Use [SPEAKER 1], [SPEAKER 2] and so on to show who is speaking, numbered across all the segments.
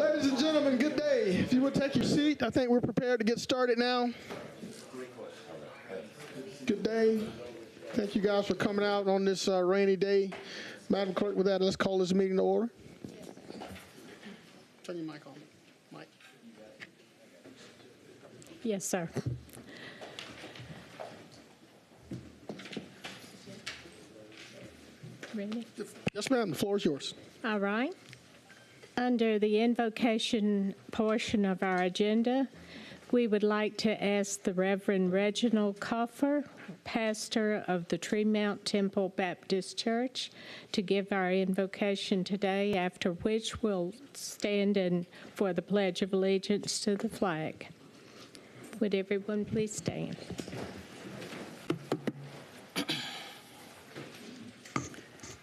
[SPEAKER 1] Ladies and gentlemen, good day. If you would take your seat, I think we're prepared to get started now. Good day. Thank you guys for coming out on this rainy day. Madam Clerk, with that, let's call this meeting to order. Turn your mic on. Mike.
[SPEAKER 2] Yes, sir. Ready?
[SPEAKER 1] Yes, ma'am. The floor is yours.
[SPEAKER 2] All right. Under the invocation portion of our agenda, we would like to ask the Reverend Reginald Coffer, pastor of the Tremont Temple Baptist Church, to give our invocation today, after which we'll stand in for the Pledge of Allegiance to the flag. Would everyone please stand?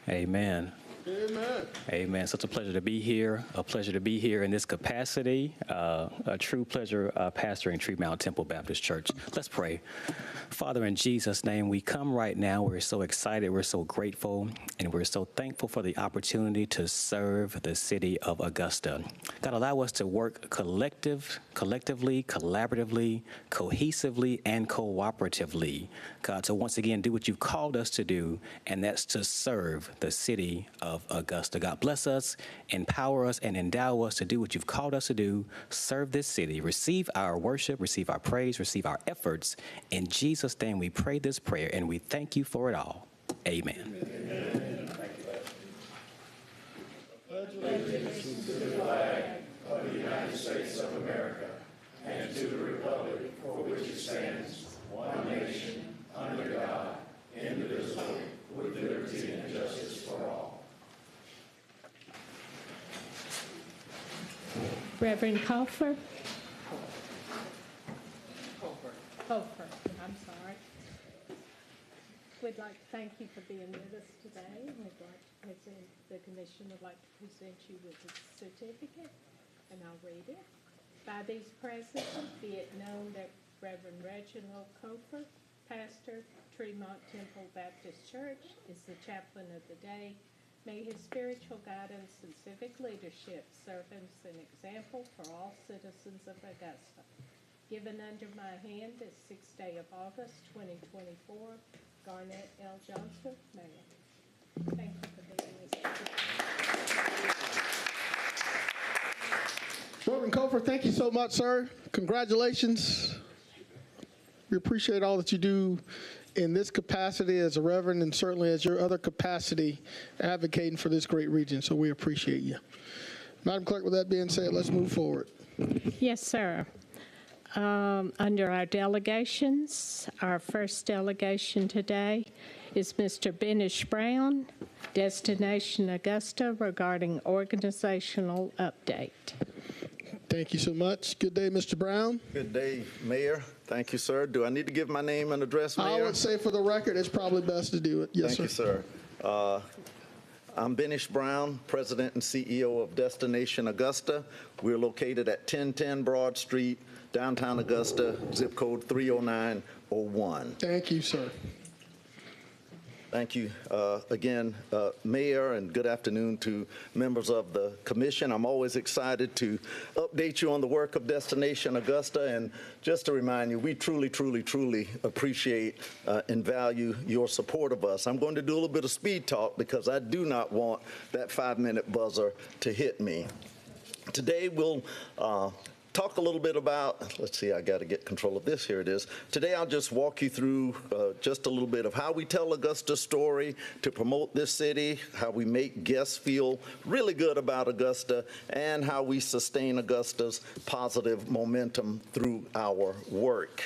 [SPEAKER 3] Amen.
[SPEAKER 1] Amen.
[SPEAKER 3] Amen. Such a pleasure to be here. A pleasure to be here in this capacity. A true pleasure pastoring Tremont Temple Baptist Church. Let's pray. Father, in Jesus' name, we come right now. We're so excited. We're so grateful. And we're so thankful for the opportunity to serve the city of Augusta. God, allow us to work collectively, collaboratively, cohesively, and cooperatively. God, to once again do what you've called us to do, and that's to serve the city of Augusta. God, bless us, empower us, and endow us to do what you've called us to do, serve this city, receive our worship, receive our praise, receive our efforts. In Jesus' name, we pray this prayer, and we thank you for it all. Amen.
[SPEAKER 1] Amen. Pledge allegiance to the flag of the United States of America and to the republic for which it stands, one nation, under God, indivisible, with liberty and justice for all.
[SPEAKER 2] Reverend Coffer. Coffer, I'm sorry. We'd like to thank you for being with us today. The commission would like to present you with a certificate, and I'll read it. By these presents, be it known that Reverend Reginald Coffer, pastor, Tremont Temple Baptist Church, is the chaplain of the day. May his spiritual guidance and civic leadership serve as an example for all citizens of Augusta. Given under my hand this 6th day of August, 2024, Garnett L. Johnson, Mayor. Thank you for being with us.
[SPEAKER 1] Reverend Cofer, thank you so much, sir. Congratulations. We appreciate all that you do in this capacity as a reverend, and certainly as your other capacity advocating for this great region. So we appreciate you. Madam Clerk, with that being said, let's move forward.
[SPEAKER 2] Yes, sir. Under our delegations, our first delegation today is Mr. Benish Brown, Destination Augusta, regarding organizational update.
[SPEAKER 1] Thank you so much. Good day, Mr. Brown.
[SPEAKER 4] Good day, Mayor. Thank you, sir. Do I need to give my name and address, Mayor?
[SPEAKER 1] I would say for the record, it's probably best to do it. Yes,
[SPEAKER 4] Thank you, sir. I'm Benish Brown, President and CEO of Destination Augusta. We're located at 1010 Broad Street, downtown Augusta, zip code 30901.
[SPEAKER 1] Thank you, sir.
[SPEAKER 4] Thank you again, Mayor, and good afternoon to members of the commission. I'm always excited to update you on the work of Destination Augusta, and just to remind you, we truly, truly, truly appreciate and value your support of us. I'm going to do a little bit of speed talk because I do not want that 5-minute buzzer to hit me. Today we'll talk a little bit about, let's see, I got to get control of this. Here it is. Today I'll just walk you through just a little bit of how we tell Augusta's story to promote this city, how we make guests feel really good about Augusta, and how we sustain Augusta's positive momentum through our work.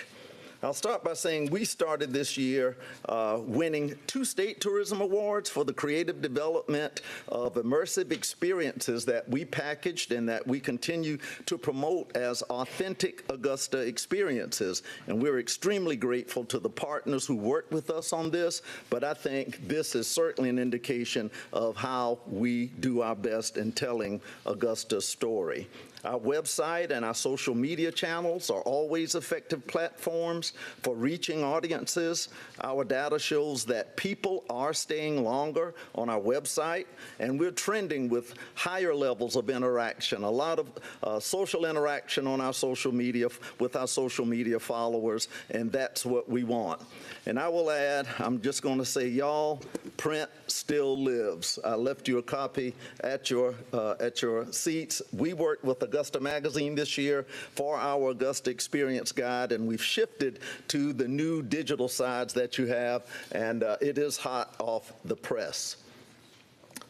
[SPEAKER 4] I'll start by saying we started this year winning 2 state tourism awards for the creative development of immersive experiences that we packaged and that we continue to promote as authentic Augusta experiences. And we're extremely grateful to the partners who worked with us on this, but I think this is certainly an indication of how we do our best in telling Augusta's story. Our website and our social media channels are always effective platforms for reaching audiences. Our data shows that people are staying longer on our website, and we're trending with higher levels of interaction, a lot of social interaction on our social media with our social media followers, and that's what we want. And I will add, I'm just going to say, y'all, print still lives. I left you a copy at your seats. We worked with Augusta Magazine this year for our Augusta Experience Guide, and we've shifted to the new digital sides that you have, and it is hot off the press.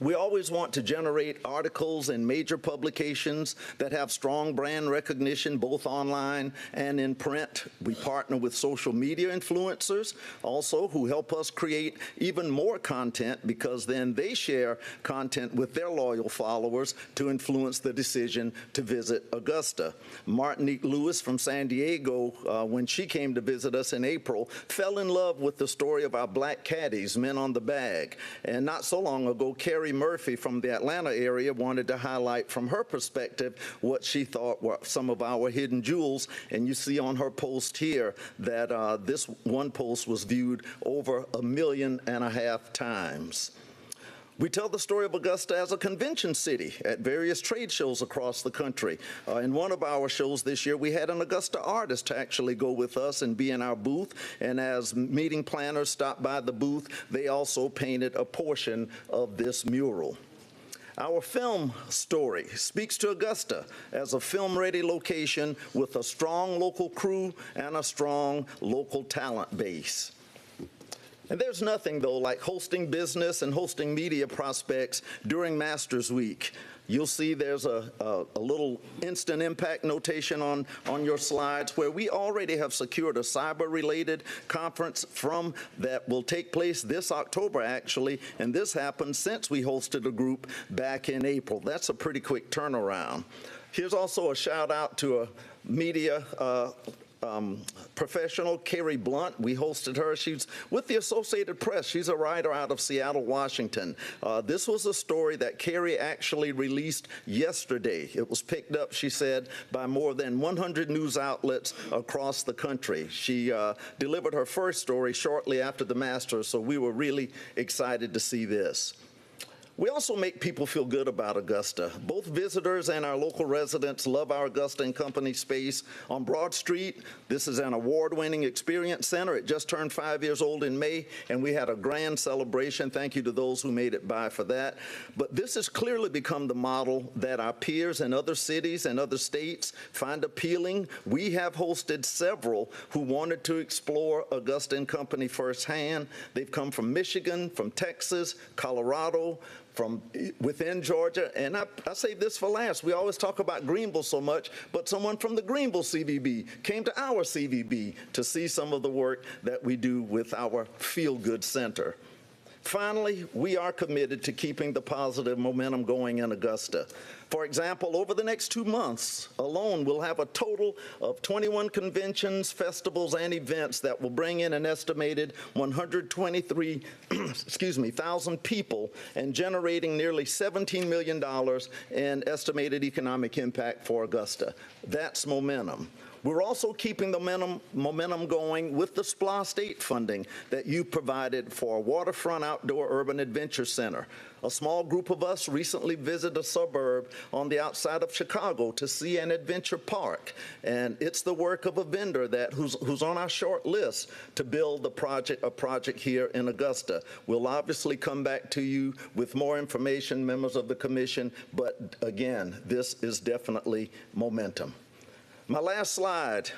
[SPEAKER 4] We always want to generate articles in major publications that have strong brand recognition, both online and in print. We partner with social media influencers also who help us create even more content, because then they share content with their loyal followers to influence the decision to visit Augusta. Martinique Lewis from San Diego, when she came to visit us in April, fell in love with the story of our black caddies, men on the bag. And not so long ago, Carrie Murphy from the Atlanta area wanted to highlight from her perspective what she thought were some of our hidden jewels. And you see on her post here that this one post was viewed over 1.5 million times. We tell the story of Augusta as a convention city at various trade shows across the country. In one of our shows this year, we had an Augusta artist to actually go with us and be in our booth. And as meeting planners stopped by the booth, they also painted a portion of this mural. Our film story speaks to Augusta as a film-ready location with a strong local crew and a strong local talent base. And there's nothing, though, like hosting business and hosting media prospects during Masters Week. You'll see there's a little instant impact notation on your slides where we already have secured a cyber-related conference that will take place this October, actually, and this happened since we hosted a group back in April. That's a pretty quick turnaround. Here's also a shout-out to a media professional, Carrie Blunt. We hosted her. She's with the Associated Press. She's a writer out of Seattle, Washington. This was a story that Carrie actually released yesterday. It was picked up, she said, by more than 100 news outlets across the country. She delivered her first story shortly after the Masters, so we were really excited to see this. We also make people feel good about Augusta. Both visitors and our local residents love our Augusta and Company space on Broad Street. This is an award-winning experience center. It just turned 5 years old in May, and we had a grand celebration. Thank you to those who made it by for that. But this has clearly become the model that our peers in other cities and other states find appealing. We have hosted several who wanted to explore Augusta and Company firsthand. They've come from Michigan, from Texas, Colorado, from within Georgia, and I save this for last. We always talk about Greenville so much, but someone from the Greenville CVB came to our CVB to see some of the work that we do with our Feel Good Center. Finally, we are committed to keeping the positive momentum going in Augusta. For example, over the next 2 months alone, we'll have a total of 21 conventions, festivals, and events that will bring in an estimated 123,000 people and generating nearly $17 million in estimated economic impact for Augusta. That's momentum. We're also keeping the momentum going with the SPLA state funding that you provided for Waterfront Outdoor Urban Adventure Center. A small group of us recently visited a suburb on the outside of Chicago to see an adventure park. And it's the work of a vendor who's on our short list to build a project here in Augusta. We'll obviously come back to you with more information, members of the commission, but again, this is definitely momentum. My last slide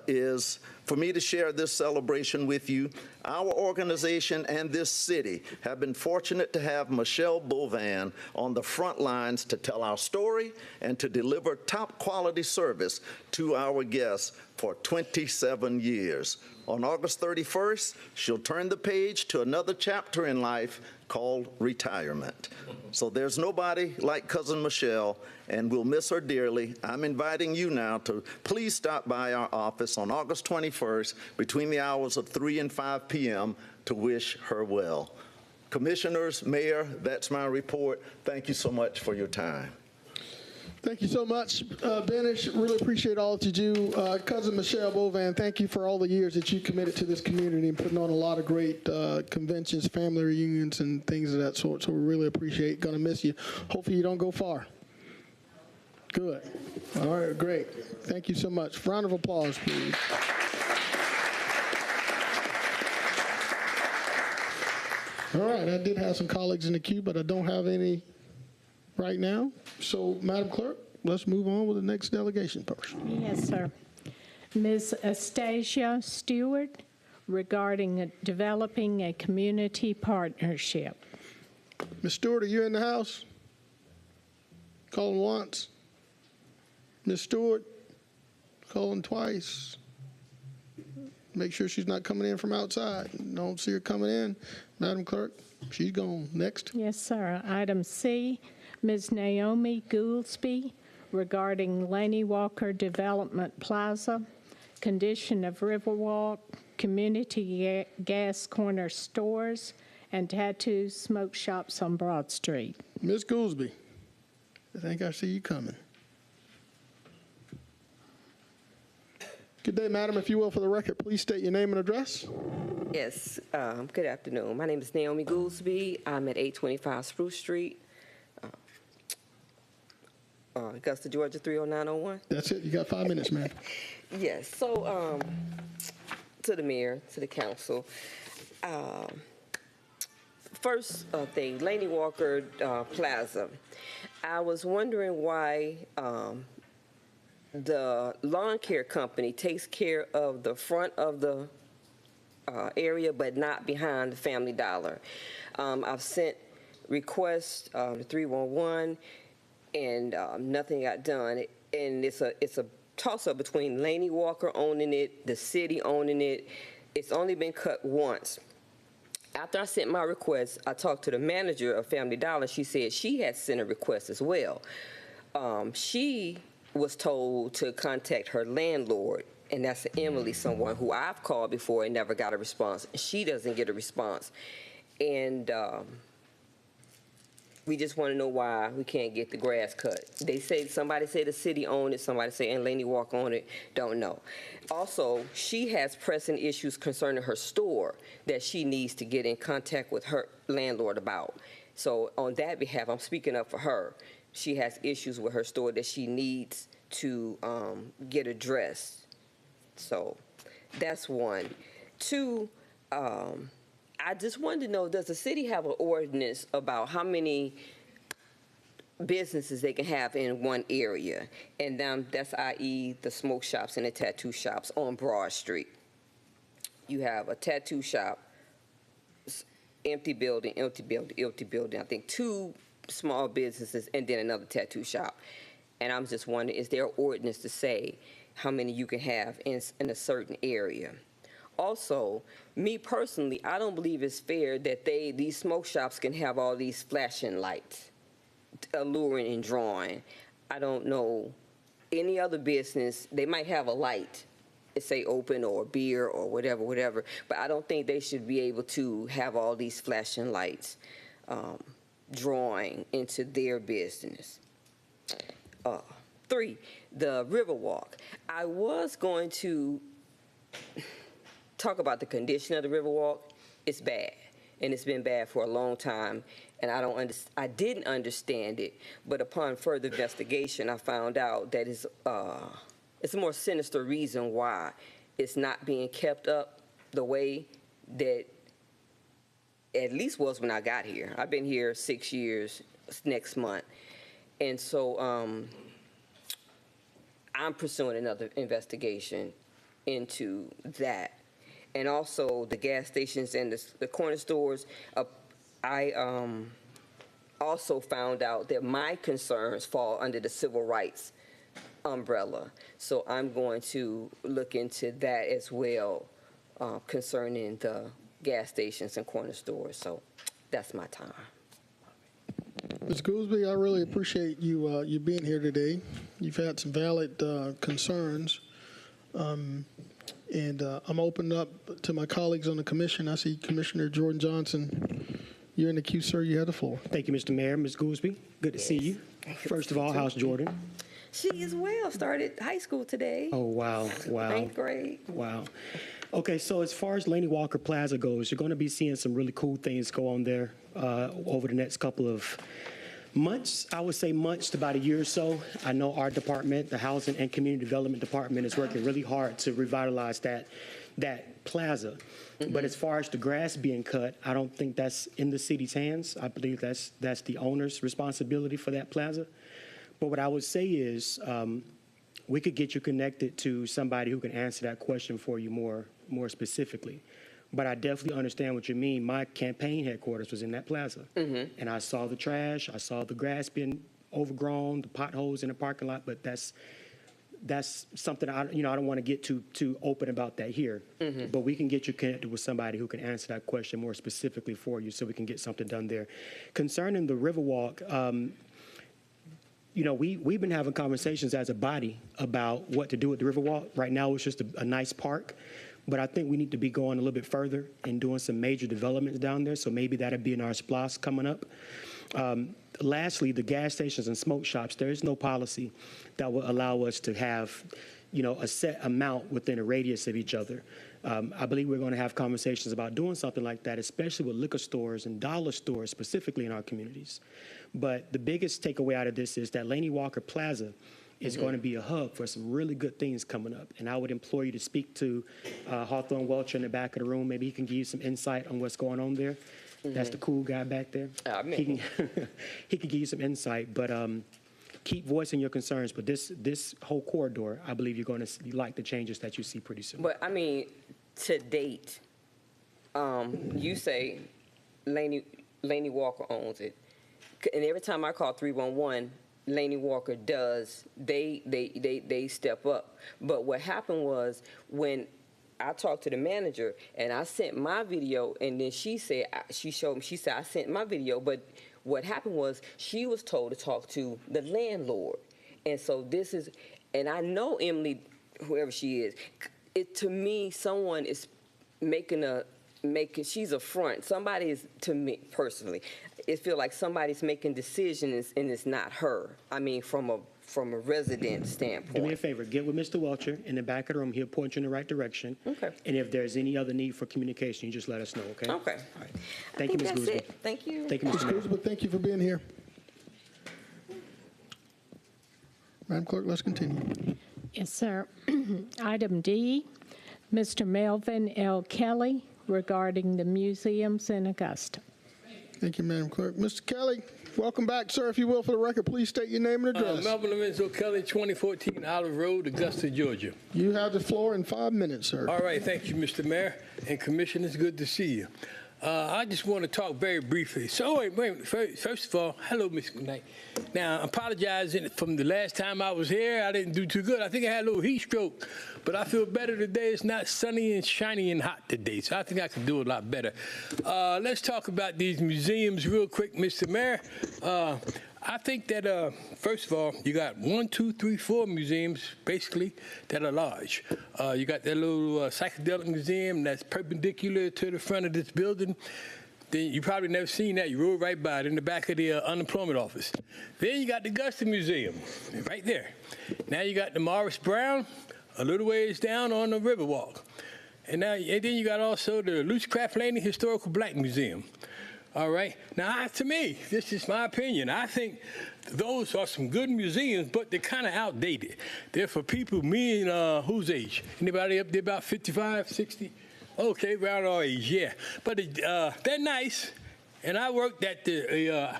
[SPEAKER 4] is for me to share this celebration with you. Our organization and this city have been fortunate to have Michelle Bovan on the front lines to tell our story and to deliver top quality service to our guests for 27 years. On August 31st, she'll turn the page to another chapter in life called retirement. So there's nobody like Cousin Michelle, and we'll miss her dearly. I'm inviting you now to please stop by our office on August 21st between the hours of 3 and 5 p.m. to wish her well. Commissioners, Mayor, that's my report. Thank you so much for your time.
[SPEAKER 1] Thank you so much, Benish. Really appreciate all that you do. Cousin Michelle Bovan, thank you for all the years that you committed to this community and putting on a lot of great conventions, family reunions, and things of that sort. So we really appreciate. Gonna miss you. Hopefully you don't go far. Good. All right, great. Thank you so much. Round of applause, please. All right, I did have some colleagues in the queue, but I don't have any right now. So, Madam Clerk, let's move on with the next delegation person.
[SPEAKER 2] Yes, sir. Ms. Astasia Stewart, regarding developing a community partnership.
[SPEAKER 1] Ms. Stewart, are you in the house? Calling once. Ms. Stewart, calling twice. Make sure she's not coming in from outside. Don't see her coming in. Madam Clerk, she's gone. Next.
[SPEAKER 2] Yes, sir. Item C, Ms. Naomi Goolsby, regarding Laney Walker Development Plaza, condition of Riverwalk, community gas corner stores, and tattoo smoke shops on Broad Street.
[SPEAKER 1] Ms. Goolsby, I think I see you coming. Good day, madam. If you will, for the record, please state your name and address.
[SPEAKER 5] Yes, good afternoon. My name is Naomi Goolsby. I'm at 825 Spruce Street, Augusta, Georgia, 30901.
[SPEAKER 1] That's it. You got 5 minutes, ma'am.
[SPEAKER 5] Yes, so to the mayor, to the council. First thing, Laney Walker Plaza. I was wondering why the lawn care company takes care of the front of the area, but not behind the Family Dollar. I've sent requests to 311, and nothing got done. And it's a toss-up between Laney Walker owning it, the city owning it. It's only been cut once. After I sent my request, I talked to the manager of Family Dollar. She said she had sent a request as well. She was told to contact her landlord, and that's Emily, someone who I've called before and never got a response. She doesn't get a response. And we just want to know why we can't get the grass cut. They say, somebody say the city owned it, somebody say and Laney Walker owned it, don't know. Also, she has pressing issues concerning her store that she needs to get in contact with her landlord about. So on that behalf, I'm speaking up for her. She has issues with her store that she needs to get addressed. So that's one. Two, I just wanted to know, does the city have an ordinance about how many businesses they can have in one area? And that's i.e. the smoke shops and the tattoo shops on Broad Street. You have a tattoo shop, empty building, empty building, empty building. I think 2 small businesses and then another tattoo shop. And I'm just wondering, is there an ordinance to say how many you can have in a certain area? Also, me personally, I don't believe it's fair that these smoke shops can have all these flashing lights, alluring and drawing. I don't know any other business, they might have a light, it say open or beer or whatever, but I don't think they should be able to have all these flashing lights drawing into their business. 3, the Riverwalk. I was going to talk about the condition of the Riverwalk. It's bad, and it's been bad for a long time, and I didn't understand it, but upon further investigation, I found out that it's a more sinister reason why it's not being kept up the way that at least was when I got here. I've been here 6 years next month. And so I'm pursuing another investigation into that. And also the gas stations and the corner stores. I also found out that my concerns fall under the civil rights umbrella. So I'm going to look into that as well concerning the gas stations and corner stores. So that's my time.
[SPEAKER 1] Ms. Goolsby, I really appreciate you being here today. You've had some valid concerns, and I'm opening up to my colleagues on the commission. I see Commissioner Jordan Johnson You're in the queue, sir. You have the floor.
[SPEAKER 6] Thank you, Mr. Mayor. Ms. Goolsby, good to see you. First of all, how's Jordan?
[SPEAKER 5] She is well, started high school today,
[SPEAKER 6] Oh, wow, wow,
[SPEAKER 5] 9th grade.
[SPEAKER 6] wow. Okay, so as far as Laney Walker Plaza goes, you're going to be seeing some really cool things go on there over the next couple of months. I would say months to about a year or so. I know our department, the Housing and Community Development Department, is working really hard to revitalize that plaza. But as far as the grass being cut, I don't think that's in the city's hands. I believe that's the owner's responsibility for that plaza. But what I would say is we could get you connected to somebody who can answer that question for you more specifically. But I definitely understand what you mean. My campaign headquarters was in that plaza. And I saw the trash, I saw the grass being overgrown, the potholes in the parking lot, but that's something I don't want to get too open about that here. But we can get you connected with somebody who can answer that question more specifically for you, so we can get something done there. Concerning the Riverwalk, we've been having conversations as a body about what to do with the Riverwalk. Right now, it's just a nice park, but I think we need to be going a little bit further and doing some major developments down there. So maybe that'll be in our SPLOST coming up. Lastly, the gas stations and smoke shops, there is no policy that will allow us to have, a set amount within a radius of each other. I believe we're going to have conversations about doing something like that, especially with liquor stores and dollar stores specifically in our communities. But the biggest takeaway out of this is that Laney Walker Plaza is going to be a hub for some really good things coming up. And I would implore you to speak to Hawthorne Welcher in the back of the room. Maybe he can give you some insight on what's going on there. That's the cool guy back there. He can give you some insight, but keep voicing your concerns. But this whole corridor, I believe you're going to like the changes that you see pretty soon.
[SPEAKER 5] But I mean, to date, you say Laney Walker owns it, and every time I call 311, Laney Walker does. They step up. But what happened was when I talked to the manager and I sent my video, and then she said I sent my video, but what happened was she was told to talk to the landlord. And so and I know Emily, whoever she is, to me, someone is she's a front. Somebody is, to me personally, it feels like somebody's making decisions and it's not her. I mean, from a resident standpoint.
[SPEAKER 6] Do me a favor, get with Mr. Welcher in the back of the room. He'll point you in the right direction.
[SPEAKER 5] Okay.
[SPEAKER 6] And if there's any other need for communication, you just let us know, okay?
[SPEAKER 5] Okay.
[SPEAKER 6] All right. Thank you, Ms.
[SPEAKER 5] That's
[SPEAKER 6] Goolsby.
[SPEAKER 5] it. Thank you.
[SPEAKER 6] Thank you,
[SPEAKER 1] Ms.
[SPEAKER 6] Mr. Mayor.
[SPEAKER 1] Goolsby, thank you for being here. Madam Clerk, let's continue.
[SPEAKER 2] Yes, sir. Item D, Mr. Melvin L. Kelly regarding the museums in Augusta.
[SPEAKER 1] Thank you, Madam Clerk. Mr. Kelly, welcome back, sir. If you will, for the record, please state your name and address.
[SPEAKER 7] Melvin Lorenzo Kelly, 2014 Olive Road, Augusta, Georgia.
[SPEAKER 1] You have the floor in 5 minutes, sir.
[SPEAKER 7] All right, thank you, Mr. Mayor and Commissioners. Good to see you. I just want to talk very briefly. So, wait, first of all, hello, Ms. McKnight. Now, I'm apologizing from the last time I was here. I didn't do too good. I think I had a little heat stroke, but I feel better today. It's not sunny and shiny and hot today, so I think I can do a lot better. Let's talk about these museums real quick, Mr. Mayor. I think that, first of all, you got 1, 2, 3, 4 museums, basically, that are large. You got that little psychedelic museum that's perpendicular to the front of this building. Then you probably never seen that. You rode right by it in the back of the unemployment office. Then you got the Augusta Museum, right there. Now you got the Morris Brown, a little ways down on the Riverwalk. And then you got also the Lucecraft Landing Historical Black Museum. All right. Now, to me, this is my opinion. I think those are some good museums, but they're kind of outdated. They're for people, me and whose age? Anybody up there about 55, 60? Okay, around our age, yeah. But they're nice. And I worked at the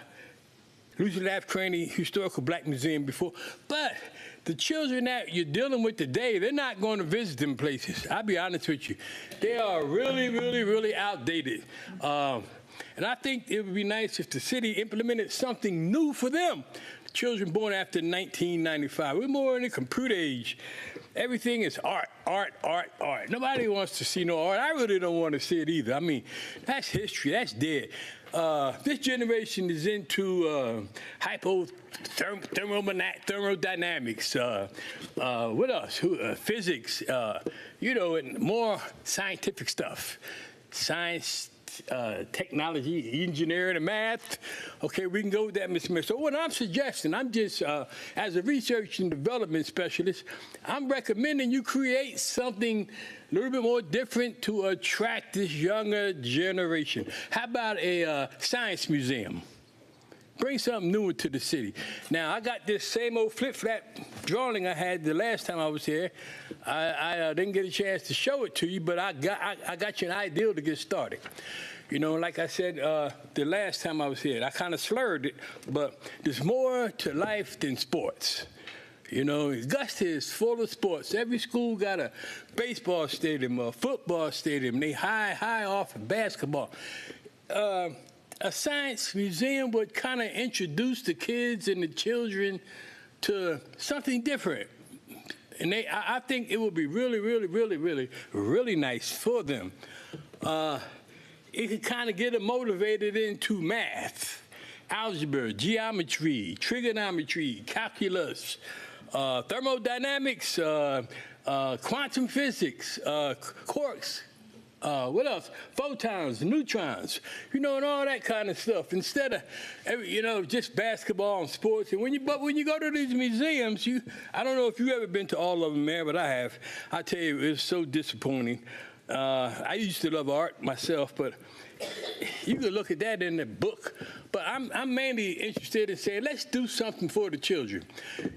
[SPEAKER 7] Lucecraft Craney Historical Black Museum before. But the children that you're dealing with today, they're not going to visit them places. I'll be honest with you. They are really, really, really outdated. And I think it would be nice if the city implemented something new for them. Children born after 1995. We're more in the computer age. Everything is art, art, art, art. Nobody wants to see no art. I really don't want to see it either. I mean, that's history. That's dead. This generation is into thermodynamics. What else? Physics. And more scientific stuff. Science technology, engineering, and math. Okay, we can go with that, Mr. Mayor. So what I'm suggesting, I'm just, as a research and development specialist, I'm recommending you create something a little bit more different to attract this younger generation. How about a science museum? Bring something new into the city. Now, I got this same old flip-flap drawing I had the last time I was here. I didn't get a chance to show it to you, but I got you an idea to get started. You know, like I said the last time I was here, I kind of slurred it, but there's more to life than sports. You know, Augusta is full of sports. Every school got a baseball stadium, a football stadium. They high off of basketball. A science museum would kind of introduce the kids and the children to something different. And I think it would be really nice for them. It could kind of get them motivated into math, algebra, geometry, trigonometry, calculus, thermodynamics, quantum physics, quarks. What else? Photons, neutrons, you know, and all that kind of stuff. Instead of, you know, just basketball and sports. And when you go to these museums, I don't know if you've ever been to all of them, man, but I have. I tell you, it's so disappointing. I used to love art myself, but you can look at that in the book. But I'm mainly interested in saying, let's do something for the children.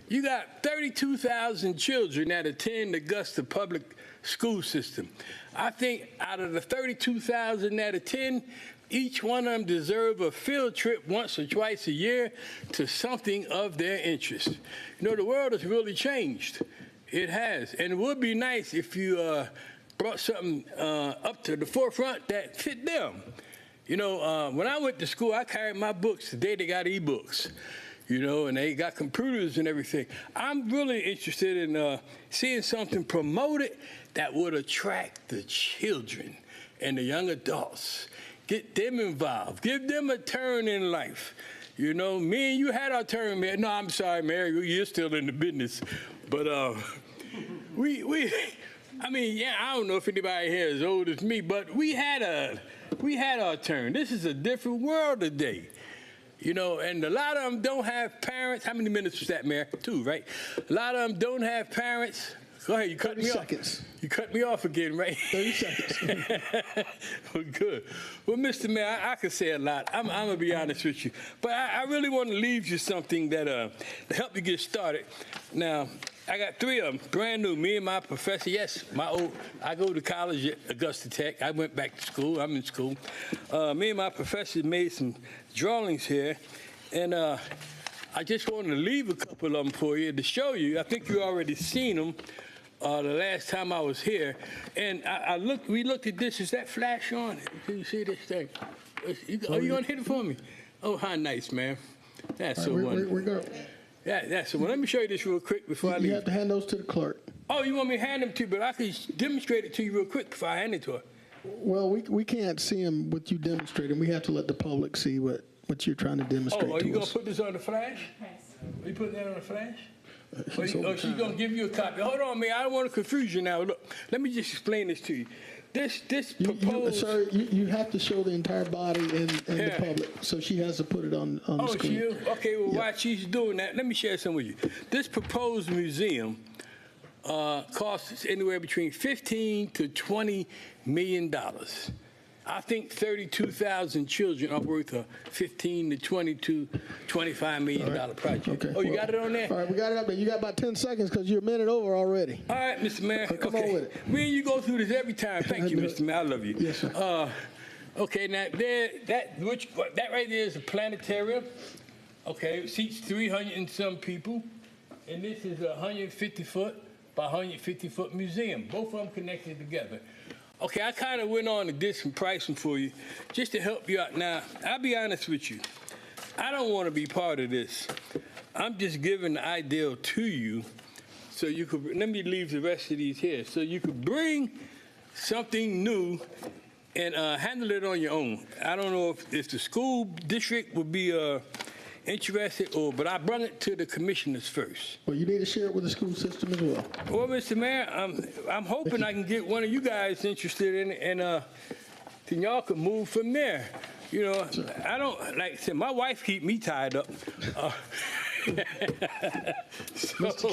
[SPEAKER 7] You got 32,000 children that attend the Augusta public school system. I think out of the 32,000 that attend, each one of them deserve a field trip once or twice a year to something of their interest. You know, the world has really changed. It has. And it would be nice if you brought something up to the forefront that fit them. You know, when I went to school, I carried my books. Today they got e-books, you know, and they got computers and everything. I'm really interested in seeing something promoted that would attract the children and the young adults. Get them involved. Give them a turn in life. You know, me and you had our turn, man. No, I'm sorry, Mary, you're still in the business. But I mean, yeah, I don't know if anybody here is as old as me, but we had our turn. This is a different world today. You know, and a lot of them don't have parents. How many minutes was that, Mayor? 2, right? A lot of them don't have parents. Go ahead, you cut me
[SPEAKER 1] 30 seconds.
[SPEAKER 7] off. You cut me off again, right?
[SPEAKER 1] 30 seconds.
[SPEAKER 7] Well, good. Well, Mr. Mayor, I could say a lot. I'm going to be honest with you. But I really want to leave you something that to help you get started. Now, I got 3 of them, brand new. Me and my professor, yes, I go to college at Augusta Tech. I went back to school. I'm in school. Me and my professor made some drawings here. And I just wanted to leave a couple of them for you to show you. I think you already seen them the last time I was here. And we looked at this. Is that flash on? Can you see this thing? You going to hit it for me? Oh, how nice, man. That's so wonderful.
[SPEAKER 1] We're going.
[SPEAKER 7] Yeah, that's so. Well, let me show you this real quick before I leave.
[SPEAKER 1] You have to hand those to the clerk.
[SPEAKER 7] Oh, you want me to hand them to you, but I can demonstrate it to you real quick before I hand it to her.
[SPEAKER 1] Well, we can't see them with you demonstrating. We have to let the public see what you're trying to demonstrate
[SPEAKER 7] Oh, are you
[SPEAKER 1] to
[SPEAKER 7] going
[SPEAKER 1] us.
[SPEAKER 7] to put this on the flash?
[SPEAKER 2] Yes.
[SPEAKER 7] Are you putting that on the flash?
[SPEAKER 1] She's
[SPEAKER 7] She's going to give you a copy. Hold on, man. I don't want to confuse you now. Look, let me just explain this to you. This proposed...
[SPEAKER 1] Sir, you have to show the entire body and the public, so she has to put it on the screen.
[SPEAKER 7] Oh, she okay, well, while she's doing that, let me share some with you. This proposed museum costs anywhere between $15 to $20 million. I think 32,000 children are worth a $15 to $25 million project.
[SPEAKER 1] Okay.
[SPEAKER 7] Oh, you got it on there?
[SPEAKER 1] All right, we got it up there. You got about 10 seconds because you're a minute over already.
[SPEAKER 7] All right, Mr. Mayor.
[SPEAKER 1] Come on with it.
[SPEAKER 7] Me and you go through this every time. Thank you, Mr. Mayor. I love you.
[SPEAKER 1] Yes, sir.
[SPEAKER 7] Okay, now that right there is a planetarium. Okay, it seats 300 and some people, and this is a 150-foot by 150-foot museum. Both of them connected together. Okay, I kind of went on and did some pricing for you just to help you out. Now, I'll be honest with you. I don't want to be part of this. I'm just giving the idea to you so you could, let me leave the rest of these here, so you could bring something new and handle it on your own. I don't know if the school district would be interested, but I brought it to the commissioners first.
[SPEAKER 1] Well, you need to share it with the school system as well.
[SPEAKER 7] Well, Mr. Mayor, I'm hoping I can get one of you guys interested in it, and then y'all can move from there. You know, I don't, like I said, my wife keep me tied up.
[SPEAKER 1] Mr.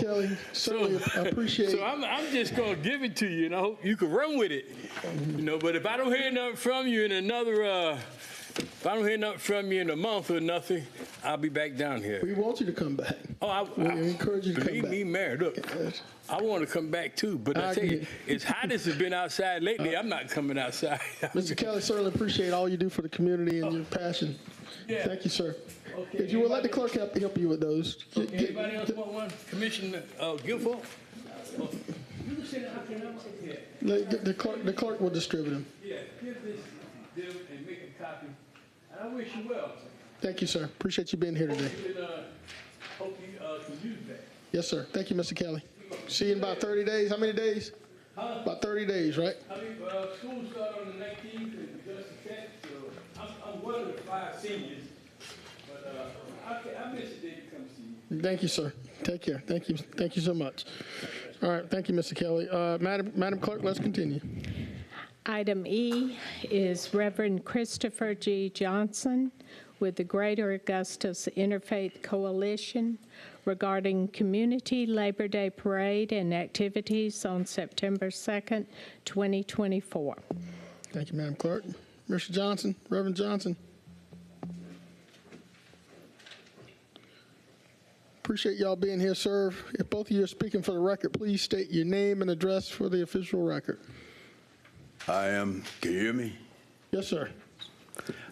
[SPEAKER 1] Kelly, certainly appreciate.
[SPEAKER 7] So I'm just gonna give it to you, and I hope you can run with it. You know, but if I don't hear nothing from you in if I don't hear nothing from you in a month or nothing, I'll be back down here.
[SPEAKER 1] We want you to come back.
[SPEAKER 7] Oh,
[SPEAKER 1] We encourage you to come
[SPEAKER 7] believe
[SPEAKER 1] back.
[SPEAKER 7] me, Mayor, look, I want to come back too, but I tell you, as hot as it's been outside lately, I'm not coming outside.
[SPEAKER 1] Mr. Kelly, certainly appreciate all you do for the community and your passion.
[SPEAKER 7] Yeah.
[SPEAKER 1] Thank you, sir.
[SPEAKER 7] Okay,
[SPEAKER 1] If you would let the clerk help you with those.
[SPEAKER 7] Okay, anybody else want one? Commissioner Guilford? You can sit down, I'm here.
[SPEAKER 1] The clerk will distribute them.
[SPEAKER 7] Yeah, give this to them and make a copy. And I wish you well.
[SPEAKER 1] Thank you, sir. Appreciate you being here today.
[SPEAKER 7] Hope you can use that.
[SPEAKER 1] Yes, sir. Thank you, Mr. Kelly. See you in about 30 days. How many days? About 30 days, right?
[SPEAKER 7] I mean, school started on the 19th and just the 10th, so I'm one of the 5 seniors. But I miss the day to come see you.
[SPEAKER 1] Thank you, sir. Take care. Thank you. Thank you so much. All right. Thank you, Mr. Kelly. Madam Clerk, let's continue.
[SPEAKER 2] Item E is Reverend Christopher G. Johnson with the Greater Augusta's Interfaith Coalition regarding Community Labor Day Parade and activities on September 2nd, 2024.
[SPEAKER 1] Thank you, Madam Clerk. Mr. Johnson, Reverend Johnson. Appreciate y'all being here, sir. If both of you are speaking for the record, please state your name and address for the official record.
[SPEAKER 8] Can you hear me?
[SPEAKER 1] Yes, sir.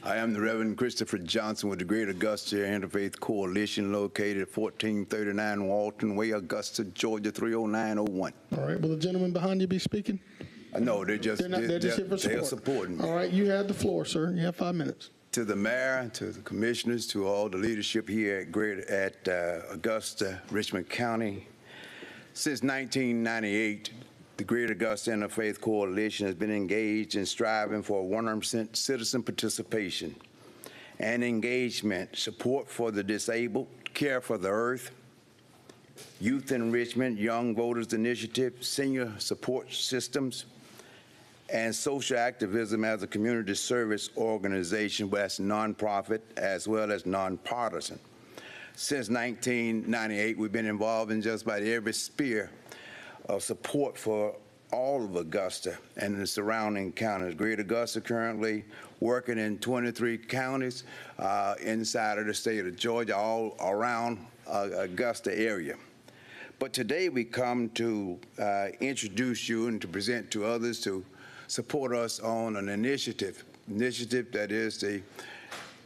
[SPEAKER 8] I am the Reverend Christopher Johnson with the Greater Augusta Interfaith Coalition located at 1439 Walton Way, Augusta, Georgia, 30901.
[SPEAKER 1] All right. Will the gentleman behind you be speaking?
[SPEAKER 8] No, they're just
[SPEAKER 1] They're just here for support.
[SPEAKER 8] they're supporting me.
[SPEAKER 1] All right. You have the floor, sir. You have 5 minutes.
[SPEAKER 8] To the mayor, to the commissioners, to all the leadership here at Augusta, Richmond County. Since 1998, the Greater Augusta Interfaith Coalition has been engaged in striving for 100% citizen participation and engagement, support for the disabled, care for the earth, youth enrichment, young voters initiative, senior support systems, and social activism as a community service organization that's nonprofit as well as nonpartisan. Since 1998, we've been involved in just about every sphere of support for all of Augusta and the surrounding counties. Greater Augusta currently working in 23 counties inside of the state of Georgia, all around Augusta area. But today we come to introduce you and to present to others to support us on an initiative that is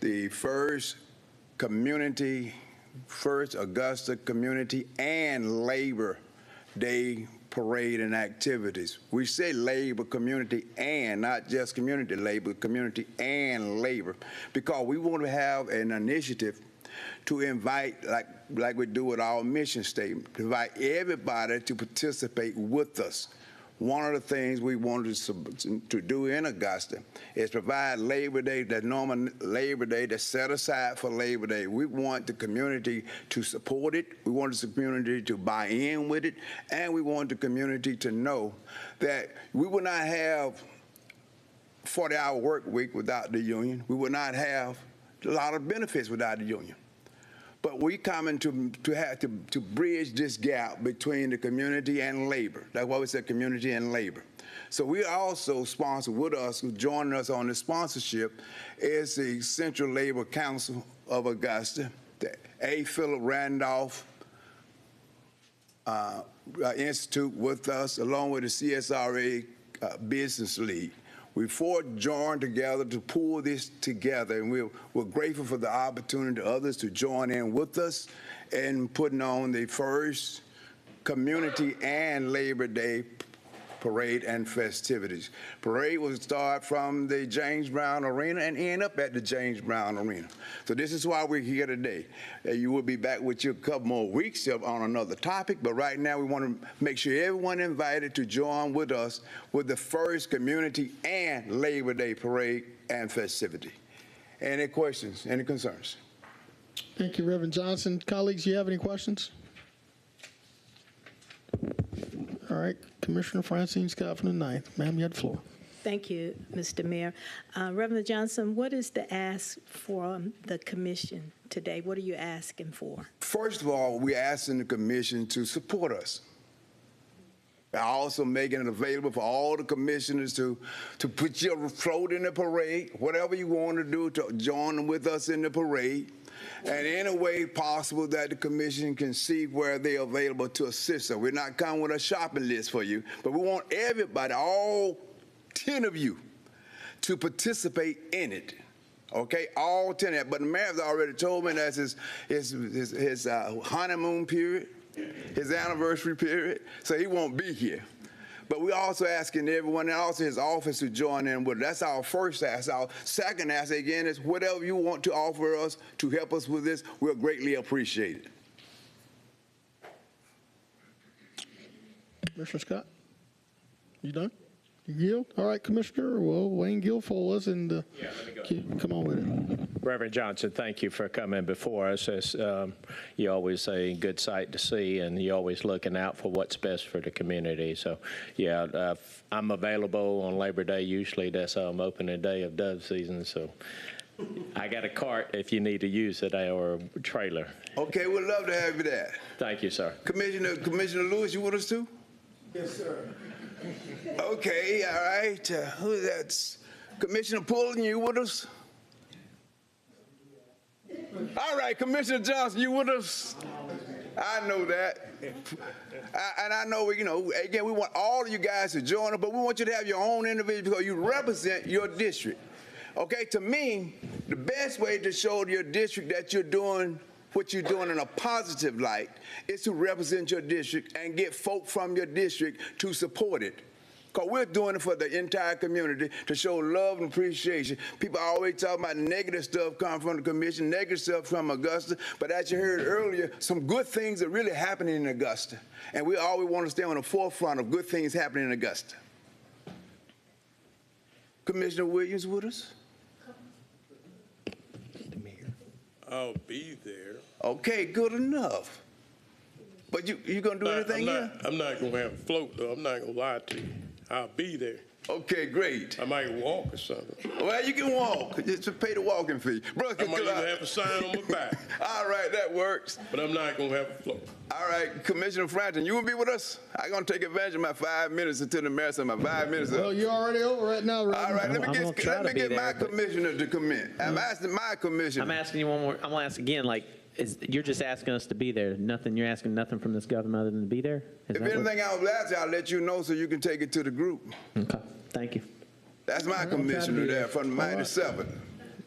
[SPEAKER 8] the first Augusta Community and Labor Day parade and activities. We say labor, community, and not just community labor, community and labor, because we want to have an initiative to invite, like we do with our mission statement, to invite everybody to participate with us. One of the things we wanted to do in Augusta is provide Labor Day, that normal Labor Day that's set aside for Labor Day. We want the community to support it. We want the community to buy in with it. And we want the community to know that we will not have 40-hour work week without the union. We will not have a lot of benefits without the union. But we coming to bridge this gap between the community and labor. That's why we said community and labor. So we also sponsor with us, joining us on the sponsorship, is the Central Labor Council of Augusta, the A. Philip Randolph Institute with us, along with the CSRA Business League. We four joined together to pull this together, and we're grateful for the opportunity to others to join in with us in putting on the first Community and Labor Day parade and festivities. Parade will start from the James Brown Arena and end up at the James Brown Arena. So this is why we're here today. You will be back with you a couple more weeks on another topic, but right now we want to make sure everyone invited to join with us with the first Community and Labor Day parade and festivity. Any questions, any concerns?
[SPEAKER 1] Thank you, Reverend Johnson. Colleagues, do you have any questions? All right, Commissioner Francine Scott from the 9th. Ma'am, you have the floor.
[SPEAKER 9] Thank you, Mr. Mayor. Reverend Johnson, what is the ask for the commission today? What are you asking for?
[SPEAKER 8] First of all, we're asking the commission to support us. We're also making it available for all the commissioners to put your float in the parade, whatever you want to do to join with us in the parade. And in a way possible that the commission can see where they're available to assist us. We're not coming with a shopping list for you, but we want everybody, all 10 of you, to participate in it. Okay, all 10 of that. But the mayor's already told me that's his honeymoon period, his anniversary period, so he won't be here. But we're also asking everyone, and also his office, to join in with us. That's our first ask. Our second ask, again, is whatever you want to offer us to help us with this, we'll greatly appreciate it.
[SPEAKER 1] Commissioner Scott, you done? You yield? All right, Commissioner. Well, Wayne Guilfoyle and come on with it.
[SPEAKER 10] Reverend Johnson, thank you for coming before us. It's, you always a good sight to see, and you're always looking out for what's best for the community. So, yeah, I'm available on Labor Day. Usually that's opening day of dove season. So I got a cart if you need to use it, or a trailer.
[SPEAKER 8] Okay, we'd love to have you there.
[SPEAKER 10] Thank you, sir.
[SPEAKER 8] Commissioner Lewis, you with us too?
[SPEAKER 1] Yes, sir.
[SPEAKER 8] Okay, all right. Who's that? Commissioner Pullen, you with us? All right, Commissioner Johnson, you with us? I know that. And I know, again, we want all of you guys to join us, but we want you to have your own individual because you represent your district. Okay, to me, the best way to show your district that you're doing what you're doing in a positive light is to represent your district and get folk from your district to support it. Because we're doing it for the entire community to show love and appreciation. People always talk about negative stuff coming from the commission, negative stuff from Augusta, but as you heard earlier, some good things are really happening in Augusta. And we always want to stay on the forefront of good things happening in Augusta. Commissioner Williams with us?
[SPEAKER 11] I'll be there.
[SPEAKER 8] Okay, good enough. But you gonna do anything here?
[SPEAKER 11] I'm not gonna have a float though. I'm not gonna lie to you. I'll be there.
[SPEAKER 8] Okay, great.
[SPEAKER 11] I might walk or something.
[SPEAKER 8] Well, you can walk. Just pay the walking fee. Brother,
[SPEAKER 11] I might even have a sign on my back.
[SPEAKER 8] All right, that works.
[SPEAKER 11] But I'm not gonna have a float.
[SPEAKER 8] All right, Commissioner Frampton, you will be with us? I'm gonna take advantage of my 5 minutes until the mayor said my 5 minutes up.
[SPEAKER 1] Well, you're already over right now, right?
[SPEAKER 8] All right, let me get my
[SPEAKER 12] but-
[SPEAKER 8] commissioner to come in. I'm asking my commissioner.
[SPEAKER 12] I'm asking you one more. I'm gonna ask again. You're just asking us to be there. Nothing. You're asking nothing from this government other than to be there.
[SPEAKER 8] If anything I was asking, I'll let you know so you can take it to the group.
[SPEAKER 12] Okay. Thank you.
[SPEAKER 8] That's my commissioner there from the Mighty Seven.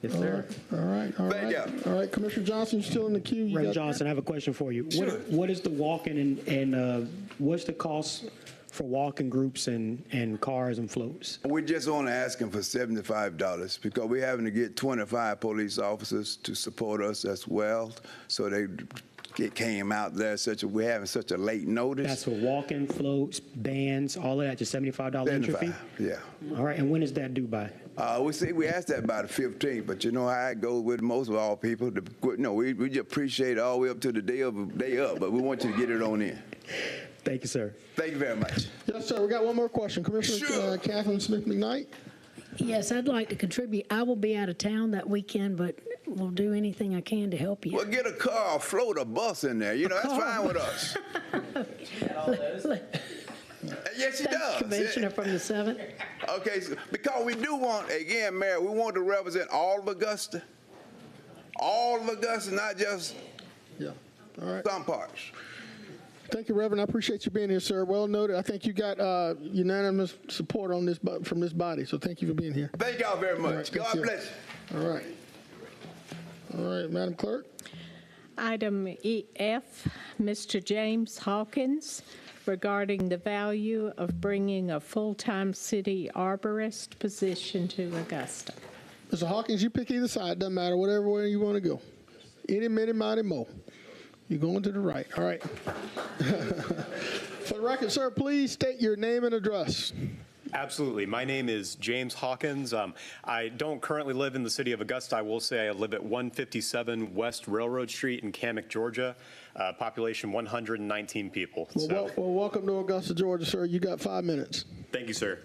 [SPEAKER 12] Yes, sir.
[SPEAKER 1] All right.
[SPEAKER 8] Thank you.
[SPEAKER 1] All right, Commissioner Johnson, you're still in the queue.
[SPEAKER 6] Reverend Johnson, I have a question for you.
[SPEAKER 8] Sure.
[SPEAKER 6] What is the walking and what's the cost for walking groups and cars and floats?
[SPEAKER 8] We're just only asking for $75 because we're having to get 25 police officers to support us as well. So they came out there we're having such a late notice.
[SPEAKER 6] That's for walking, floats, bands, all of that, just $75 entry fee?
[SPEAKER 8] Yeah.
[SPEAKER 6] All right, and when is that due by?
[SPEAKER 8] We asked that by the 15th, but you know how it goes with most of all people. We just appreciate it all the way up to the day up, but we want you to get it on in.
[SPEAKER 6] Thank you, sir.
[SPEAKER 8] Thank you very much.
[SPEAKER 1] Yes, sir. We got one more question. Commissioner Catherine Smith McKnight.
[SPEAKER 13] Yes, I'd like to contribute. I will be out of town that weekend, but will do anything I can to help you.
[SPEAKER 8] Well, get a car, a float, a bus in there. That's fine with us. Yes, she does.
[SPEAKER 13] Commissioner from the 7th.
[SPEAKER 8] Okay, so, because we do want, again, Mayor, we want to represent all of Augusta. All of Augusta, not just some parts.
[SPEAKER 1] Thank you, Reverend. I appreciate you being here, sir. Well noted. I think you got unanimous support on this from this body, so thank you for being here.
[SPEAKER 8] Thank y'all very much.
[SPEAKER 1] Right,
[SPEAKER 8] God bless you.
[SPEAKER 1] All right. All right, Madam Clerk.
[SPEAKER 2] Item EF, Mr. James Hawkins, regarding the value of bringing a full-time city arborist position to Augusta.
[SPEAKER 1] Mr. Hawkins, you pick either side. Doesn't matter, whatever way you want to go. Any, many, mighty, mo. You're going to the right. All right. For the record, sir, please state your name and address.
[SPEAKER 14] Absolutely. My name is James Hawkins. I don't currently live in the city of Augusta. I will say I live at 157 West Railroad Street in Cammack, Georgia. Population 119 people.
[SPEAKER 1] Well, welcome to Augusta, Georgia, sir. You got 5 minutes.
[SPEAKER 14] Thank you, sir.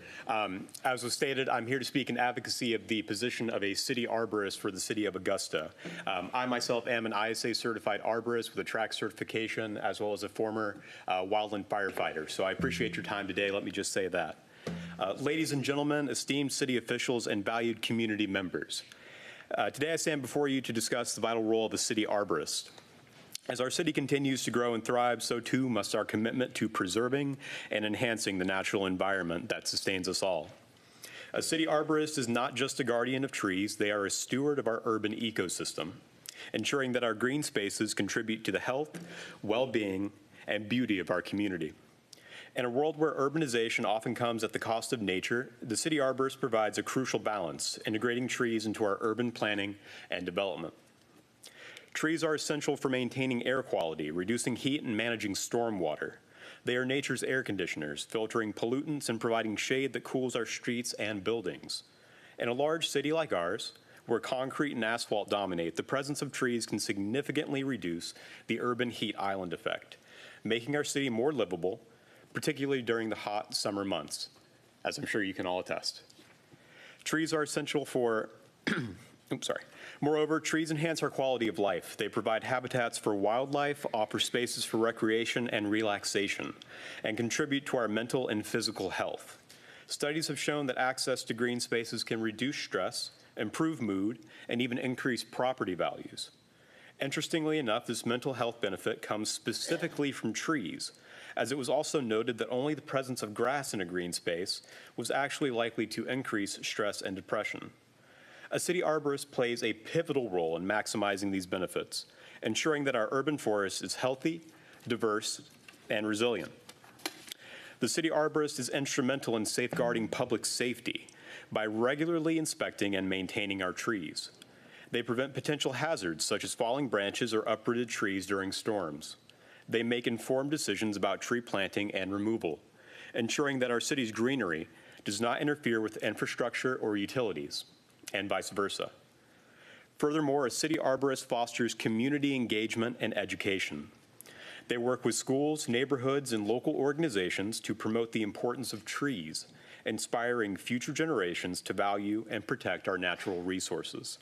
[SPEAKER 14] As was stated, I'm here to speak in advocacy of the position of a city arborist for the city of Augusta. I myself am an ISA certified arborist with a track certification, as well as a former wildland firefighter. So I appreciate your time today. Let me just say that. Ladies and gentlemen, esteemed city officials, and valued community members, today I stand before you to discuss the vital role of a city arborist. As our city continues to grow and thrive, so too must our commitment to preserving and enhancing the natural environment that sustains us all. A city arborist is not just a guardian of trees, they are a steward of our urban ecosystem, ensuring that our green spaces contribute to the health, well-being, and beauty of our community. In a world where urbanization often comes at the cost of nature, the city arborist provides a crucial balance, integrating trees into our urban planning and development. Trees are essential for maintaining air quality, reducing heat, and managing stormwater. They are nature's air conditioners, filtering pollutants and providing shade that cools our streets and buildings. In a large city like ours, where concrete and asphalt dominate, the presence of trees can significantly reduce the urban heat island effect, making our city more livable, particularly during the hot summer months, as I'm sure you can all attest. Trees are essential for Moreover, trees enhance our quality of life. They provide habitats for wildlife, offer spaces for recreation and relaxation, and contribute to our mental and physical health. Studies have shown that access to green spaces can reduce stress, improve mood, and even increase property values. Interestingly enough, this mental health benefit comes specifically from trees, as it was also noted that only the presence of grass in a green space was actually likely to increase stress and depression. A city arborist plays a pivotal role in maximizing these benefits, ensuring that our urban forest is healthy, diverse, and resilient. The city arborist is instrumental in safeguarding public safety by regularly inspecting and maintaining our trees. They prevent potential hazards such as falling branches or uprooted trees during storms. They make informed decisions about tree planting and removal, ensuring that our city's greenery does not interfere with infrastructure or utilities, and vice versa. Furthermore, a city arborist fosters community engagement and education. They work with schools, neighborhoods, and local organizations to promote the importance of trees, inspiring future generations to value and protect our natural resources.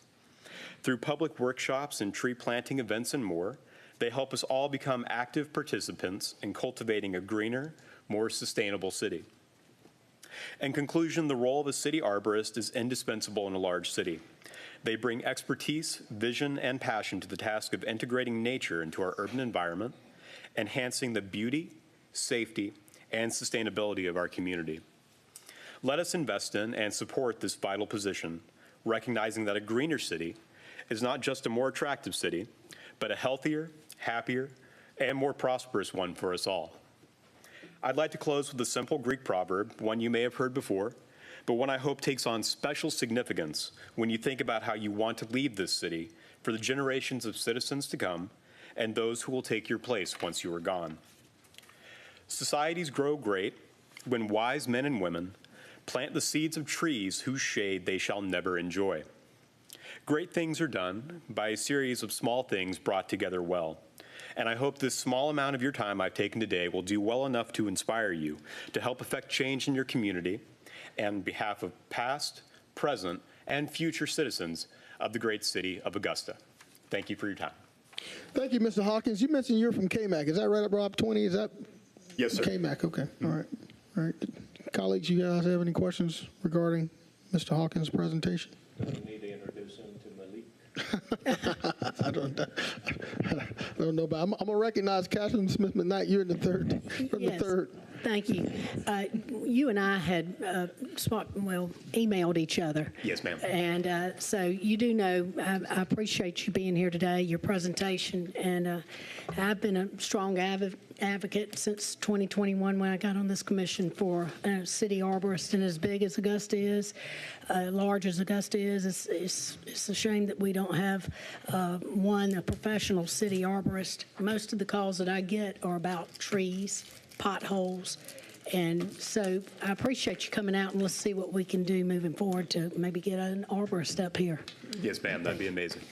[SPEAKER 14] Through public workshops and tree planting events and more, they help us all become active participants in cultivating a greener, more sustainable city. In conclusion, the role of a city arborist is indispensable in a large city. They bring expertise, vision, and passion to the task of integrating nature into our urban environment, enhancing the beauty, safety, and sustainability of our community. Let us invest in and support this vital position, recognizing that a greener city is not just a more attractive city, but a healthier, happier, and more prosperous one for us all. I'd like to close with a simple Greek proverb, one you may have heard before, but one I hope takes on special significance when you think about how you want to leave this city for the generations of citizens to come and those who will take your place once you are gone. Societies grow great when wise men and women plant the seeds of trees whose shade they shall never enjoy. Great things are done by a series of small things brought together well. And I hope this small amount of your time I've taken today will do well enough to inspire you to help affect change in your community and on behalf of past, present, and future citizens of the great city of Augusta. Thank you for your time.
[SPEAKER 1] Thank you, Mr. Hawkins. You mentioned you're from Cammack. Is that right, Rob 20? Is that?
[SPEAKER 14] Yes, sir.
[SPEAKER 1] Cammack, okay. All right. All right. Colleagues, you guys have any questions regarding Mr. Hawkins' presentation?
[SPEAKER 10] Do you need to introduce him to Malik?
[SPEAKER 1] I don't know, but I'm going to recognize Catherine Smith McKnight. You're in the third.
[SPEAKER 13] Yes.
[SPEAKER 1] The third.
[SPEAKER 13] Thank you. You and I had emailed each other.
[SPEAKER 14] Yes, ma'am.
[SPEAKER 13] And so you do know, I appreciate you being here today, your presentation, and I've been a strong advocate since 2021 when I got on this commission for city arborist, and as big as Augusta is, large as Augusta is, it's a shame that we don't have a professional city arborist. Most of the calls that I get are about trees, potholes, And so I appreciate you coming out, and let's see what we can do moving forward to maybe get an arborist up here.
[SPEAKER 14] Yes, ma'am, that'd be amazing.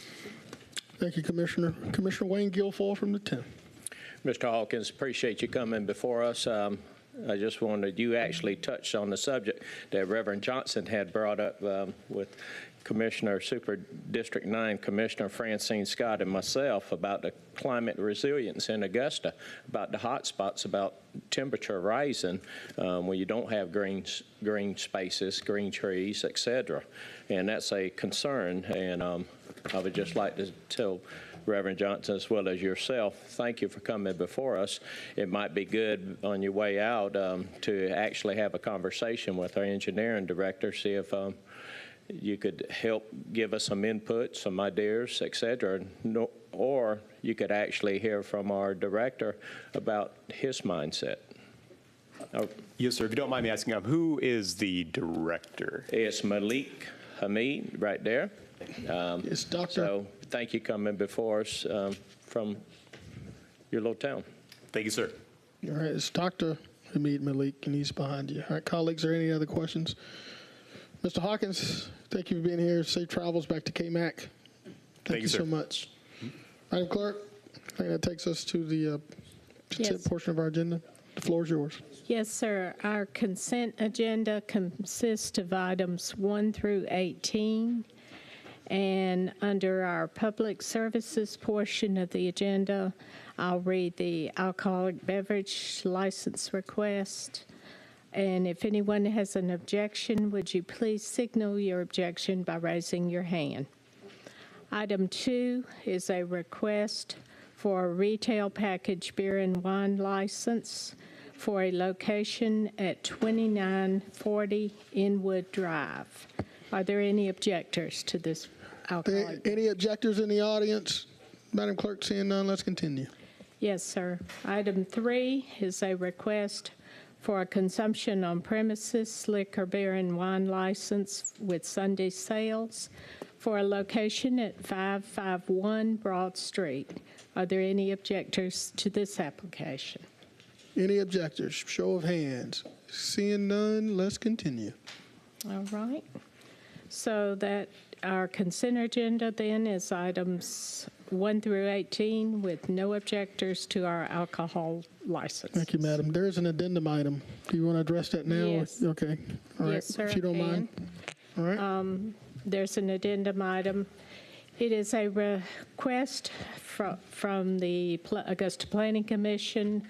[SPEAKER 1] Thank you, Commissioner. Commissioner Wayne Guilfoyle from the 10th.
[SPEAKER 10] Mr. Hawkins, appreciate you coming before us. I just wanted, you actually touched on the subject that Reverend Johnson had brought up with Commissioner, Super District 9 Commissioner Francine Scott and myself about the climate resilience in Augusta, about the hot spots, about temperature rising when you don't have green spaces, green trees, et cetera. And that's a concern. And I would just like to tell Reverend Johnson, as well as yourself, thank you for coming before us. It might be good on your way out to actually have a conversation with our engineering director, see if you could help give us some input, some ideas, et cetera, or you could actually hear from our director about his mindset.
[SPEAKER 14] Yes, sir. If you don't mind me asking, who is the director?
[SPEAKER 10] It's Malik Hamid right there.
[SPEAKER 1] It's Dr.
[SPEAKER 10] So thank you coming before us from your little town.
[SPEAKER 14] Thank you, sir.
[SPEAKER 1] All right, it's Dr. Hamid Malik, and he's behind you. All right, colleagues, are there any other questions? Mr. Hawkins, thank you for being here. Safe travels back to KMAC. Thank you so much. Madam Clerk, I think that takes us to the consent portion of our agenda. The floor is yours.
[SPEAKER 2] Yes, sir. Our consent agenda consists of items 1 through 18. And under our public services portion of the agenda, I'll read the alcoholic beverage license request. And if anyone has an objection, would you please signal your objection by raising your hand? Item 2 is a request for a retail package beer and wine license for a location at 2940 Inwood Drive. Are there any objectors to this alcoholic?
[SPEAKER 1] Any objectors in the audience? Madam Clerk, seeing none, let's continue.
[SPEAKER 2] Yes, sir. Item 3 is a request for a consumption on premises liquor, beer, and wine license with Sunday sales for a location at 551 Broad Street. Are there any objectors to this application?
[SPEAKER 1] Any objectors? Show of hands. Seeing none, let's continue.
[SPEAKER 2] All right. So that our consent agenda then is items 1 through 18 with no objectors to our alcohol license.
[SPEAKER 1] Thank you, Madam. There is an addendum item. Do you want to address that now?
[SPEAKER 2] Yes.
[SPEAKER 1] Okay. All right.
[SPEAKER 2] Yes, sir.
[SPEAKER 1] If you don't mind. All right.
[SPEAKER 2] There's an addendum item. It is a request from the Augusta Planning Commission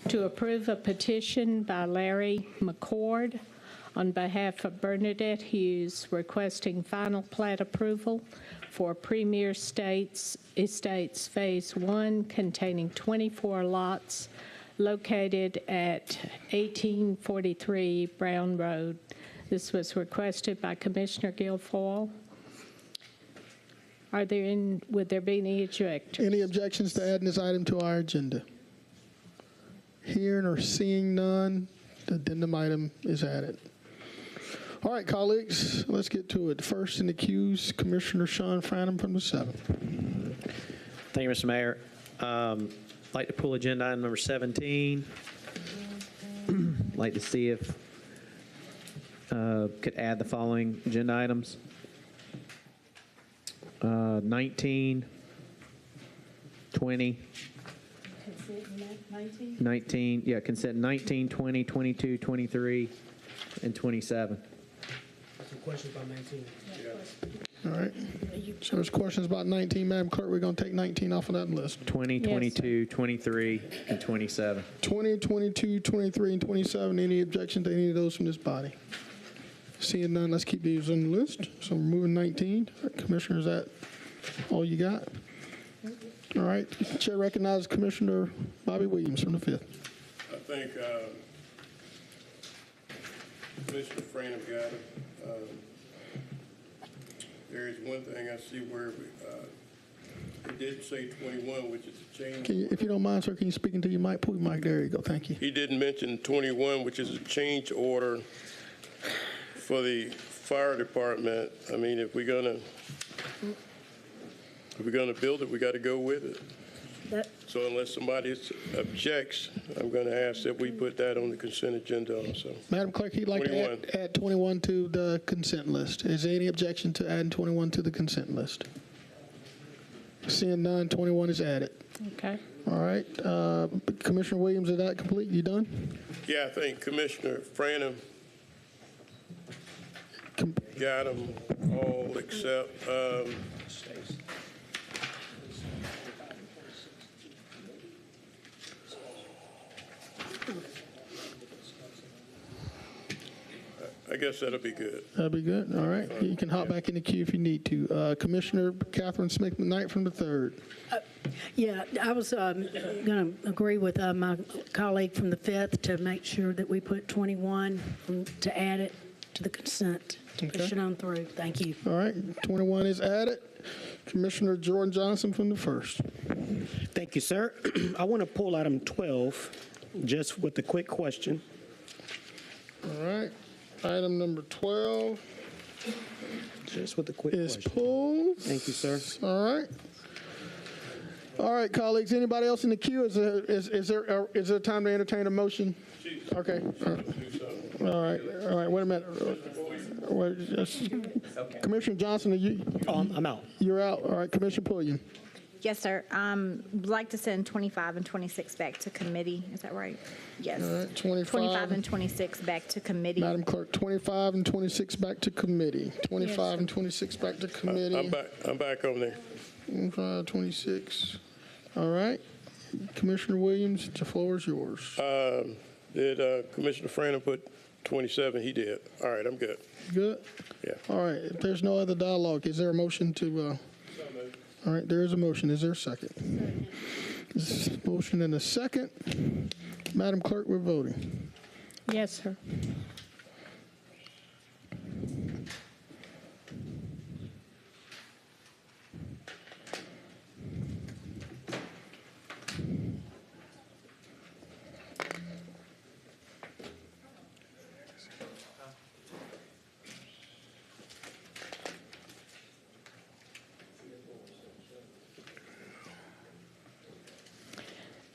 [SPEAKER 2] to approve a petition by Larry McCord on behalf of Bernadette Hughes requesting final plat approval for Premier Estates Phase 1 containing 24 lots located at 1843 Brown Road. This was requested by Commissioner Guilfoyle. Would there be any objections?
[SPEAKER 1] Any objections to adding this item to our agenda? Hearing or seeing none, the addendum item is added. All right, colleagues, let's get to it. First in the queues, Commissioner Sean Franham from the 7th.
[SPEAKER 12] Thank you, Mr. Mayor. I'd like to pull agenda item number 17. Like to see if could add the following agenda items. 19, 20, 19, yeah, consent 19, 20, 22, 23, and 27.
[SPEAKER 6] Some questions about 19.
[SPEAKER 1] All right. So there's questions about 19. Madam Clerk, we're going to take 19 off of that list.
[SPEAKER 12] 20, 22, 23, and 27.
[SPEAKER 1] 20, 22, 23, and 27. Any objection to any of those from this body? Seeing none, let's keep these on the list. So we're moving 19. Commissioner, is that all you got? All right. Chair recognizes Commissioner Bobby Williams from the 5th.
[SPEAKER 11] I think Commissioner Franham got it. There is one thing I see where it did say 21, which is a change.
[SPEAKER 1] If you don't mind, sir, can you speak into your mic? Pull your mic. There you go. Thank you.
[SPEAKER 11] He didn't mention 21, which is a change order for the fire department. I mean, if we're gonna build it, we got to go with it. So unless somebody objects, I'm going to ask that we put that on the consent agenda also.
[SPEAKER 1] Madam Clerk, he'd like
[SPEAKER 11] 21.
[SPEAKER 1] to add 21 to the consent list. Is there any objection to adding 21 to the consent list? Seeing none, 21 is added.
[SPEAKER 2] Okay.
[SPEAKER 1] All right. Commissioner Williams, is that complete? You done?
[SPEAKER 11] Yeah, I think Commissioner Franham got them all except, I guess that'll be good.
[SPEAKER 1] That'd be good. All right. You can hop back in the queue if you need to. Commissioner Catherine Smith McKnight from the 3rd.
[SPEAKER 13] Yeah, I was going to agree with my colleague from the 5th to make sure that we put 21 to add it to the consent, to push it on through. Thank you.
[SPEAKER 1] All right. 21 is added. Commissioner Jordan Johnson from the 1st.
[SPEAKER 6] Thank you, sir. I want to pull item 12 just with a quick question.
[SPEAKER 1] All right. Item number 12
[SPEAKER 6] Just with a quick
[SPEAKER 1] is
[SPEAKER 6] question.
[SPEAKER 1] pulled.
[SPEAKER 6] Thank you, sir.
[SPEAKER 1] All right. All right, colleagues. Anybody else in the queue? Is there time to entertain a motion? Okay. All right. All right. Wait a minute. Wait, Commissioner Johnson, are you?
[SPEAKER 6] I'm out.
[SPEAKER 1] You're out. All right. Commissioner Pulliam.
[SPEAKER 15] Yes, sir. Would like to send 25 and 26 back to committee. Is that right? Yes.
[SPEAKER 1] All right.
[SPEAKER 15] 25 and 26 back to committee.
[SPEAKER 1] Madam Clerk, 25 and 26 back to committee. 25 and 26 back to committee.
[SPEAKER 11] I'm back on there.
[SPEAKER 1] 25, 26. All right. Commissioner Williams, the floor is yours.
[SPEAKER 11] Did Commissioner Franham put 27? He did. All right, I'm good.
[SPEAKER 1] Good?
[SPEAKER 11] Yeah.
[SPEAKER 1] All right. If there's no other dialogue, is there a motion to? All right. There is a motion. Is there a second? This is motion and a second. Madam Clerk, we're voting.
[SPEAKER 2] Yes, sir.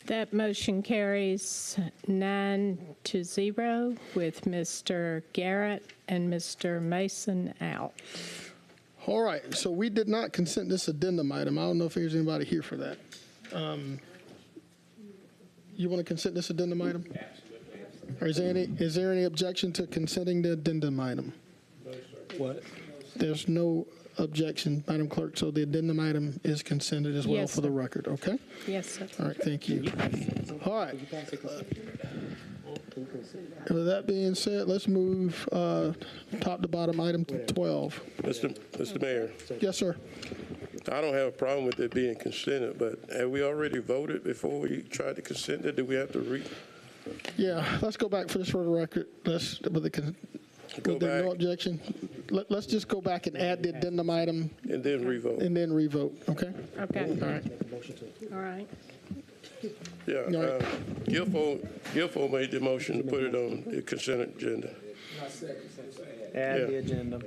[SPEAKER 2] That motion carries 9-0 with Mr. Garrett and Mr. Mason out.
[SPEAKER 1] All right. So we did not consent this addendum item. I don't know if there's anybody here for that. You want to consent this addendum item? Absolutely. Or is there any objection to consenting the addendum item?
[SPEAKER 11] No, sir.
[SPEAKER 6] What?
[SPEAKER 1] There's no objection, Madam Clerk, so the addendum item is consented as well
[SPEAKER 2] Yes,
[SPEAKER 1] for the
[SPEAKER 2] sir.
[SPEAKER 1] record, okay?
[SPEAKER 2] Yes, sir.
[SPEAKER 1] All right, thank you. All right. With that being said, let's move top to bottom, item 12.
[SPEAKER 11] Mr. Mayor,
[SPEAKER 1] Yes, sir.
[SPEAKER 11] I don't have a problem with it being consented, but have we already voted before we tried to consent it? Do we have to
[SPEAKER 1] Yeah, let's go back for this for the record. Let's, with there no objection, let's just go back and add the addendum item.
[SPEAKER 11] And then revote.
[SPEAKER 1] And then revote, okay?
[SPEAKER 2] Okay.
[SPEAKER 1] All right.
[SPEAKER 2] All right.
[SPEAKER 11] Yeah,
[SPEAKER 1] All right.
[SPEAKER 11] Guilfoyle made the motion to put it on the consent agenda.
[SPEAKER 12] Add
[SPEAKER 11] Yeah.
[SPEAKER 12] the addendum.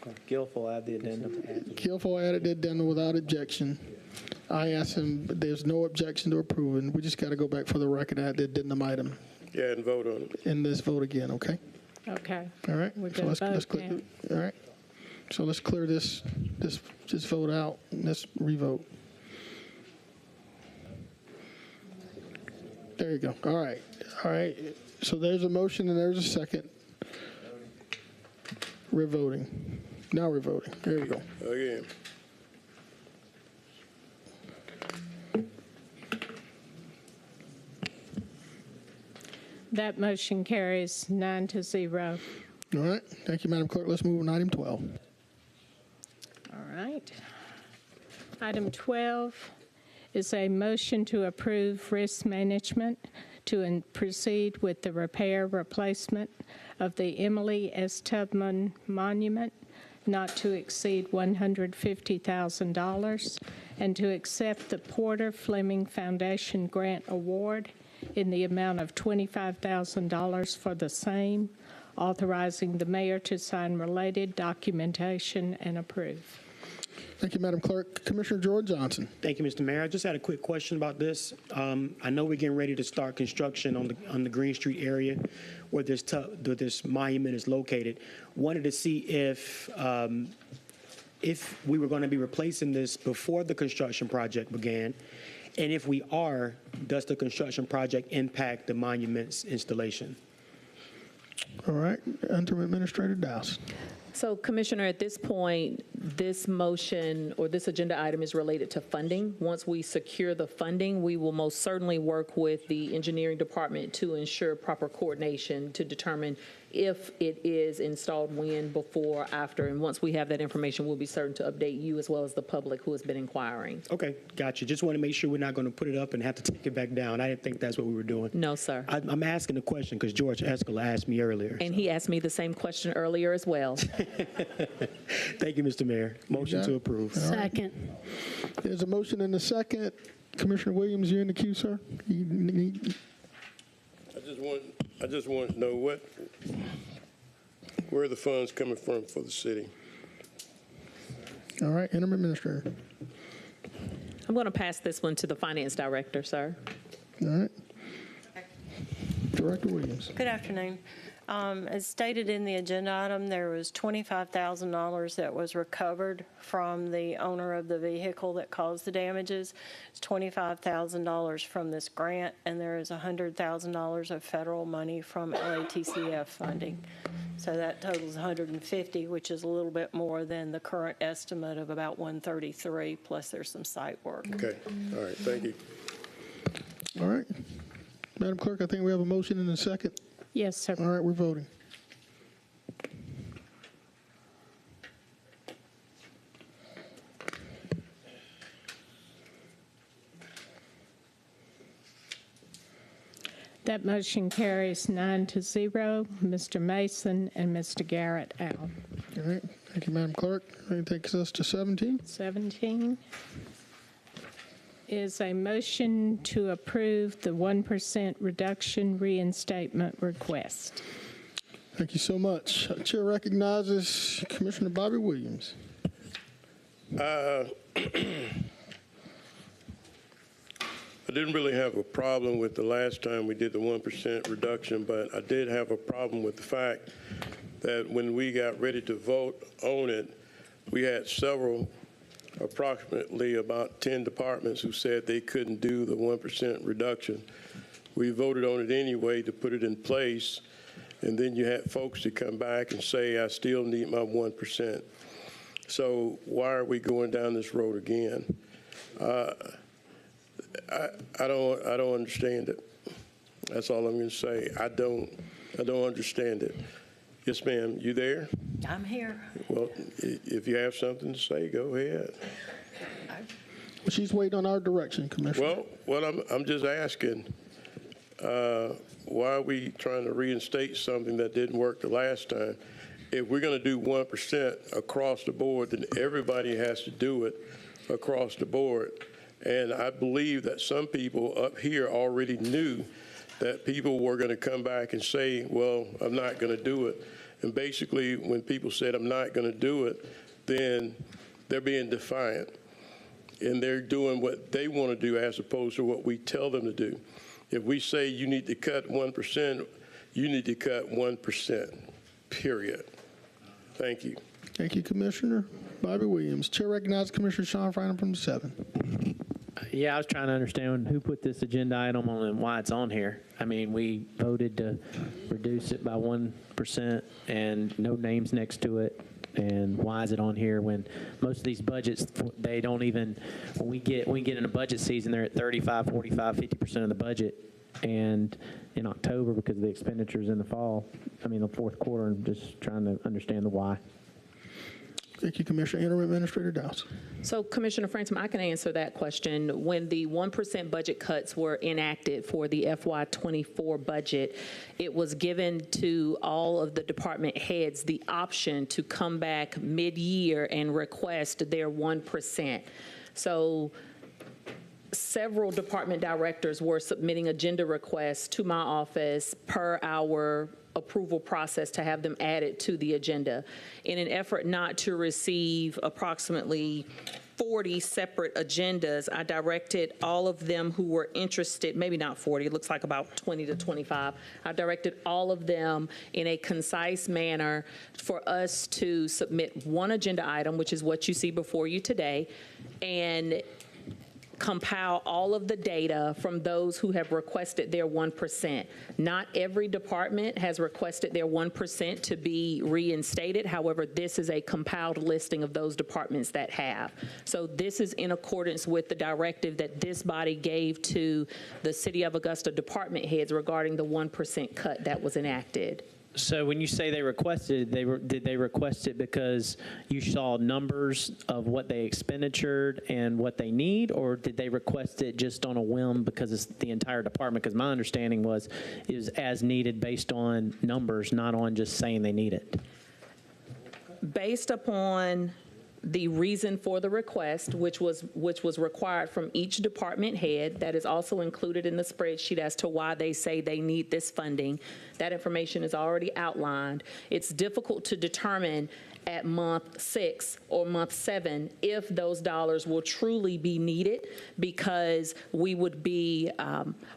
[SPEAKER 12] Okay. Guilfoyle, add the addendum.
[SPEAKER 1] Guilfoyle added the addendum without objection. I asked him, but there's no objection to approving. We just got to go back for the record and add the addendum item.
[SPEAKER 11] Yeah, and vote on it.
[SPEAKER 1] And let's vote again, okay?
[SPEAKER 2] Okay.
[SPEAKER 1] All right.
[SPEAKER 2] We're
[SPEAKER 1] So
[SPEAKER 2] gonna
[SPEAKER 1] let's
[SPEAKER 2] vote
[SPEAKER 1] clear.
[SPEAKER 2] now.
[SPEAKER 1] All right. So let's clear this vote out. And let's revote. There you go. All right. All right. So there's a motion and there's a second. We're voting. Now we're voting. There you go.
[SPEAKER 11] Again.
[SPEAKER 2] That motion carries 9-0.
[SPEAKER 1] All right. Thank you, Madam Clerk. Let's move on to item 12.
[SPEAKER 2] All right. Item 12 is a motion to approve risk management to proceed with the repair replacement of the Emily S. Tubman Monument not to exceed $150,000 and to accept the Porter Fleming Foundation Grant Award in the amount of $25,000 for the same, authorizing the mayor to sign related documentation and approve.
[SPEAKER 1] Thank you, Madam Clerk. Commissioner George Johnson.
[SPEAKER 6] Thank you, Mr. Mayor. I just had a quick question about this. I know we're getting ready to start construction on the Green Street area where this monument is located. Wanted to see if we were going to be replacing this before the construction project began, and if we are, does the construction project impact the monument's installation?
[SPEAKER 1] All right, Interim Administrator Dowse.
[SPEAKER 16] So, Commissioner, at this point, this motion or this agenda item is related to funding. Once we secure the funding, we will most certainly work with the engineering department to ensure proper coordination to determine if it is installed, when, before, after. And once we have that information, we'll be certain to update you as well as the public who has been inquiring.
[SPEAKER 6] Okay, gotcha. Just want to make sure we're not going to put it up and have to take it back down. I didn't think that's what we were doing.
[SPEAKER 16] No, sir.
[SPEAKER 6] I'm asking the question because George Escala asked me earlier.
[SPEAKER 16] And he asked me the same question earlier as well.
[SPEAKER 6] Thank you, Mr. Mayor. Motion to approve.
[SPEAKER 13] Second.
[SPEAKER 1] There's a motion and a second. Commissioner Williams, you're in the queue, sir.
[SPEAKER 11] I just want to know where are the funds coming from for the city?
[SPEAKER 1] All right, Interim Administrator.
[SPEAKER 16] I'm going to pass this one to the Finance Director, sir.
[SPEAKER 1] All right. Director Williams.
[SPEAKER 17] Good afternoon. As stated in the agenda item, there was $25,000 that was recovered from the owner of the vehicle that caused the damages. It's $25,000 from this grant, and there is $100,000 of federal money from LATCF funding. So that totals $150,000, which is a little bit more than the current estimate of about $133,000, plus there's some site work.
[SPEAKER 11] Okay, all right, thank you.
[SPEAKER 1] All right. Madam Clerk, I think we have a motion and a second.
[SPEAKER 13] Yes, sir.
[SPEAKER 1] All right, we're voting.
[SPEAKER 13] That motion carries 9-0. Mr. Mason and Mr. Garrett out.
[SPEAKER 1] All right. Thank you, Madam Clerk. That takes us to 17.
[SPEAKER 13] 17 is a motion to approve the 1% reduction reinstatement request.
[SPEAKER 1] Thank you so much. Chair recognizes Commissioner Bobby Williams.
[SPEAKER 11] I didn't really have a problem with the last time we did the 1% reduction, but I did have a problem with the fact that when we got ready to vote on it, we had approximately about 10 departments who said they couldn't do the 1% reduction. We voted on it anyway to put it in place, and then you had folks to come back and say, I still need my 1%. So why are we going down this road again? I don't understand it. That's all I'm going to say. I don't understand it. Yes, ma'am. You there?
[SPEAKER 17] I'm here.
[SPEAKER 11] Well, if you have something to say, go ahead.
[SPEAKER 1] She's waiting on our direction, Commissioner.
[SPEAKER 11] Well, I'm just asking, why are we trying to reinstate something that didn't work the last time? If we're going to do 1% across the board, then everybody has to do it across the board. And I believe that some people up here already knew that people were going to come back and say, well, I'm not going to do it. And basically, when people said, I'm not going to do it, then they're being defiant. And they're doing what they want to do as opposed to what we tell them to do. If we say you need to cut 1%, you need to cut 1%, period. Thank you.
[SPEAKER 1] Thank you, Commissioner Bobby Williams. Chair recognizes Commissioner Sean Franklin from 7.
[SPEAKER 12] Yeah, I was trying to understand who put this agenda item on and why it's on here. I mean, we voted to reduce it by 1% and no names next to it. And why is it on here when most of these budgets, they don't even, when we get in a budget season, they're at 35, 45, 50% of the budget. And in October, because of the expenditures in the fall, the fourth quarter, I'm just trying to understand the why.
[SPEAKER 1] Thank you, Commissioner. Interim Administrator Dowse.
[SPEAKER 16] So, Commissioner Franklin, I can answer that question. When the 1% budget cuts were enacted for the FY24 budget, it was given to all of the department heads the option to come back mid-year and request their 1%. So several department directors were submitting agenda requests to my office per our approval process to have them added to the agenda. In an effort not to receive approximately 40 separate agendas, I directed all of them who were interested, maybe not 40, it looks like about 20 to 25. I directed all of them in a concise manner for us to submit one agenda item, which is what you see before you today, and compile all of the data from those who have requested their 1%. Not every department has requested their 1% to be reinstated. However, this is a compiled listing of those departments that have. So this is in accordance with the directive that this body gave to the City of Augusta department heads regarding the 1% cut that was enacted.
[SPEAKER 12] So when you say they requested, did they request it because you saw numbers of what they expenditured and what they need, or did they request it just on a whim because it's the entire department? Because my understanding was it was as needed based on numbers, not on just saying they need it.
[SPEAKER 16] Based upon the reason for the request, which was required from each department head, that is also included in the spreadsheet as to why they say they need this funding. That information is already outlined. It's difficult to determine at month 6 or month 7 if those dollars will truly be needed, because we would be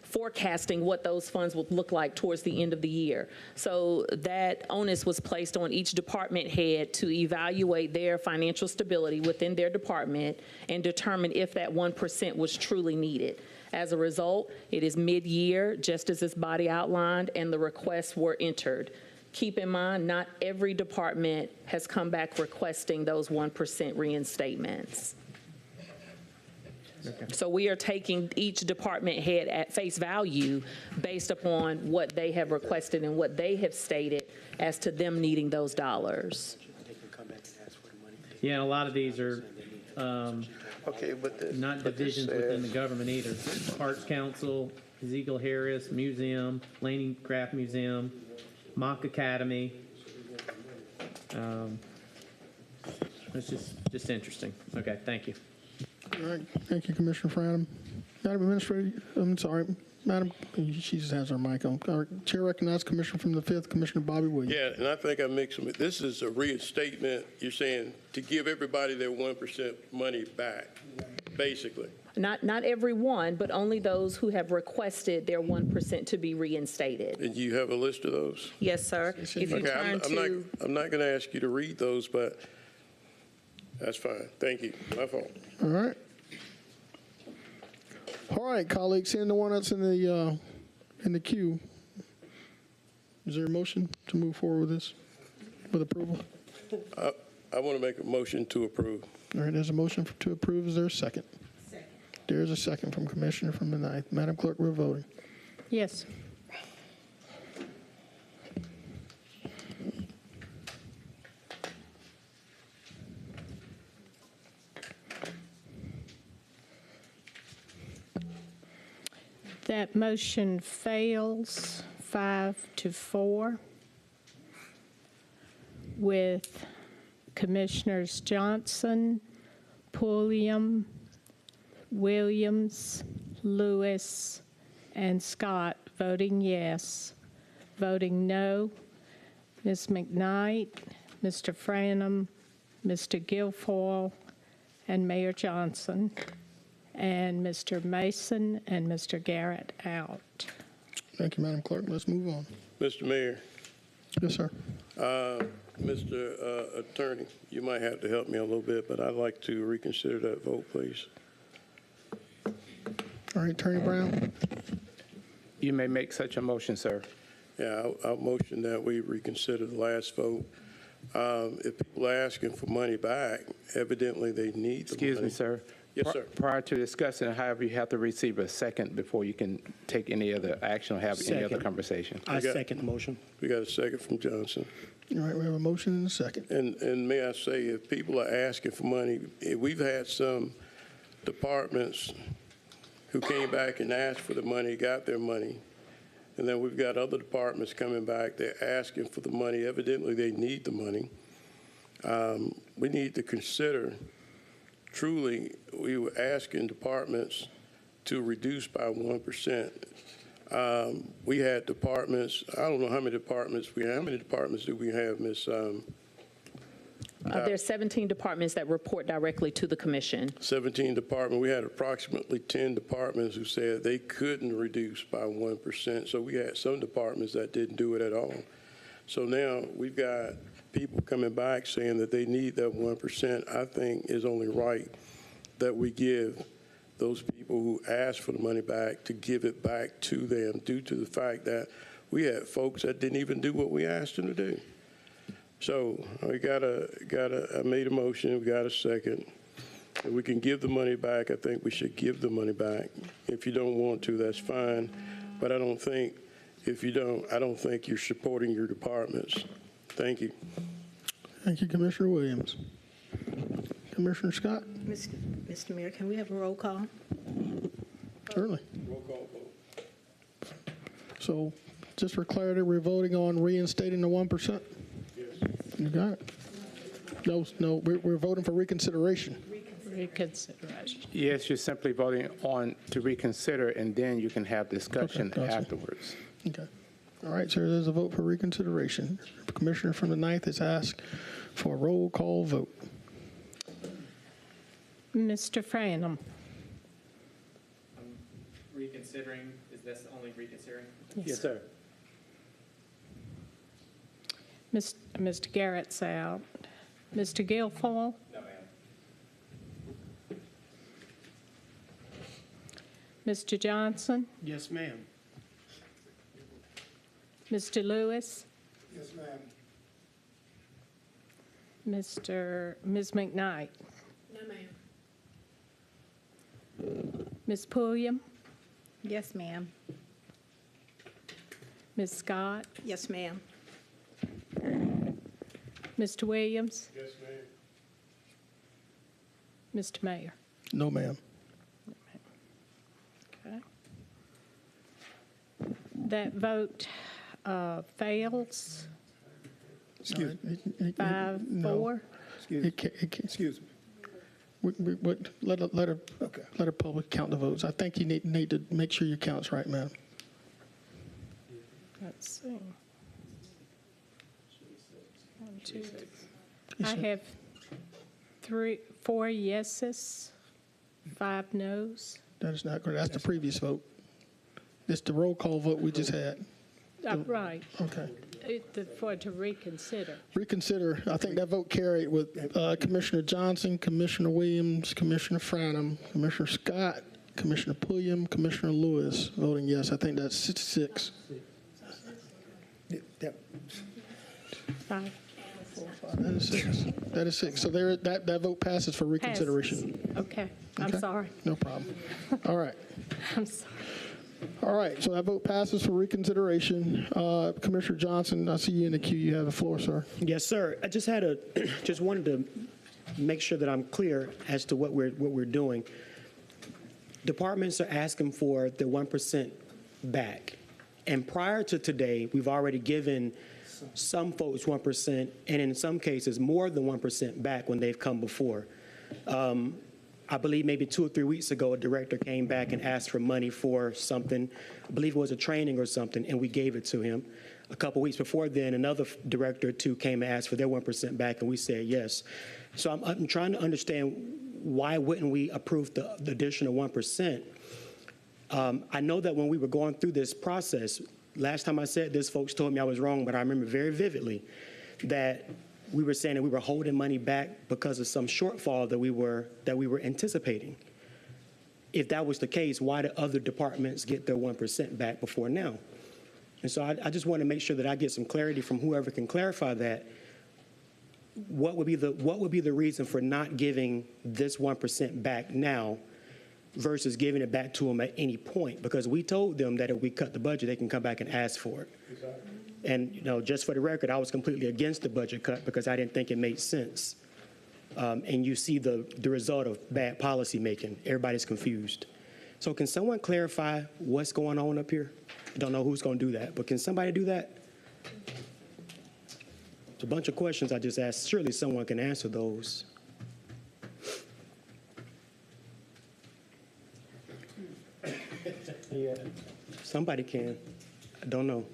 [SPEAKER 16] forecasting what those funds would look like towards the end of the year. So that onus was placed on each department head to evaluate their financial stability within their department and determine if that 1% was truly needed. As a result, it is mid-year, just as this body outlined, and the requests were entered. Keep in mind, not every department has come back requesting those 1% reinstatements. Okay. So we are taking each department head at face value based upon what they have requested and what they have stated as to them needing those dollars.
[SPEAKER 12] Yeah, and a lot of these are not divisions within the government either. Arts Council, Ezekiel Harris Museum, Laney Craft Museum, Mock Academy. It's just interesting. Okay, thank you.
[SPEAKER 1] All right, thank you, Commissioner Franham. Madam Administrator, I'm sorry, Madam, she just has her mic on. Our Chair recognizes Commissioner from the 5th, Commissioner Bobby Williams.
[SPEAKER 11] Yeah, and I think I mixed them. This is a reinstatement, you're saying, to give everybody their 1% money back, basically.
[SPEAKER 16] Not every one, but only those who have requested their 1% to be reinstated.
[SPEAKER 11] And you have a list of those?
[SPEAKER 16] Yes, sir. If you
[SPEAKER 11] Okay,
[SPEAKER 16] turn to,
[SPEAKER 11] I'm not going to ask you to read those, but that's fine. Thank you. My fault.
[SPEAKER 1] All right. All right, colleagues, seeing the one that's in the queue, is there a motion to move forward with this, with approval?
[SPEAKER 11] I want to make a motion to approve.
[SPEAKER 1] All right, there's a motion to approve. Is there a second? Second. There's a second from Commissioner from the 9th. Madam Clerk, we're voting.
[SPEAKER 2] Yes. That motion fails 5-4 with Commissioners Johnson, Pulliam, Williams, Lewis, and Scott voting yes. Voting no, Ms. McKnight, Mr. Franham, Mr. Guilfoyle, and Mayor Johnson, and Mr. Mason and Mr. Garrett out.
[SPEAKER 1] Thank you, Madam Clerk. Let's move on.
[SPEAKER 11] Mr. Mayor.
[SPEAKER 1] Yes, sir.
[SPEAKER 11] Mr. Attorney, you might have to help me a little bit, but I'd like to reconsider that vote, please.
[SPEAKER 1] All right, Attorney Brown.
[SPEAKER 18] You may make such a motion, sir.
[SPEAKER 11] Yeah, I'll motion that we reconsider the last vote. If people are asking for money back, evidently they need the money.
[SPEAKER 18] Excuse me, sir.
[SPEAKER 11] Yes, sir.
[SPEAKER 18] Prior to discussing it, however, you have to receive a second before you can take any other action or have any other conversation.
[SPEAKER 6] I second the motion.
[SPEAKER 11] We got a second from Johnson.
[SPEAKER 1] All right, we have a motion and a second.
[SPEAKER 11] And may I say, if people are asking for money, we've had some departments who came back and asked for the money, got their money. And then we've got other departments coming back, they're asking for the money. Evidently, they need the money. We need to consider, truly, we were asking departments to reduce by 1%. We had departments, I don't know how many departments we have. How many departments do we have, Ms.?
[SPEAKER 16] There's 17 departments that report directly to the commission.
[SPEAKER 11] 17 departments. We had approximately 10 departments who said they couldn't reduce by 1%. So we had some departments that didn't do it at all. So now we've got people coming back saying that they need that 1%. I think is only right that we give those people who asked for the money back to give it back to them due to the fact that we had folks that didn't even do what we asked them to do. So we I made a motion, we got a second. If we can give the money back, I think we should give the money back. If you don't want to, that's fine. But I don't think, I don't think you're supporting your departments. Thank you.
[SPEAKER 1] Thank you, Commissioner Williams. Commissioner Scott?
[SPEAKER 9] Mr. Mayor, can we have a roll call?
[SPEAKER 1] Certainly.
[SPEAKER 11] Roll call vote.
[SPEAKER 1] So just for clarity, we're voting on reinstating the 1%? You got it. No, we're voting for reconsideration.
[SPEAKER 2] Reconsideration.
[SPEAKER 18] Yes, you're simply voting on to reconsider, and then you can have discussion
[SPEAKER 1] Okay, gotcha.
[SPEAKER 18] afterwards.
[SPEAKER 1] Okay. All right, sir, there's a vote for reconsideration. The commissioner from the 9th has asked for a roll call vote.
[SPEAKER 2] Mr. Franum.
[SPEAKER 12] Reconsidering, is this only reconsidering?
[SPEAKER 18] Yes, sir.
[SPEAKER 2] Mr. Garrett's out. Mr. Guilfoyle?
[SPEAKER 12] No, ma'am.
[SPEAKER 2] Mr. Johnson?
[SPEAKER 6] Yes, ma'am.
[SPEAKER 2] Mr. Lewis?
[SPEAKER 8] Yes, ma'am.
[SPEAKER 2] Ms. McKnight?
[SPEAKER 13] No, ma'am.
[SPEAKER 2] Ms. Pulliam?
[SPEAKER 15] Yes, ma'am.
[SPEAKER 2] Ms. Scott?
[SPEAKER 9] Yes, ma'am.
[SPEAKER 2] Mr. Williams?
[SPEAKER 11] Yes, ma'am.
[SPEAKER 2] Mr. Mayor?
[SPEAKER 1] No, ma'am.
[SPEAKER 2] Okay. That vote fails.
[SPEAKER 1] Excuse me.
[SPEAKER 2] 5-4.
[SPEAKER 1] Excuse me. Let a public count the votes. I think you need to make sure your count's right, ma'am.
[SPEAKER 2] Let's see. 1, 2, 3. I have 4 yeses, 5 noes.
[SPEAKER 1] That is not correct. That's the previous vote. It's the roll call vote we just had.
[SPEAKER 2] Right.
[SPEAKER 1] Okay.
[SPEAKER 2] To reconsider.
[SPEAKER 1] Reconsider. I think that vote carried with Commissioner Johnson, Commissioner Williams, Commissioner Franum, Commissioner Scott, Commissioner Pulliam, Commissioner Lewis voting yes. I think that's 6.
[SPEAKER 2] 5.
[SPEAKER 1] That is 6. That is 6. So that vote passes for reconsideration.
[SPEAKER 2] Passes. Okay. I'm
[SPEAKER 1] Okay.
[SPEAKER 2] sorry.
[SPEAKER 1] No problem. All right.
[SPEAKER 2] I'm sorry.
[SPEAKER 1] All right. So that vote passes for reconsideration. Commissioner Johnson, I see you in the queue. You have the floor, sir.
[SPEAKER 6] Yes, sir. I just wanted to make sure that I'm clear as to what we're doing. Departments are asking for the 1% back. And prior to today, we've already given some folks 1%, and in some cases more than 1% back when they've come before. I believe maybe 2 or 3 weeks ago, a director came back and asked for money for something. I believe it was a training or something, and we gave it to him. A couple weeks before then, another director or two came and asked for their 1% back, and we said yes. So I'm trying to understand, why wouldn't we approve the additional 1%? I know that when we were going through this process, last time I said this, folks told me I was wrong, but I remember very vividly that we were saying that we were holding money back because of some shortfall that we were anticipating. If that was the case, why did other departments get their 1% back before now? And so I just want to make sure that I get some clarity from whoever can clarify that. What would be the reason for not giving this 1% back now versus giving it back to them at any point? Because we told them that if we cut the budget, they can come back and ask for it. Exactly. And just for the record, I was completely against the budget cut because I didn't think it made sense. And you see the result of bad policy making. Everybody's confused. So can someone clarify what's going on up here? I don't know who's going to do that, but can somebody do that? It's a bunch of questions I just asked. Surely someone can answer those. Yeah, somebody can. I don't know.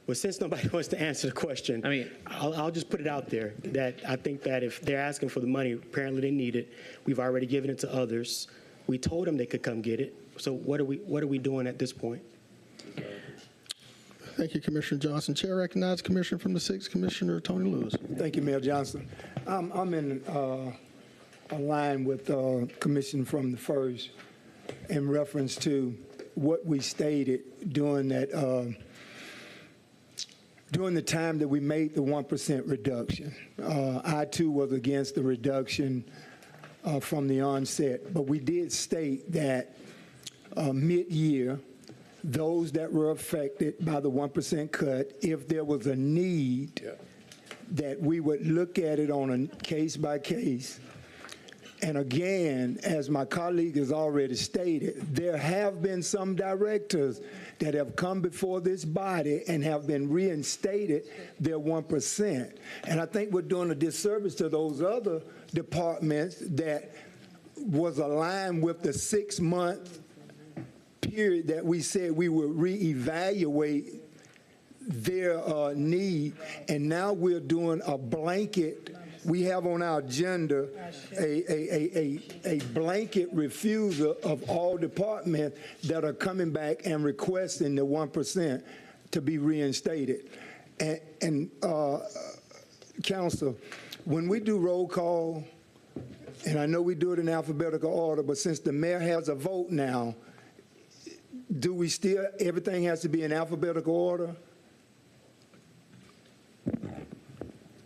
[SPEAKER 6] Well, since nobody wants to answer the question, I mean, I'll just put it out there that I think that if they're asking for the money, apparently they need it. We've already given it to others. We told them they could come get it. So what are we doing at this point?
[SPEAKER 1] Thank you, Commissioner Johnson. Chair recognizes Commissioner from the 6th, Commissioner Tony Lewis.
[SPEAKER 19] Thank you, Mayor Johnson. I'm in a line with Commissioner from the 1st in reference to what we stated during that during the time that we made the 1% reduction. I too was against the reduction from the onset, but we did state that mid-year, those that were affected by the 1% cut, if there was a need, that we would look at it on a case by case. And again, as my colleague has already stated, there have been some directors that have come before this body and have been reinstated their 1%. And I think we're doing a disservice to those other departments that was aligned with the 6-month period that we said we would reevaluate their need, and now we're doing a blanket. We have on our agenda a blanket refusal of all departments that are coming back and requesting the 1% to be reinstated. And Council, when we do roll call, and I know we do it in alphabetical order, but since the mayor has a vote now, do we still, everything has to be in alphabetical order?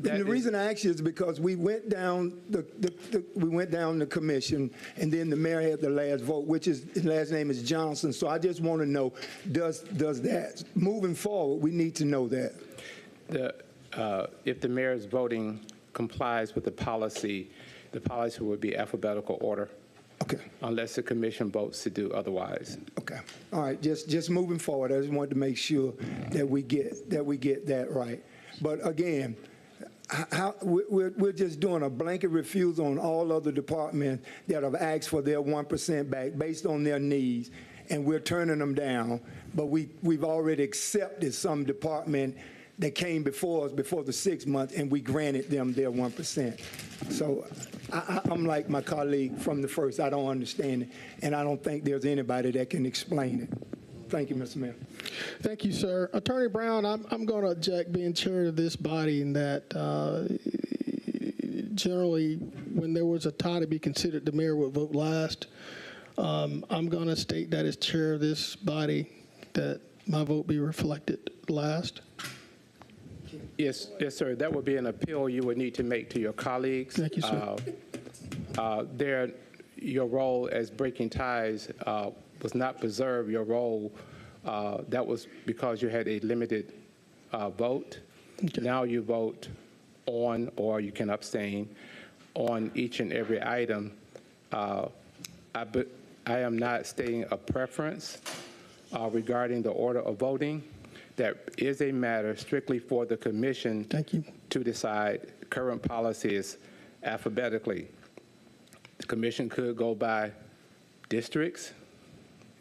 [SPEAKER 19] And the reason I ask you is because we went down the commission, and then the mayor had the last vote, which is, his last name is Johnson. So I just want to know, does that, moving forward, we need to know that.
[SPEAKER 18] If the mayor's voting complies with the policy would be alphabetical order.
[SPEAKER 19] Okay.
[SPEAKER 18] Unless the commission votes to do otherwise.
[SPEAKER 19] Okay. All right. Just moving forward, I just wanted to make sure that we get that right. But again, we're just doing a blanket refusal on all other departments that have asked for their 1% back based on their needs, and we're turning them down. But we've already accepted some department that came before us before the 6 months, and we granted them their 1%. So I'm like my colleague from the 1st. I don't understand it, and I don't think there's anybody that can explain it. Thank you, Mr. Mayor.
[SPEAKER 1] Thank you, sir. Attorney Brown, I'm going to object, being chair of this body, in that generally when there was a tie to be considered, the mayor would vote last. I'm going to state that as chair of this body, that my vote be reflected last.
[SPEAKER 18] Yes, sir. That would be an appeal you would need to make to your colleagues.
[SPEAKER 1] Thank you, sir.
[SPEAKER 18] Your role as breaking ties was not preserved. Your role, that was because you had a limited vote. Okay. Now you vote on, or you can abstain on each and every item. I am not stating a preference regarding the order of voting. That is a matter strictly for the commission to decide. Current policy is alphabetically. The commission could go by districts.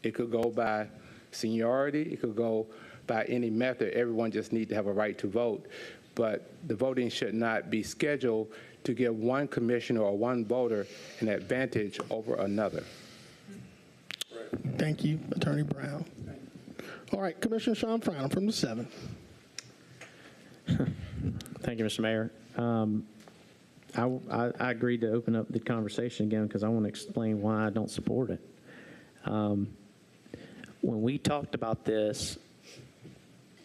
[SPEAKER 18] It could go by seniority. It could go by any method. Everyone just needs to have a right to vote. But the voting should not be scheduled to give one commissioner or one voter an advantage over another.
[SPEAKER 1] Thank you, Attorney Brown. All right, Commissioner Sean Frown from the 7th.
[SPEAKER 12] Thank you, Mr. Mayor. I agreed to open up the conversation again because I want to explain why I don't support it. When we talked about this,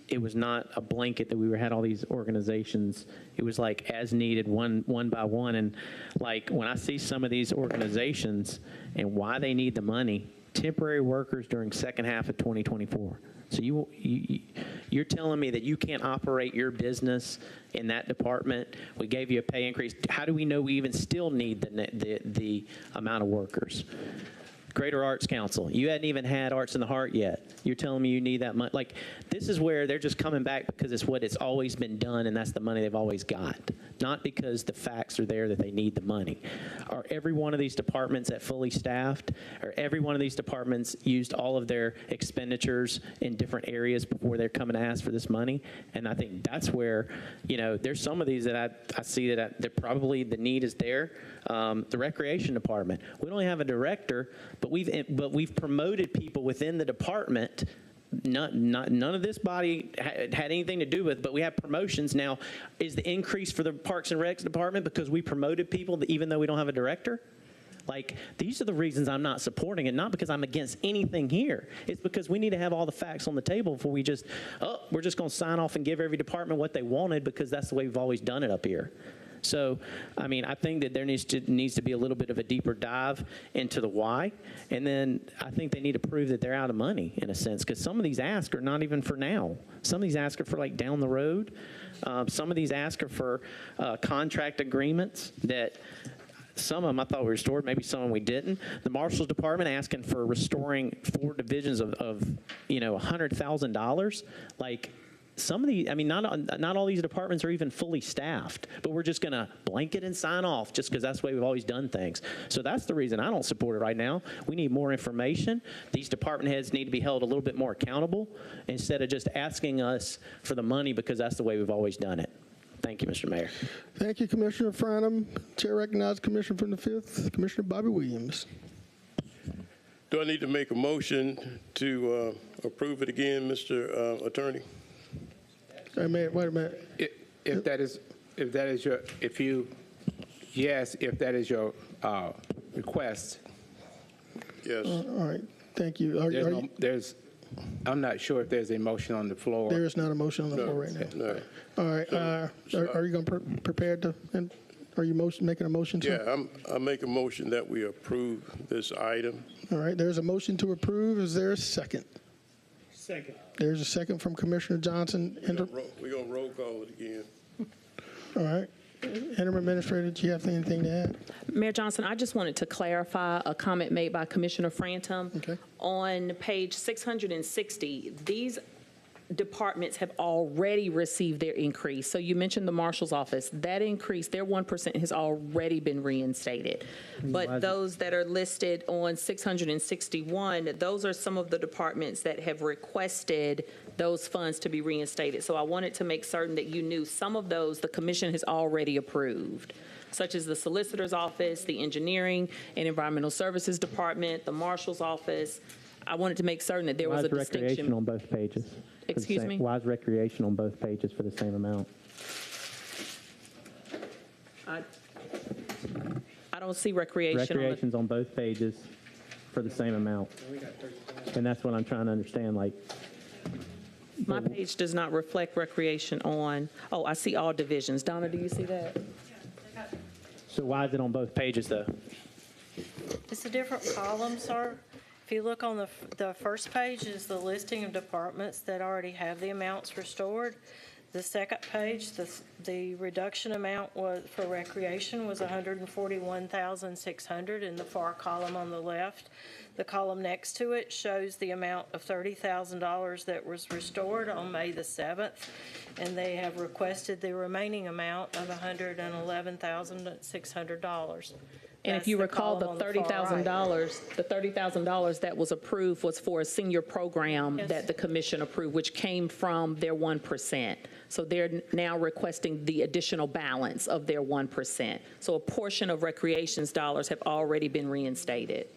[SPEAKER 12] it was not a blanket that we had all these organizations. It was like as needed, one by one. And like when I see some of these organizations and why they need the money, temporary workers during second half of 2024. So you're telling me that you can't operate your business in that department? We gave you a pay increase. How do we know we even still need the amount of workers? Greater Arts Council. You hadn't even had Arts in the Heart yet. You're telling me you need that money. Like, this is where they're just coming back because it's what it's always been done, and that's the money they've always got. Not because the facts are there that they need the money. Are every one of these departments at fully staffed? Or every one of these departments used all of their expenditures in different areas before they're coming to ask for this money? And I think that's where, you know, there's some of these that I see that probably the need is there. The recreation department. We don't have a director, but we've promoted people within the department. None of this body had anything to do with, but we have promotions now. Is the increase for the Parks and Recs department because we promoted people even though we don't have a director? Like, these are the reasons I'm not supporting it, not because I'm against anything here. It's because we need to have all the facts on the table before we just, we're just going to sign off and give every department what they wanted because that's the way we've always done it up here. So, I mean, I think that there needs to be a little bit of a deeper dive into the why, and then I think they need to prove that they're out of money in a sense, because some of these asks are not even for now. Some of these asks are for like down the road. Some of these asks are for contract agreements that some of them I thought we restored, maybe some of them we didn't. The Marshals Department asking for restoring 4 divisions of you know, $100,000. Like, some of the, I mean, not all these departments are even fully staffed, but we're just going to blanket and sign off just because that's the way we've always done things. So that's the reason I don't support it right now. We need more information. These department heads need to be held a little bit more accountable instead of just asking us for the money because that's the way we've always done it. Thank you, Mr. Mayor.
[SPEAKER 1] Thank you, Commissioner Franham. Chair recognizes Commissioner from the 5th, Commissioner Bobby Williams.
[SPEAKER 11] Do I need to make a motion to approve it again, Mr. Attorney?
[SPEAKER 1] Wait a minute.
[SPEAKER 18] If that is your request.
[SPEAKER 11] Yes.
[SPEAKER 1] All right. Thank you.
[SPEAKER 18] I'm not sure if there's a motion on the floor.
[SPEAKER 1] There is not a motion on the floor right now.
[SPEAKER 11] No.
[SPEAKER 1] All right. Are you going to prepare to? And are you making a motion to?
[SPEAKER 11] Yeah, I make a motion that we approve this item.
[SPEAKER 1] All right. There's a motion to approve. Is there a second?
[SPEAKER 6] Second.
[SPEAKER 1] There's a second from Commissioner Johnson.
[SPEAKER 11] We're going to roll call it again.
[SPEAKER 1] All right. Interim Administrator, do you have anything to add?
[SPEAKER 16] Mayor Johnson, I just wanted to clarify a comment made by Commissioner Franham.
[SPEAKER 1] Okay.
[SPEAKER 16] On page 660, these departments have already received their increase. So you mentioned the Marshal's Office. That increase, their 1% has already been reinstated. But those that are listed on 661, those are some of the departments that have requested those funds to be reinstated. So I wanted to make certain that you knew some of those the commission has already approved, such as the Solicitor's Office, the Engineering and Environmental Services Department, the Marshal's Office. I wanted to make certain that there was a distinction.
[SPEAKER 12] Recreation on both pages?
[SPEAKER 16] Excuse me?
[SPEAKER 12] Why is recreation on both pages for the same amount?
[SPEAKER 16] I don't see recreation.
[SPEAKER 12] Recreation's on both pages for the same amount. And that's what I'm trying to understand, like.
[SPEAKER 16] My page does not reflect recreation on, I see all divisions. Donna, do you see that?
[SPEAKER 12] So why is it on both pages, though?
[SPEAKER 17] It's a different column, sir. If you look on the first page is the listing of departments that already have the amounts restored. The second page, the reduction amount for recreation was $141,600 in the far column on the left. The column next to it shows the amount of $30,000 that was restored on May the 7th, and they have requested the remaining amount of $111,600.
[SPEAKER 16] And if you recall, the $30,000 that was approved was for a senior program that the commission approved, which came from their 1%. So they're now requesting the additional balance of their 1%. So a portion of recreation's dollars have already been reinstated.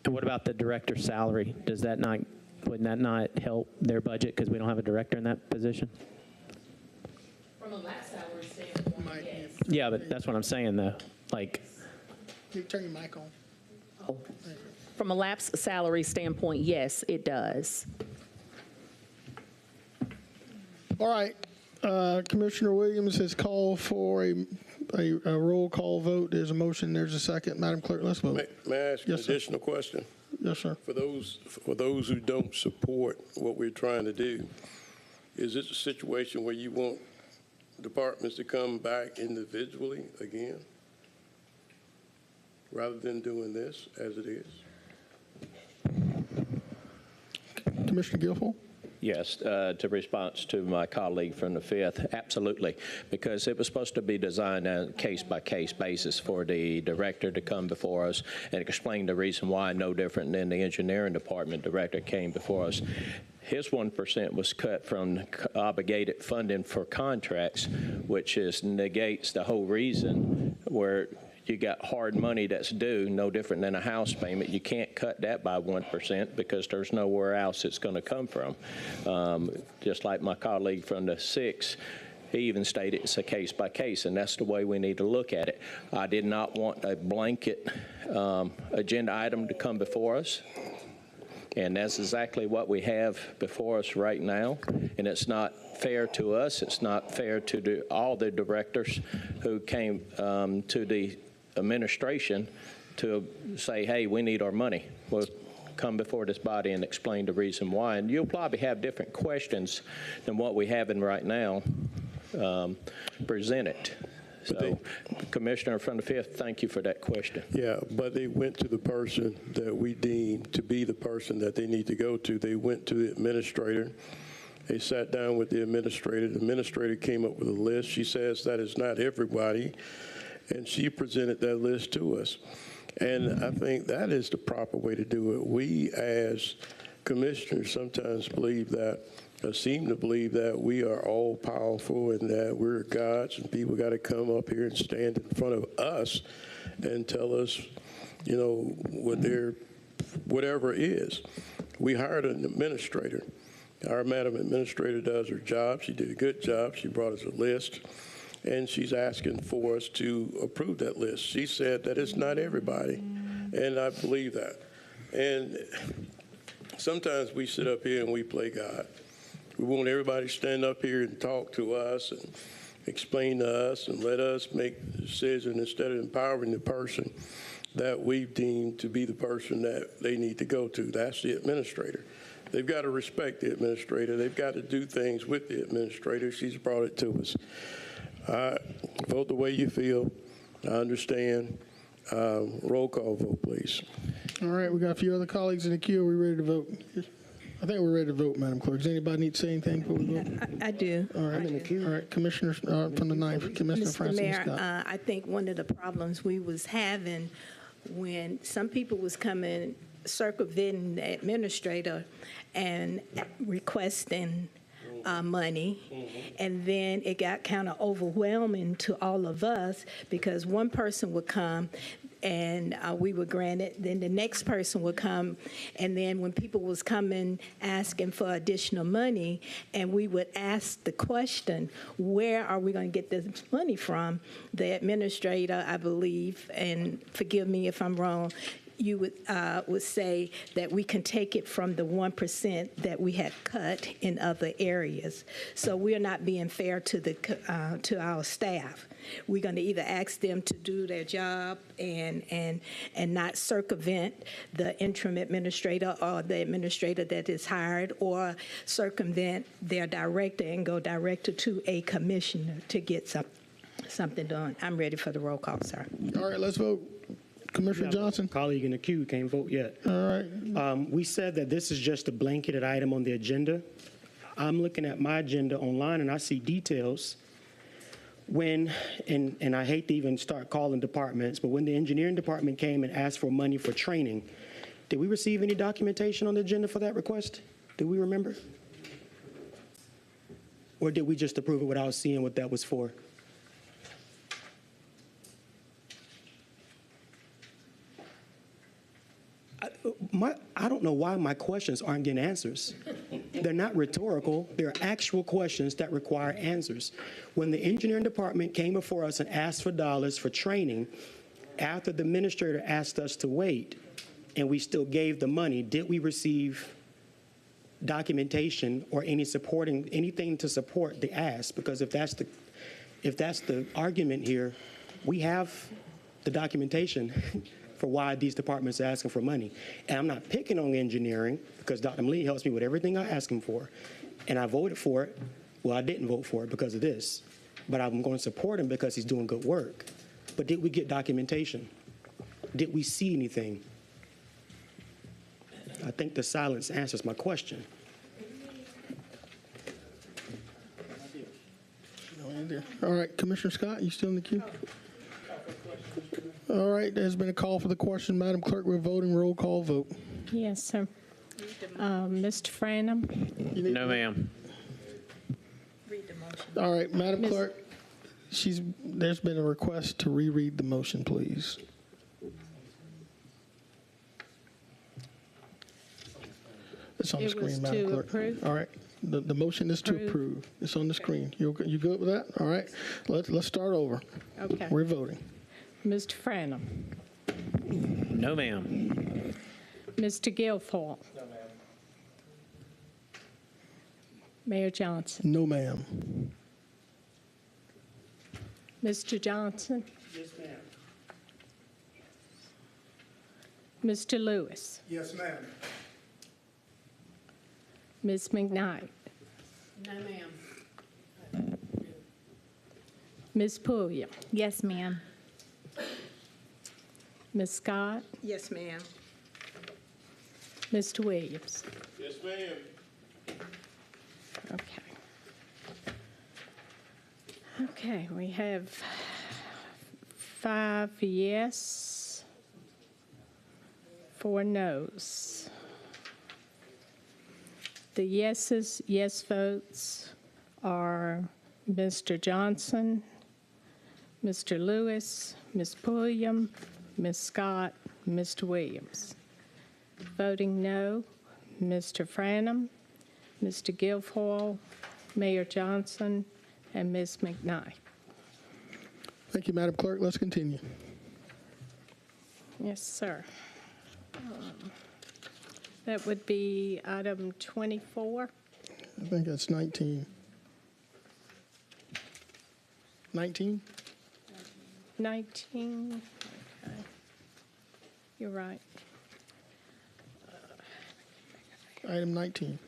[SPEAKER 12] And what about the director's salary? Wouldn't that not help their budget because we don't have a director in that position?
[SPEAKER 16] From a lap salary standpoint, yes.
[SPEAKER 12] Yeah, but that's what I'm saying, though. Like.
[SPEAKER 1] Can you turn your mic on?
[SPEAKER 16] From a lapse salary standpoint, yes, it does.
[SPEAKER 1] All right. Commissioner Williams has called for a roll call vote. There's a motion. There's a second. Madam Clerk, let's vote.
[SPEAKER 11] May I ask an additional question?
[SPEAKER 1] Yes, sir.
[SPEAKER 11] For those who don't support what we're trying to do, is this a situation where you want departments to come back individually again, rather than doing this as it is?
[SPEAKER 1] Commissioner Guilfoyle?
[SPEAKER 10] Yes, to response to my colleague from the 5th, absolutely, because it was supposed to be designed on a case-by-case basis for the director to come before us and explain the reason why, no different than the engineering department director came before us. His 1% was cut from obligated funding for contracts, which negates the whole reason where you got hard money that's due, no different than a house payment. You can't cut that by 1% because there's nowhere else it's going to come from. Just like my colleague from the 6th, he even stated it's a case by case, and that's the way we need to look at it. I did not want a blanket agenda item to come before us. And that's exactly what we have before us right now. And it's not fair to us. It's not fair to all the directors who came to the administration to say, hey, we need our money. We'll come before this body and explain the reason why. And you'll probably have different questions than what we have in right now presented. So, Commissioner from the 5th, thank you for that question.
[SPEAKER 11] Yeah, but they went to the person that we deem to be the person that they need to go to. They went to the administrator. They sat down with the administrator. The administrator came up with a list. She says that is not everybody, and she presented that list to us. And I think that is the proper way to do it. We, as commissioners, sometimes believe that, seem to believe that we are all powerful and that we're gods, and people got to come up here and stand in front of us and tell us, you know, whatever it is. We hired an administrator. Our Madam Administrator does her job. She did a good job. She brought us a list, and she's asking for us to approve that list. She said that it's not everybody, and I believe that. And sometimes we sit up here and we play God. We want everybody to stand up here and talk to us and explain to us and let us make the decision instead of empowering the person that we've deemed to be the person that they need to go to. That's the administrator. They've got to respect the administrator. They've got to do things with the administrator. She's brought it to us. Vote the way you feel. I understand. Roll call vote, please.
[SPEAKER 1] All right, we got a few other colleagues in the queue. Are we ready to vote? I think we're ready to vote, Madam Clerk. Does anybody need to say anything before we vote?
[SPEAKER 9] I do.
[SPEAKER 1] All right. All right, Commissioner from the 9th, Commissioner
[SPEAKER 9] Mr.
[SPEAKER 1] Francine
[SPEAKER 9] Mayor,
[SPEAKER 1] Scott.
[SPEAKER 9] I think one of the problems we was having when some people was coming, circumventing the administrator and requesting money, and then it got kind of overwhelming to all of us because one person would come and we would grant it, then the next person would come, and then when people was coming asking for additional money, and we would ask the question, where are we going to get this money from? The administrator, I believe, and forgive me if I'm wrong, you would say that we can take it from the 1% that we had cut in other areas. So we're not being fair to our staff. We're going to either ask them to do their job and not circumvent the interim administrator or the administrator that is hired, or circumvent their director and go directly to a commissioner to get something done. I'm ready for the roll call, sir.
[SPEAKER 1] All right, let's vote. Commissioner Johnson?
[SPEAKER 6] Colleague in the queue can't vote yet.
[SPEAKER 1] All right.
[SPEAKER 6] We said that this is just a blanketed item on the agenda. I'm looking at my agenda online and I see details when, and I hate to even start calling departments, but when the engineering department came and asked for money for training, did we receive any documentation on the agenda for that request? Do we remember? Or did we just approve it without seeing what that was for? I don't know why my questions aren't getting answers. They're not rhetorical. They're actual questions that require answers. When the engineering department came before us and asked for dollars for training, after the administrator asked us to wait, and we still gave the money, did we receive documentation or anything to support the ask? Because if that's the argument here, we have the documentation for why these departments are asking for money. And I'm not picking on engineering because Dr. Lee helps me with everything I ask him for. And I voted for it. Well, I didn't vote for it because of this. But I'm going to support him because he's doing good work. But did we get documentation? Did we see anything? I think the silence answers my question.
[SPEAKER 1] dear. All right, Commissioner Scott, you still in the queue? All right, there's been a call for the question. Madam Clerk, we're voting roll call vote.
[SPEAKER 2] Yes, sir. Mr. Franham?
[SPEAKER 12] No, ma'am.
[SPEAKER 1] All right, Madam Clerk, there's been a request to reread the motion, please. It's on the
[SPEAKER 2] It
[SPEAKER 1] screen,
[SPEAKER 2] was
[SPEAKER 1] Madam
[SPEAKER 2] to
[SPEAKER 1] Clerk.
[SPEAKER 2] approve?
[SPEAKER 1] All right, the motion is to
[SPEAKER 2] Approve.
[SPEAKER 1] approve. It's on the screen. You good with that? All right, let's start over.
[SPEAKER 2] Okay.
[SPEAKER 1] We're voting.
[SPEAKER 2] Mr. Franham?
[SPEAKER 12] No, ma'am.
[SPEAKER 2] Mr. Guilfoyle? No, ma'am. Mayor Johnson?
[SPEAKER 1] No, ma'am.
[SPEAKER 2] Mr. Johnson?
[SPEAKER 19] Yes, ma'am.
[SPEAKER 2] Mr. Lewis?
[SPEAKER 19] Yes, ma'am.
[SPEAKER 2] Ms. McKnight?
[SPEAKER 13] No, ma'am.
[SPEAKER 2] Ms. Pulliam?
[SPEAKER 15] Yes, ma'am.
[SPEAKER 2] Ms. Scott?
[SPEAKER 9] Yes, ma'am.
[SPEAKER 2] Mr. Williams?
[SPEAKER 11] Yes, ma'am.
[SPEAKER 2] Okay. Okay, we have 5 yes, 4 no's. The yes votes are Mr. Johnson, Mr. Lewis, Ms. Pulliam, Ms. Scott, Mr. Williams. Voting no, Mr. Franham, Mr. Guilfoyle, Mayor Johnson, and Ms. McKnight.
[SPEAKER 1] Thank you, Madam Clerk. Let's continue.
[SPEAKER 2] Yes, sir. That would be item 24.
[SPEAKER 1] I think that's 19. 19?
[SPEAKER 2] 19. Okay. You're right.
[SPEAKER 1] Item 19.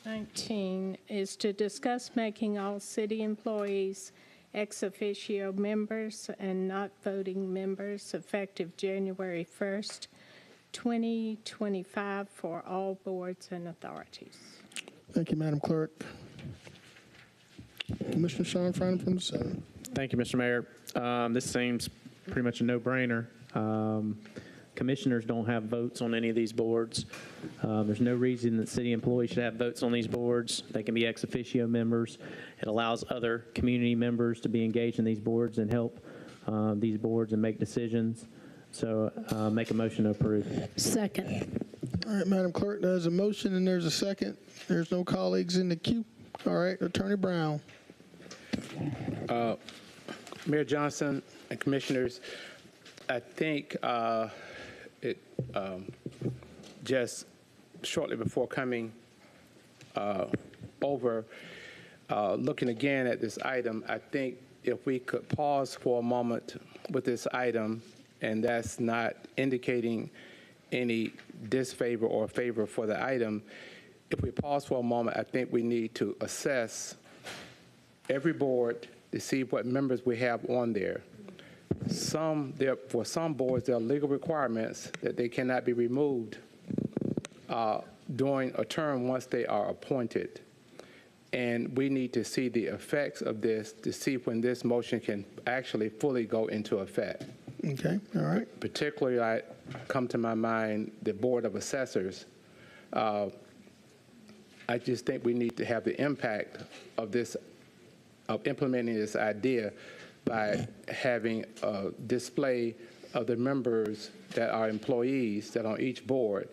[SPEAKER 2] 19 is to discuss making all city employees ex officio members and not voting members effective January 1st, 2025 for all boards and authorities.
[SPEAKER 1] Thank you, Madam Clerk. Commissioner Sean Franham from the Senate.
[SPEAKER 12] Thank you, Mr. Mayor. This seems pretty much a no-brainer. Commissioners don't have votes on any of these boards. There's no reason that city employees should have votes on these boards. They can be ex officio members. It allows other community members to be engaged in these boards and help these boards and make decisions. So make a motion to approve.
[SPEAKER 13] Second.
[SPEAKER 1] All right, Madam Clerk, there's a motion and there's a second. There's no colleagues in the queue. All right, Attorney Brown.
[SPEAKER 18] Mayor Johnson and Commissioners, I think just shortly before coming over, looking again at this item, I think if we could pause for a moment with this item, and that's not indicating any disfavor or favor for the item, if we pause for a moment, I think we need to assess every board to see what members we have on there. For some boards, there are legal requirements that they cannot be removed during a term once they are appointed. And we need to see the effects of this to see when this motion can actually fully go into effect.
[SPEAKER 1] Okay, all right.
[SPEAKER 18] Particularly, I come to my mind the Board of Assessors. I just think we need to have the impact of this, of implementing this idea by having a display of the members that are employees that on each board,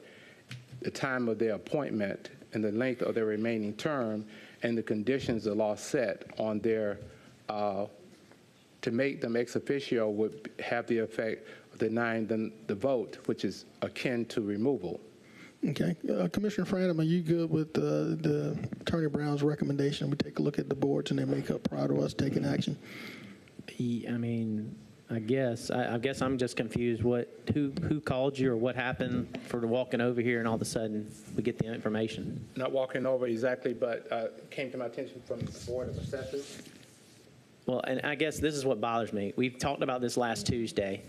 [SPEAKER 18] the time of their appointment and the length of their remaining term, and the conditions the law set on their, to make them ex officio would have the effect of denying them the vote, which is akin to removal.
[SPEAKER 1] Okay. Commissioner Franham, are you good with the Attorney Brown's recommendation? We take a look at the boards and their makeup prior to us taking action?
[SPEAKER 12] I mean, I guess I'm just confused. Who called you or what happened for walking over here and all of a sudden we get the information?
[SPEAKER 18] Not walking over exactly, but came to my attention from the Board of Assessors.
[SPEAKER 12] Well, and I guess this is what bothers me. We've talked about this last Tuesday,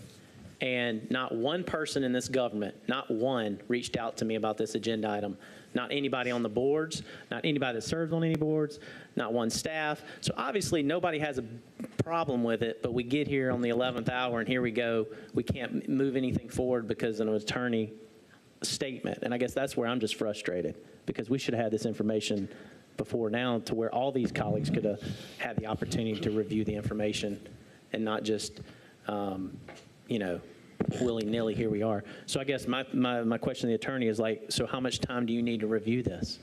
[SPEAKER 12] And not one person in this government, not one, reached out to me about this agenda item. Not anybody on the boards, not anybody that serves on any boards, not one staff. So obviously nobody has a problem with it, but we get here on the 11th hour and here we go. We can't move anything forward because of an attorney statement. And I guess that's where I'm just frustrated, because we should have had this information before now, to where all these colleagues could have had the opportunity to review the information and not just, you know, willy-nilly, here we are. So I guess my question to the attorney is like, so how much time do you need to review this?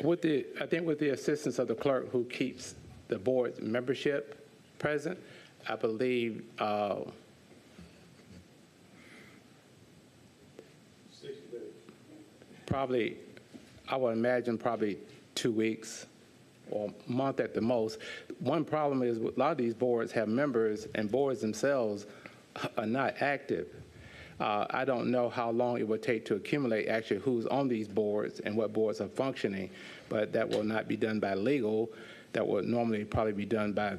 [SPEAKER 18] I think with the assistance of the clerk who keeps the board's membership present, I believe probably, I would imagine probably 2 weeks or a month at the most. One problem is a lot of these boards have members, and boards themselves are not active. I don't know how long it would take to accumulate actually who's on these boards and what boards are functioning, but that will not be done by legal. That would normally probably be done by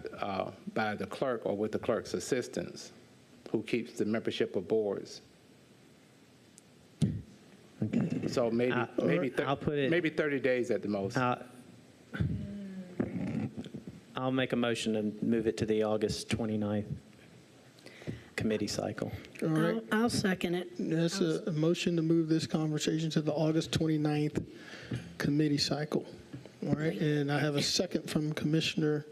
[SPEAKER 18] the clerk or with the clerk's assistants, who keeps the membership of boards. Okay. So maybe 30 days at the most.
[SPEAKER 12] I'll make a motion to move it to the August 29th committee cycle.
[SPEAKER 1] All right.
[SPEAKER 13] I'll second it.
[SPEAKER 1] That's a motion to move this conversation to the August 29th committee cycle. All right, and I have a second from Commissioner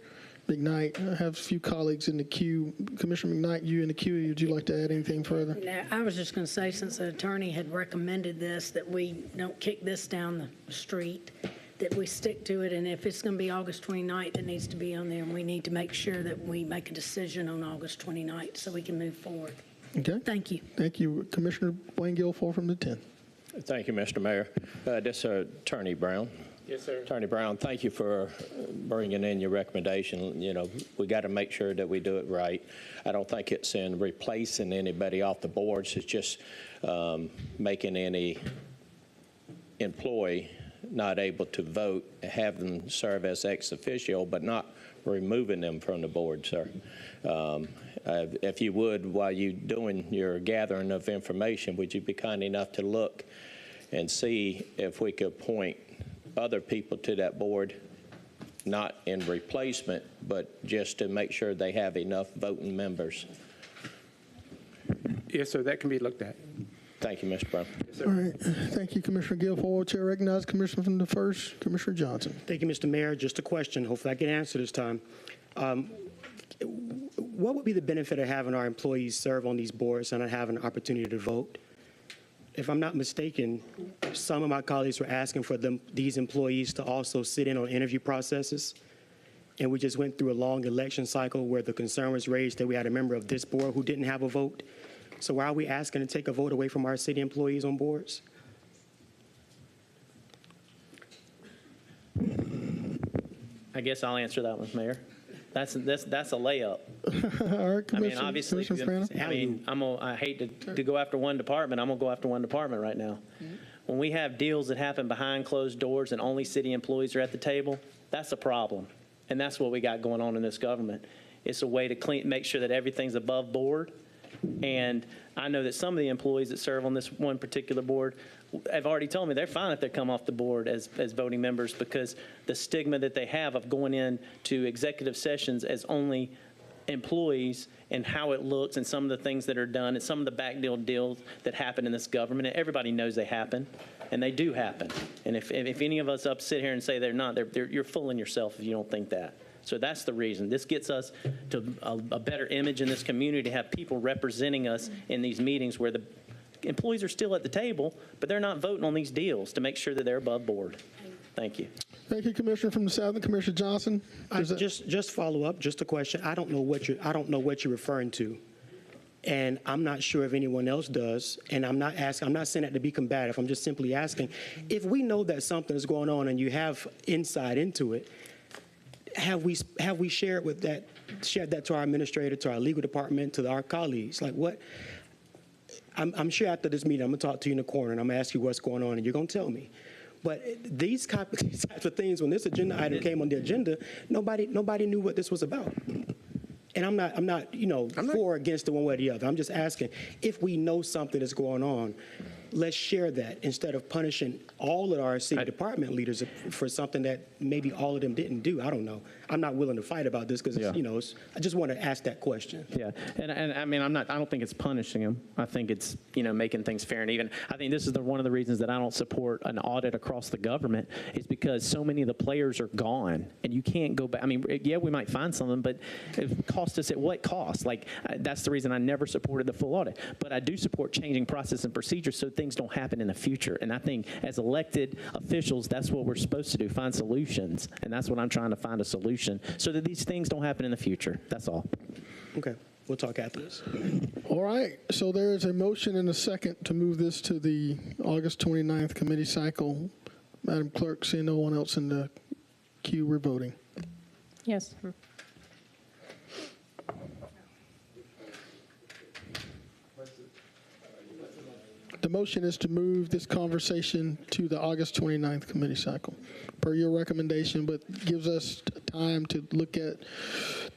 [SPEAKER 1] McKnight. I have a few colleagues in the queue. Commissioner McKnight, you in the queue, would you like to add anything further?
[SPEAKER 13] Now, I was just going to say, since the attorney had recommended this, that we don't kick this down the street, that we stick to it, and if it's going to be August 29th, it needs to be on there, and we need to make sure that we make a decision on August 29th so we can move forward.
[SPEAKER 1] Okay.
[SPEAKER 13] Thank you.
[SPEAKER 1] Thank you. Commissioner Wayne Guilfoyle from the 10th.
[SPEAKER 10] Thank you, Mr. Mayor. This is Attorney Brown.
[SPEAKER 18] Yes, sir.
[SPEAKER 10] Attorney Brown, thank you for bringing in your recommendation. You know, we got to make sure that we do it right. I don't think it's in replacing anybody off the boards. It's just making any employee not able to vote, have them serve as ex officio, but not removing them from the board, sir. If you would, while you're doing your gathering of information, would you be kind enough to look and see if we could appoint other people to that board, not in replacement, but just to make sure they have enough voting members?
[SPEAKER 18] Yes, sir, that can be looked at.
[SPEAKER 10] Thank you, Mr. Brown.
[SPEAKER 18] Yes, sir.
[SPEAKER 1] All right. Thank you, Commissioner Guilfoyle. Chair recognizes Commissioner from the 1st, Commissioner Johnson.
[SPEAKER 6] Thank you, Mr. Mayor. Just a question. Hopefully I can answer this time. What would be the benefit of having our employees serve on these boards and not having an opportunity to vote? If I'm not mistaken, some of my colleagues were asking for these employees to also sit in on interview processes. And we just went through a long election cycle where the concern was raised that we had a member of this board who didn't have a vote. So why are we asking to take a vote away from our city employees on boards?
[SPEAKER 12] I guess I'll answer that one, Mayor. That's a layup.
[SPEAKER 1] All right,
[SPEAKER 12] I mean, obviously,
[SPEAKER 1] Commissioner
[SPEAKER 12] I hate to go after one department. I'm going to go after one department right now. When we have deals that happen behind closed doors and only city employees are at the table, that's a problem. And that's what we got going on in this government. It's a way to make sure that everything's above board. And I know that some of the employees that serve on this one particular board have already told me they're fine if they come off the board as voting members, because the stigma that they have of going into executive sessions as only employees and how it looks and some of the things that are done and some of the backdoor deals that happen in this government. And everybody knows they happen, and they do happen. And if any of us up sit here and say they're not, you're fooling yourself if you don't think that. So that's the reason. This gets us to a better image in this community, to have people representing us in these meetings where the employees are still at the table, but they're not voting on these deals, to make sure that they're above board. Thank you.
[SPEAKER 1] Thank you, Commissioner from the South. Commissioner Johnson.
[SPEAKER 6] Just follow up. Just a question. I don't know what you're referring to, and I'm not sure if anyone else does. And I'm not saying that to be combative. I'm just simply asking, if we know that something is going on and you have insight into it, have we shared that to our administrator, to our legal department, to our colleagues? Like what? I'm sure after this meeting, I'm going to talk to you in the corner and I'm going to ask you what's going on, and you're going to tell me. But these types of things, when this agenda item came on the agenda, nobody knew what this was about. And I'm not, for or against the one way or the other. I'm just asking, if we know something is going on, let's share that instead of punishing all of our city department leaders for something that maybe all of them didn't do. I don't know. I'm not willing to fight about this because, I just want to ask that question.
[SPEAKER 12] Yeah, and I mean, I don't think it's punishing them. I think it's, making things fair and even. I think this is one of the reasons that I don't support an audit across the government is because so many of the players are gone and you can't go back. I mean, yeah, we might find something, but it cost us at what cost? Like, that's the reason I never supported the full audit. But I do support changing process and procedures so things don't happen in the future. And I think as elected officials, that's what we're supposed to do, find solutions. And that's what I'm trying to find, a solution so that these things don't happen in the future. That's all.
[SPEAKER 6] Okay. We'll talk after this.
[SPEAKER 1] All right. So there is a motion and a second to move this to the August 29th committee cycle. Madam Clerk, seeing no one else in the queue, we're voting.
[SPEAKER 2] Yes.
[SPEAKER 1] The motion is to move this conversation to the August 29th committee cycle, per your recommendation, but gives us time to look at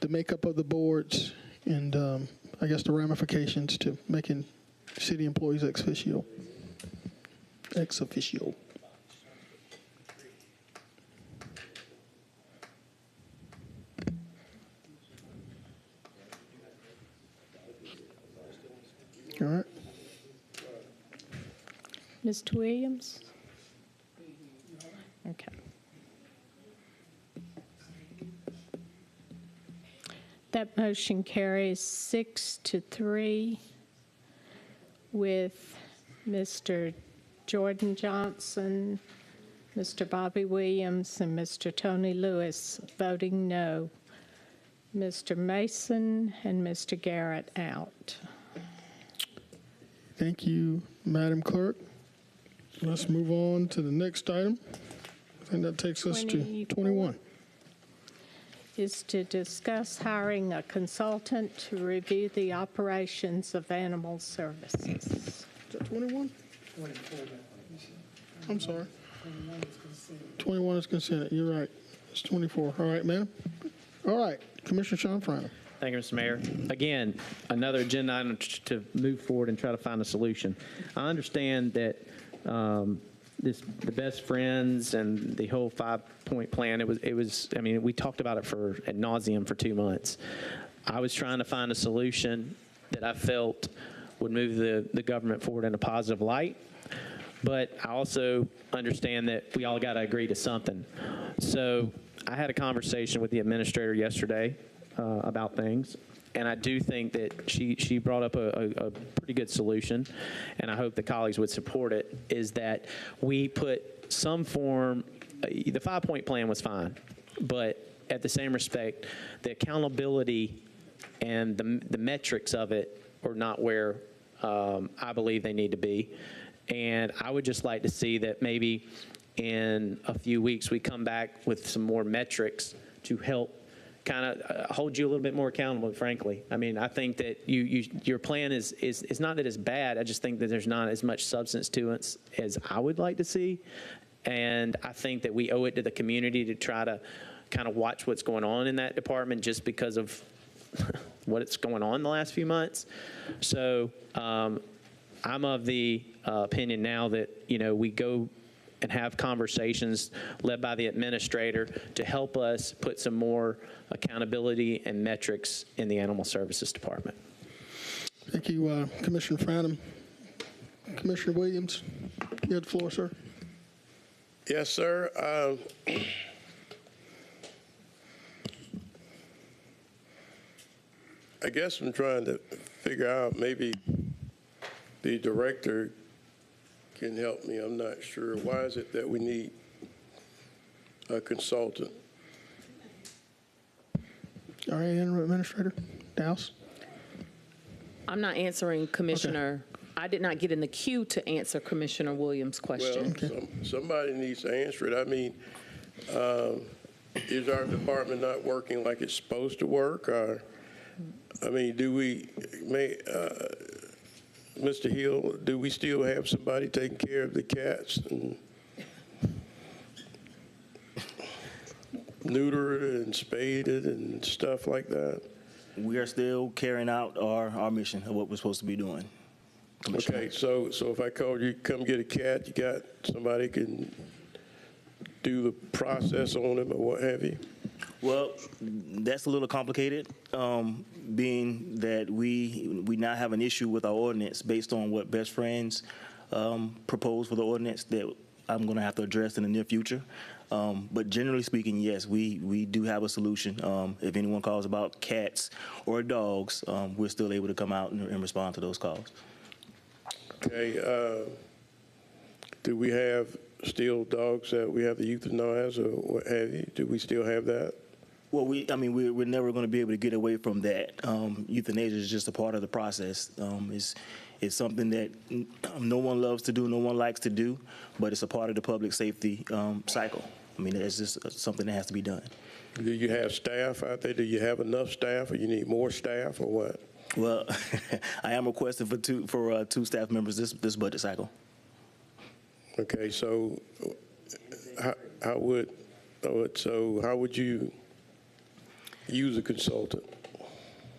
[SPEAKER 1] the makeup of the boards and I guess the ramifications to making city employees ex officio. All right.
[SPEAKER 2] Mr. Williams? Okay. That motion carries 6-3 with Mr. Jordan Johnson, Mr. Bobby Williams, and Mr. Tony Lewis voting no. Mr. Mason and Mr. Garrett out.
[SPEAKER 1] Thank you, Madam Clerk. Let's move on to the next item. I think that takes us to 21.
[SPEAKER 2] Is to discuss hiring a consultant to review the operations of animal services.
[SPEAKER 1] Is that 21? I'm sorry. 21 is consent. You're right. It's 24. All right, ma'am. All right, Commissioner Sean Friner.
[SPEAKER 12] Thank you, Mr. Mayor. Again, another agenda item to move forward and try to find a solution. I understand that the best friends and the whole 5-point plan, it was, I mean, we talked about it ad nauseum for 2 months. I was trying to find a solution that I felt would move the government forward in a positive light. But I also understand that we all got to agree to something. So I had a conversation with the administrator yesterday about things. And I do think that she brought up a pretty good solution, and I hope the colleagues would support it, is that we put some form, the 5-point plan was fine, but at the same respect, the accountability and the metrics of it are not where I believe they need to be. And I would just like to see that maybe in a few weeks we come back with some more metrics to help kind of hold you a little bit more accountable, frankly. I mean, I think that your plan is not that it's bad. I just think that there's not as much substance to it as I would like to see. And I think that we owe it to the community to try to kind of watch what's going on in that department just because of what's going on the last few months. So I'm of the opinion now that, we go and have conversations led by the administrator to help us put some more accountability and metrics in the Animal Services Department.
[SPEAKER 1] Thank you, Commissioner Franham. Commissioner Williams, you have the floor, sir.
[SPEAKER 11] Yes, sir. I guess I'm trying to figure out, maybe the director can help me. I'm not sure. Why is it that we need a consultant?
[SPEAKER 1] All right, Administrator Dowse.
[SPEAKER 16] I'm not answering Commissioner. Okay. I did not get in the queue to answer Commissioner Williams' question.
[SPEAKER 11] Well, somebody needs to answer it. I mean, is our department not working like it's supposed to work? Or, I mean, do we, Mr. Hill, do we still have somebody taking care of the cats? And neutered and spaded and stuff like that?
[SPEAKER 20] We are still carrying out our mission of what we're supposed to be doing.
[SPEAKER 11] Okay, so if I called you, come get a cat, you got somebody can do the process on him or what have you?
[SPEAKER 20] Well, that's a little complicated, being that we now have an issue with our ordinance based on what Best Friends proposed for the ordinance that I'm going to have to address in the near future. But generally speaking, yes, we do have a solution. If anyone calls about cats or dogs, we're still able to come out and respond to those calls.
[SPEAKER 11] Okay, do we have still dogs that we have to euthanize or what have you? Do we still have that?
[SPEAKER 20] Well, we're never going to be able to get away from that. Euthanasia is just a part of the process. It's something that no one loves to do, no one likes to do, but it's a part of the public safety cycle. I mean, it's just something that has to be done.
[SPEAKER 11] Do you have staff out there? Do you have enough staff, or you need more staff, or what?
[SPEAKER 20] Well, I am requesting for two staff members this budget cycle.
[SPEAKER 11] Okay, so how would you use a consultant?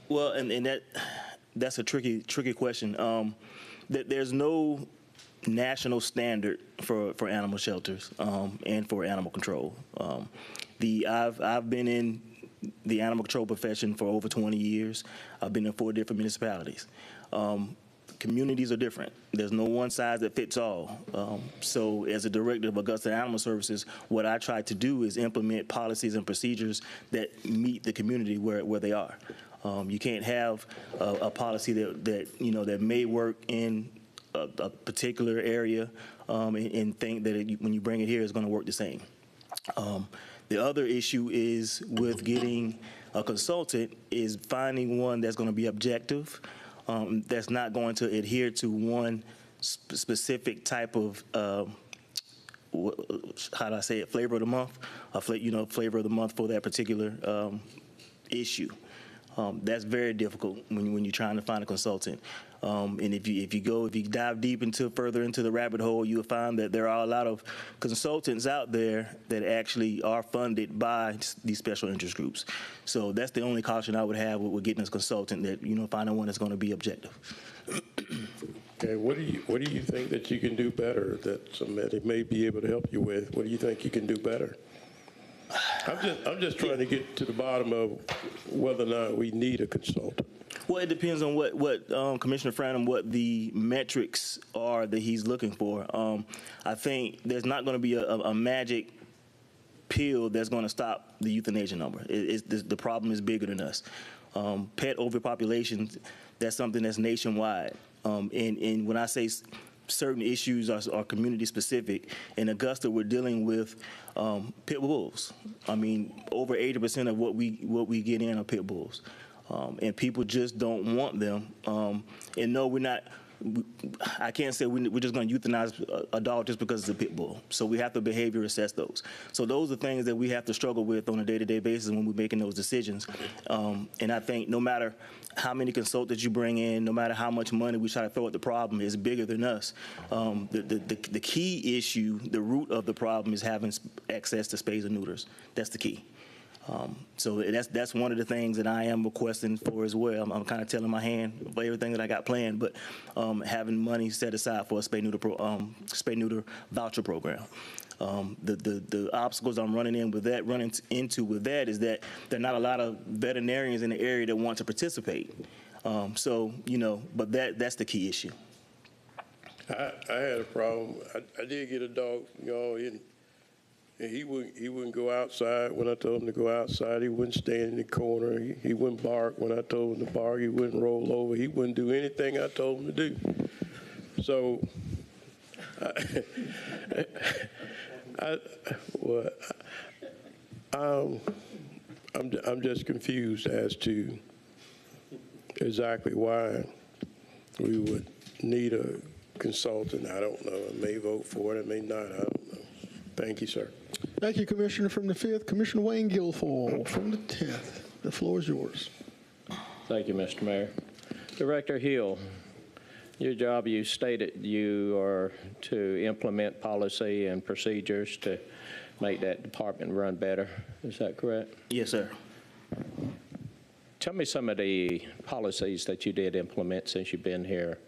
[SPEAKER 20] Well, and that's a tricky question. There's no national standard for animal shelters and for animal control. I've been in the animal control profession for over 20 years. I've been in 4 different municipalities. Communities are different. There's no one size that fits all. So as a director of Augusta Animal Services, what I try to do is implement policies and procedures that meet the community where they are. You can't have a policy that may work in a particular area and think that when you bring it here, it's going to work the same. The other issue is with getting a consultant is finding one that's going to be objective, that's not going to adhere to one specific type of, how do I say it, flavor of the month, flavor of the month for that particular issue. That's very difficult when you're trying to find a consultant. And if you dive further into the rabbit hole, you'll find that there are a lot of consultants out there that actually are funded by these special interest groups. So that's the only caution I would have with getting a consultant, that finding one that's going to be objective.
[SPEAKER 11] Okay, what do you think that you can do better that somebody may be able to help you with? What do you think you can do better? I'm just trying to get to the bottom of whether or not we need a consultant.
[SPEAKER 20] Well, it depends on what Commissioner Franham, what the metrics are that he's looking for. I think there's not going to be a magic pill that's going to stop the euthanasia number. The problem is bigger than us. Pet overpopulation, that's something that's nationwide. And when I say certain issues are community specific, in Augusta we're dealing with pit bulls. I mean, over 80% of what we get in are pit bulls. And people just don't want them. And no, I can't say we're just going to euthanize a dog just because it's a pit bull. So we have to behavior assess those. So those are things that we have to struggle with on a day-to-day basis when we're making those decisions. And I think no matter how many consultants you bring in, no matter how much money we try to throw at the problem, is bigger than us. The key issue, the root of the problem, is having access to spays and neuters. That's the key. So that's one of the things that I am requesting for as well. I'm kind of telling my hand for everything that I got planned, but having money set aside for a spay-neuter voucher program. The obstacles I'm running into with that is that there are not a lot of veterinarians in the area that want to participate. But that's the key issue.
[SPEAKER 11] I had a problem. I did get a dog, and he wouldn't go outside when I told him to go outside. He wouldn't stand in the corner. He wouldn't bark when I told him to bark. He wouldn't roll over. He wouldn't do anything I told him to do. So I'm just confused as to exactly why we would need a consultant. I don't know. I may vote for it. I may not. I don't know. Thank you, sir.
[SPEAKER 1] Thank you, Commissioner from the 5th. Commissioner Wayne Guilfoyle from the 10th. The floor is yours.
[SPEAKER 10] Thank you, Mr. Mayor. Director Hill, your job, you stated you are to implement policy and procedures to make that department run better. Is that correct?
[SPEAKER 20] Yes, sir.
[SPEAKER 10] Tell me some of the policies that you did implement since you've been here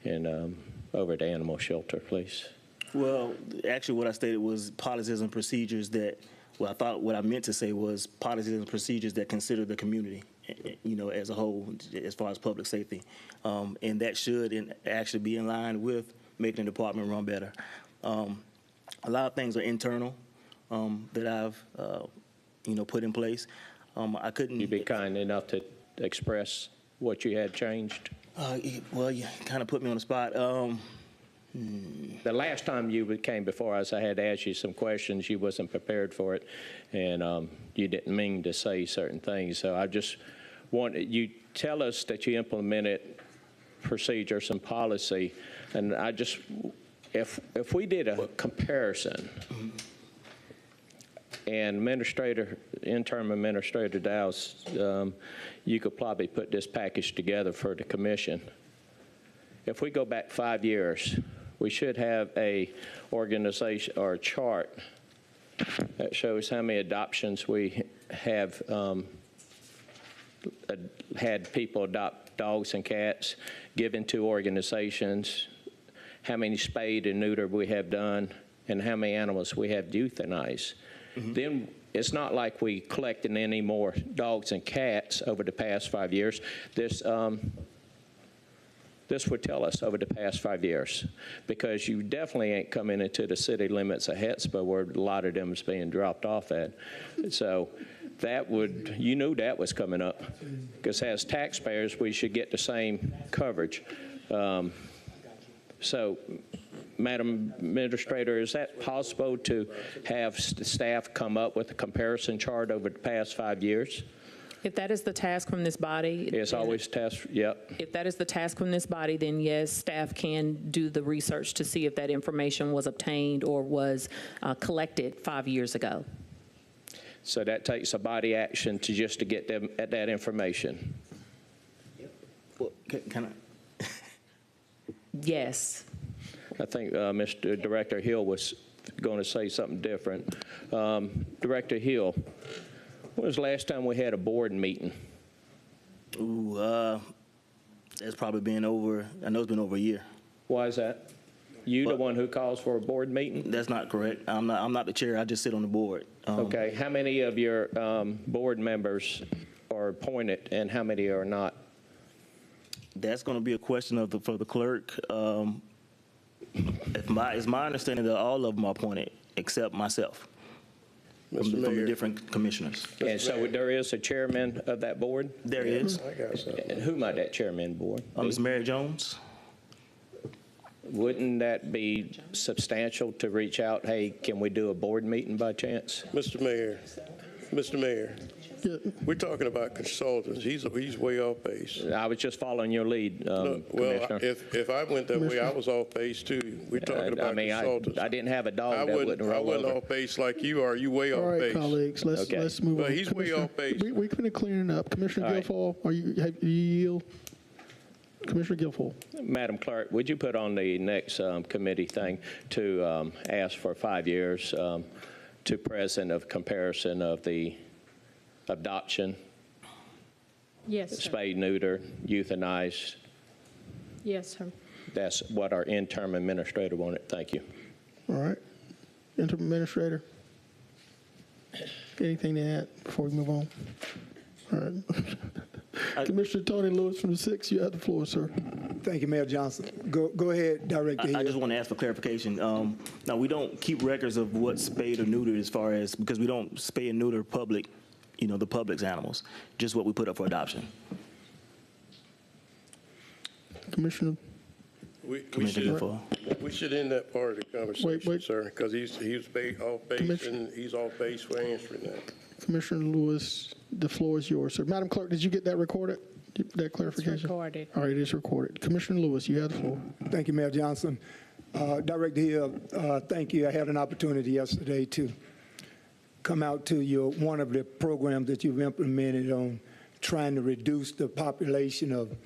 [SPEAKER 10] and over at the animal shelter, please.
[SPEAKER 20] Well, actually, what I stated was policies and procedures that, well, I thought what I meant to say was policies and procedures that consider the community, as a whole, as far as public safety. And that should actually be in line with making the department run better. A lot of things are internal that I've, put in place. I couldn't.
[SPEAKER 10] You'd be kind enough to express what you had changed?
[SPEAKER 20] Well, you kind of put me on the spot.
[SPEAKER 10] The last time you came before us, I had to ask you some questions. You wasn't prepared for it, and you didn't mean to say certain things. So I just wanted you tell us that you implemented procedures and policy, and I just, if we did a comparison, and Interim Administrator Dowse, you could probably put this package together for the commission. If we go back 5 years, we should have a organization or a chart that shows how many adoptions we have had people adopt dogs and cats, given to organizations, how many spayed and neutered we have done, and how many animals we have euthanized. Then it's not like we collected any more dogs and cats over the past 5 years. This would tell us over the past 5 years, because you definitely ain't coming into the city limits of Hetsboro where a lot of them is being dropped off at. So that would, you knew that was coming up, because as taxpayers, we should get the same coverage. So, Madam Administrator, is that possible to have the staff come up with a comparison chart over the past 5 years?
[SPEAKER 16] If that is the task from this body.
[SPEAKER 10] It's always task, yep.
[SPEAKER 16] If that is the task from this body, then yes, staff can do the research to see if that information was obtained or was collected 5 years ago.
[SPEAKER 10] So that takes a body action to get them at that information.
[SPEAKER 20] Well, can I?
[SPEAKER 16] Yes.
[SPEAKER 10] I think Mr. Director Hill was going to say something different. Director Hill, when was the last time we had a board meeting?
[SPEAKER 20] Ooh, that's probably been over, I know it's been over a year.
[SPEAKER 10] Why is that? You the one who calls for a board meeting?
[SPEAKER 20] That's not correct. I'm not the chair. I just sit on the board.
[SPEAKER 10] Okay. How many of your board members are appointed and how many are not?
[SPEAKER 20] That's going to be a question for the clerk. It's my understanding that all of them are appointed except myself from the different commissioners.
[SPEAKER 10] And so there is a chairman of that board?
[SPEAKER 20] There is.
[SPEAKER 10] And who might that chairman board?
[SPEAKER 20] Ms. Mary Jones.
[SPEAKER 10] Wouldn't that be substantial to reach out, hey, can we do a board meeting by chance?
[SPEAKER 11] Mr. Mayor, we're talking about consultants. He's way off base.
[SPEAKER 10] I was just following your lead,
[SPEAKER 11] Well,
[SPEAKER 10] Commissioner.
[SPEAKER 11] if I went that way, I was off base too. We're talking about consultants.
[SPEAKER 10] I didn't have a dog that wouldn't roll
[SPEAKER 11] I wasn't
[SPEAKER 10] over.
[SPEAKER 11] off base like you are. You way off
[SPEAKER 1] All right,
[SPEAKER 11] base.
[SPEAKER 1] colleagues, let's move on.
[SPEAKER 11] But he's way off base.
[SPEAKER 1] We're going to clean it up. Commissioner
[SPEAKER 10] All right.
[SPEAKER 1] Guilfoyle, you yield? Commissioner Guilfoyle.
[SPEAKER 10] Madam Clerk, would you put on the next committee thing to ask for 5 years to present of comparison of the adoption,
[SPEAKER 13] Yes, sir.
[SPEAKER 10] spayed, neuter, euthanized?
[SPEAKER 13] Yes, sir.
[SPEAKER 10] That's what our interim administrator wanted. Thank you.
[SPEAKER 1] All right. Interim Administrator. Anything to add before we move on? All right. Commissioner Tony Lewis from the 6th, you have the floor, sir.
[SPEAKER 19] Thank you, Mayor Johnson. Go ahead, Director Hill.
[SPEAKER 20] I just want to ask for clarification. Now, we don't keep records of what's spayed or neutered because we don't spay and neuter the public's animals, just what we put up for adoption.
[SPEAKER 11] We
[SPEAKER 20] Commissioner
[SPEAKER 11] should end that part of the conversation, sir, because he was off base and he's off base for answering that.
[SPEAKER 1] Commissioner Lewis, the floor is yours, sir. Madam Clerk, did you get that recorded? That clarification?
[SPEAKER 13] It's recorded.
[SPEAKER 1] All right, it is recorded. Commissioner Lewis, you have the floor.
[SPEAKER 19] Thank you, Mayor Johnson. Director Hill, thank you. I had an opportunity yesterday to come out to one of the programs that you've implemented on trying to reduce the population of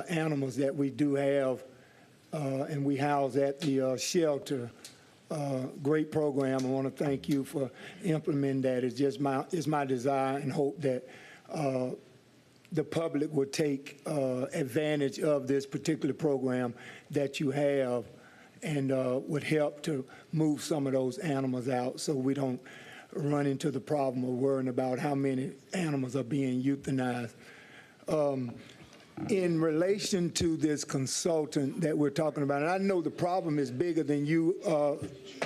[SPEAKER 19] animals that we do have and we house at the shelter. great program. I want to thank you for implementing that. It's my desire and hope that the public will take advantage of this particular program that you have and would help to move some of those animals out so we don't run into the problem of worrying about how many animals are being euthanized. In relation to this consultant that we're talking about, and I know the problem is bigger than you,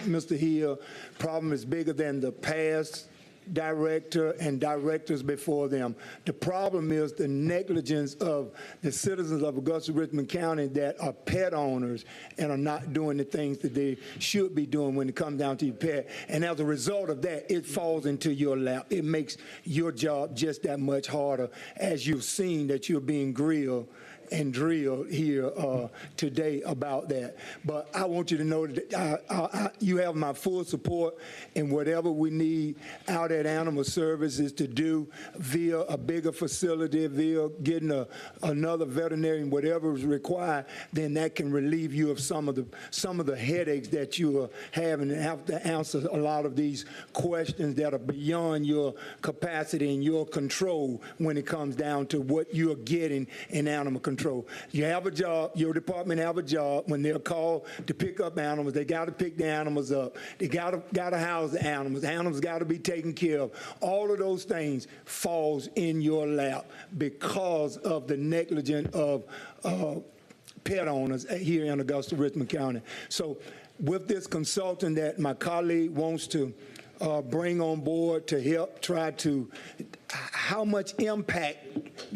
[SPEAKER 19] Mr. Hill, problem is bigger than the past director and directors before them. The problem is the negligence of the citizens of Augusta, Richmond County that are pet owners and are not doing the things that they should be doing when it comes down to your pet. And as a result of that, it falls into your lap. It makes your job just that much harder, as you've seen that you're being grilled and drilled here today about that. But I want you to know that you have my full support in whatever we need out at Animal Services to do via a bigger facility, via getting another veterinarian, whatever is required. Then that can relieve you of some of the headaches that you are having and have to answer a lot of these questions that are beyond your capacity and your control when it comes down to what you're getting in animal control. You have a job, your department have a job. When they're called to pick up animals, they got to pick the animals up. They got to house the animals. The animals got to be taken care of. All of those things falls in your lap because of the negligence of pet owners here in Augusta, Richmond County. So with this consultant that my colleague wants to bring on board to help try to, how much impact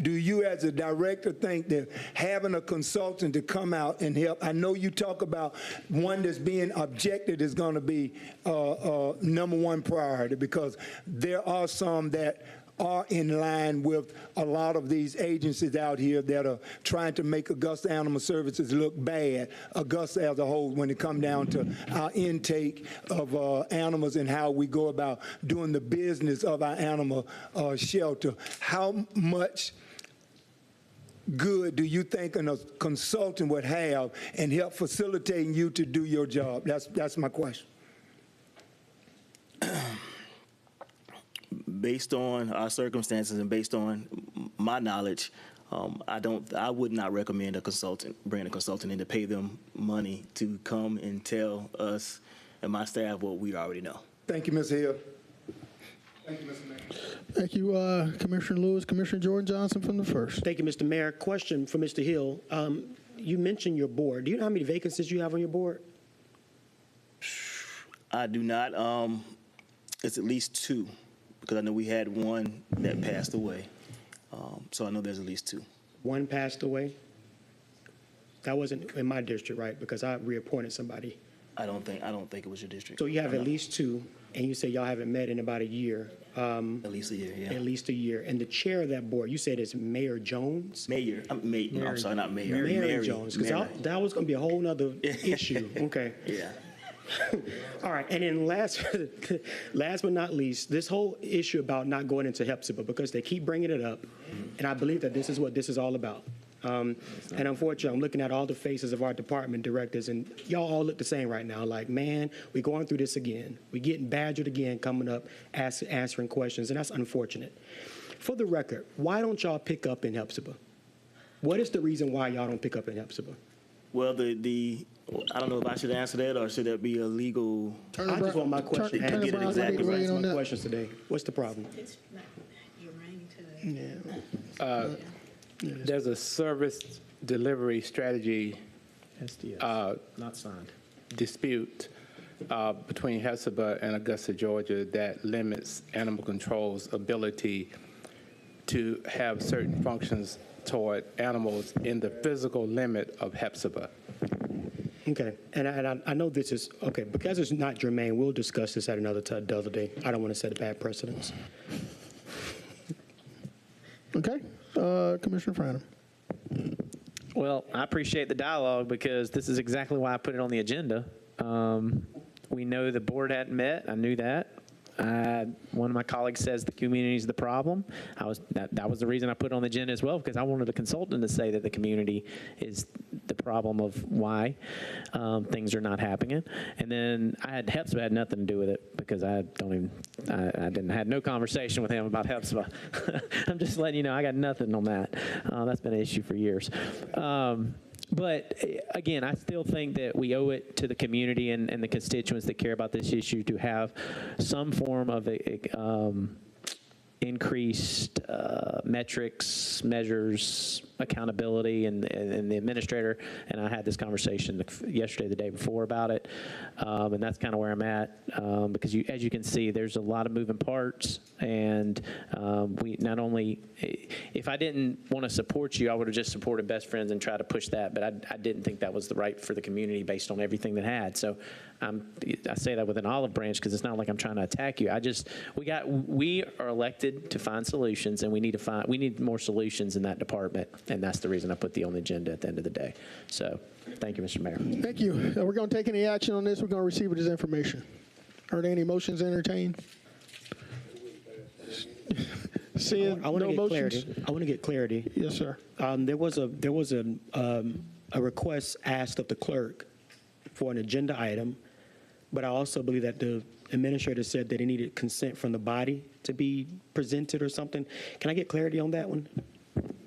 [SPEAKER 19] do you as a director think that having a consultant to come out and help? I know you talk about one that's being objected is going to be number one priority, because there are some that are in line with a lot of these agencies out here that are trying to make Augusta Animal Services look bad, Augusta as a whole, when it comes down to our intake of animals and how we go about doing the business of our animal shelter. How much good do you think a consultant would have and help facilitating you to do your job? That's my question.
[SPEAKER 20] Based on our circumstances and based on my knowledge, I would not recommend bring a consultant in to pay them money to come and tell us and my staff what we already know.
[SPEAKER 19] Thank you, Ms. Hill. Thank you, Mr. Mayor.
[SPEAKER 1] Thank you, Commissioner Lewis. Commissioner Jordan Johnson from the first.
[SPEAKER 6] Thank you, Mr. Mayor. Question for Mr. Hill. You mentioned your board. Do you know how many vacancies you have on your board?
[SPEAKER 20] I do not. It's at least 2. Because I know we had one that passed away. So I know there's at least 2.
[SPEAKER 6] One passed away? That wasn't in my district, right? Because I reappointed somebody.
[SPEAKER 20] I don't think it was your district.
[SPEAKER 6] So you have at least 2, and you say y'all haven't met in about a year.
[SPEAKER 20] At least a year, yeah.
[SPEAKER 6] At least a year. And the chair of that board, you said is Mayor Jones?
[SPEAKER 20] Mayor. I'm sorry, not Mayor.
[SPEAKER 6] Mary Jones, because that was going to be a whole nother issue. Okay.
[SPEAKER 20] Yeah.
[SPEAKER 6] All right, and then last but not least, this whole issue about not going into Hepzibah, because they keep bringing it up, and I believe that this is what this is all about. And unfortunately, I'm looking at all the faces of our department directors, and y'all all look the same right now. Like, man, we're going through this again. We're getting badgered again, coming up, answering questions, and that's unfortunate. For the record, why don't y'all pick up in Hepzibah? What is the reason why y'all don't pick up in Hepzibah?
[SPEAKER 20] Well, I don't know if I should answer that or should that be a legal?
[SPEAKER 6] I just want my question.
[SPEAKER 20] Turner Brown, exactly right.
[SPEAKER 6] That's my questions today. What's the problem?
[SPEAKER 9] It's not germane to it.
[SPEAKER 18] There's a service delivery strategy
[SPEAKER 12] not signed.
[SPEAKER 18] dispute between Hepzibah and Augusta, Georgia, that limits animal control's ability to have certain functions toward animals in the physical limit of Hepzibah.
[SPEAKER 6] Okay, and I know this is, okay, because it's not germane, we'll discuss this at another day. I don't want to set a bad precedence.
[SPEAKER 1] Okay, Commissioner Franham.
[SPEAKER 12] Well, I appreciate the dialogue because this is exactly why I put it on the agenda. We know the board hadn't met. I knew that. One of my colleagues says the community is the problem. That was the reason I put it on the agenda as well, because I wanted a consultant to say that the community is the problem of why things are not happening. And then HEPSA had nothing to do with it, because I had no conversation with him about HEPSA. I'm just letting you know, I got nothing on that. That's been an issue for years. But again, I still think that we owe it to the community and the constituents that care about this issue to have some form of increased metrics, measures, accountability, and the administrator and I had this conversation yesterday, the day before about it, and that's kind of where I'm at, because as you can see, there's a lot of moving parts, and we not only, if I didn't want to support you, I would have just supported Best Friends and tried to push that, but I didn't think that was the right for the community based on everything that had. So I say that with an olive branch because it's not like I'm trying to attack you. We are elected to find solutions, and we need more solutions in that department, and that's the reason I put on the agenda at the end of the day. So thank you, Mr. Mayor.
[SPEAKER 1] Thank you. We're going to take any action on this. We're going to receive it as information. Are there any motions entertained? Seeing no motions.
[SPEAKER 6] I want to get clarity.
[SPEAKER 1] Yes, sir.
[SPEAKER 6] There was a request asked of the clerk for an agenda item, but I also believe that the administrator said that it needed consent from the body to be presented or something. Can I get clarity on that one?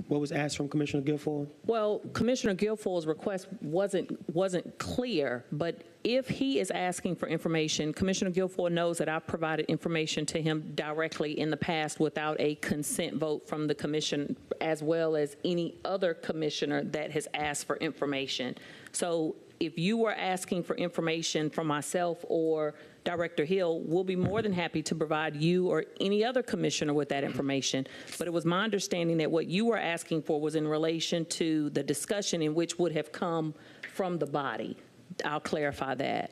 [SPEAKER 6] What was asked from Commissioner Guilfoyle?
[SPEAKER 16] Well, Commissioner Guilfoyle's request wasn't clear, but if he is asking for information, Commissioner Guilfoyle knows that I've provided information to him directly in the past without a consent vote from the commission, as well as any other commissioner that has asked for information. So if you were asking for information from myself or Director Hill, we'll be more than happy to provide you or any other commissioner with that information. But it was my understanding that what you were asking for was in relation to the discussion in which would have come from the body. I'll clarify that.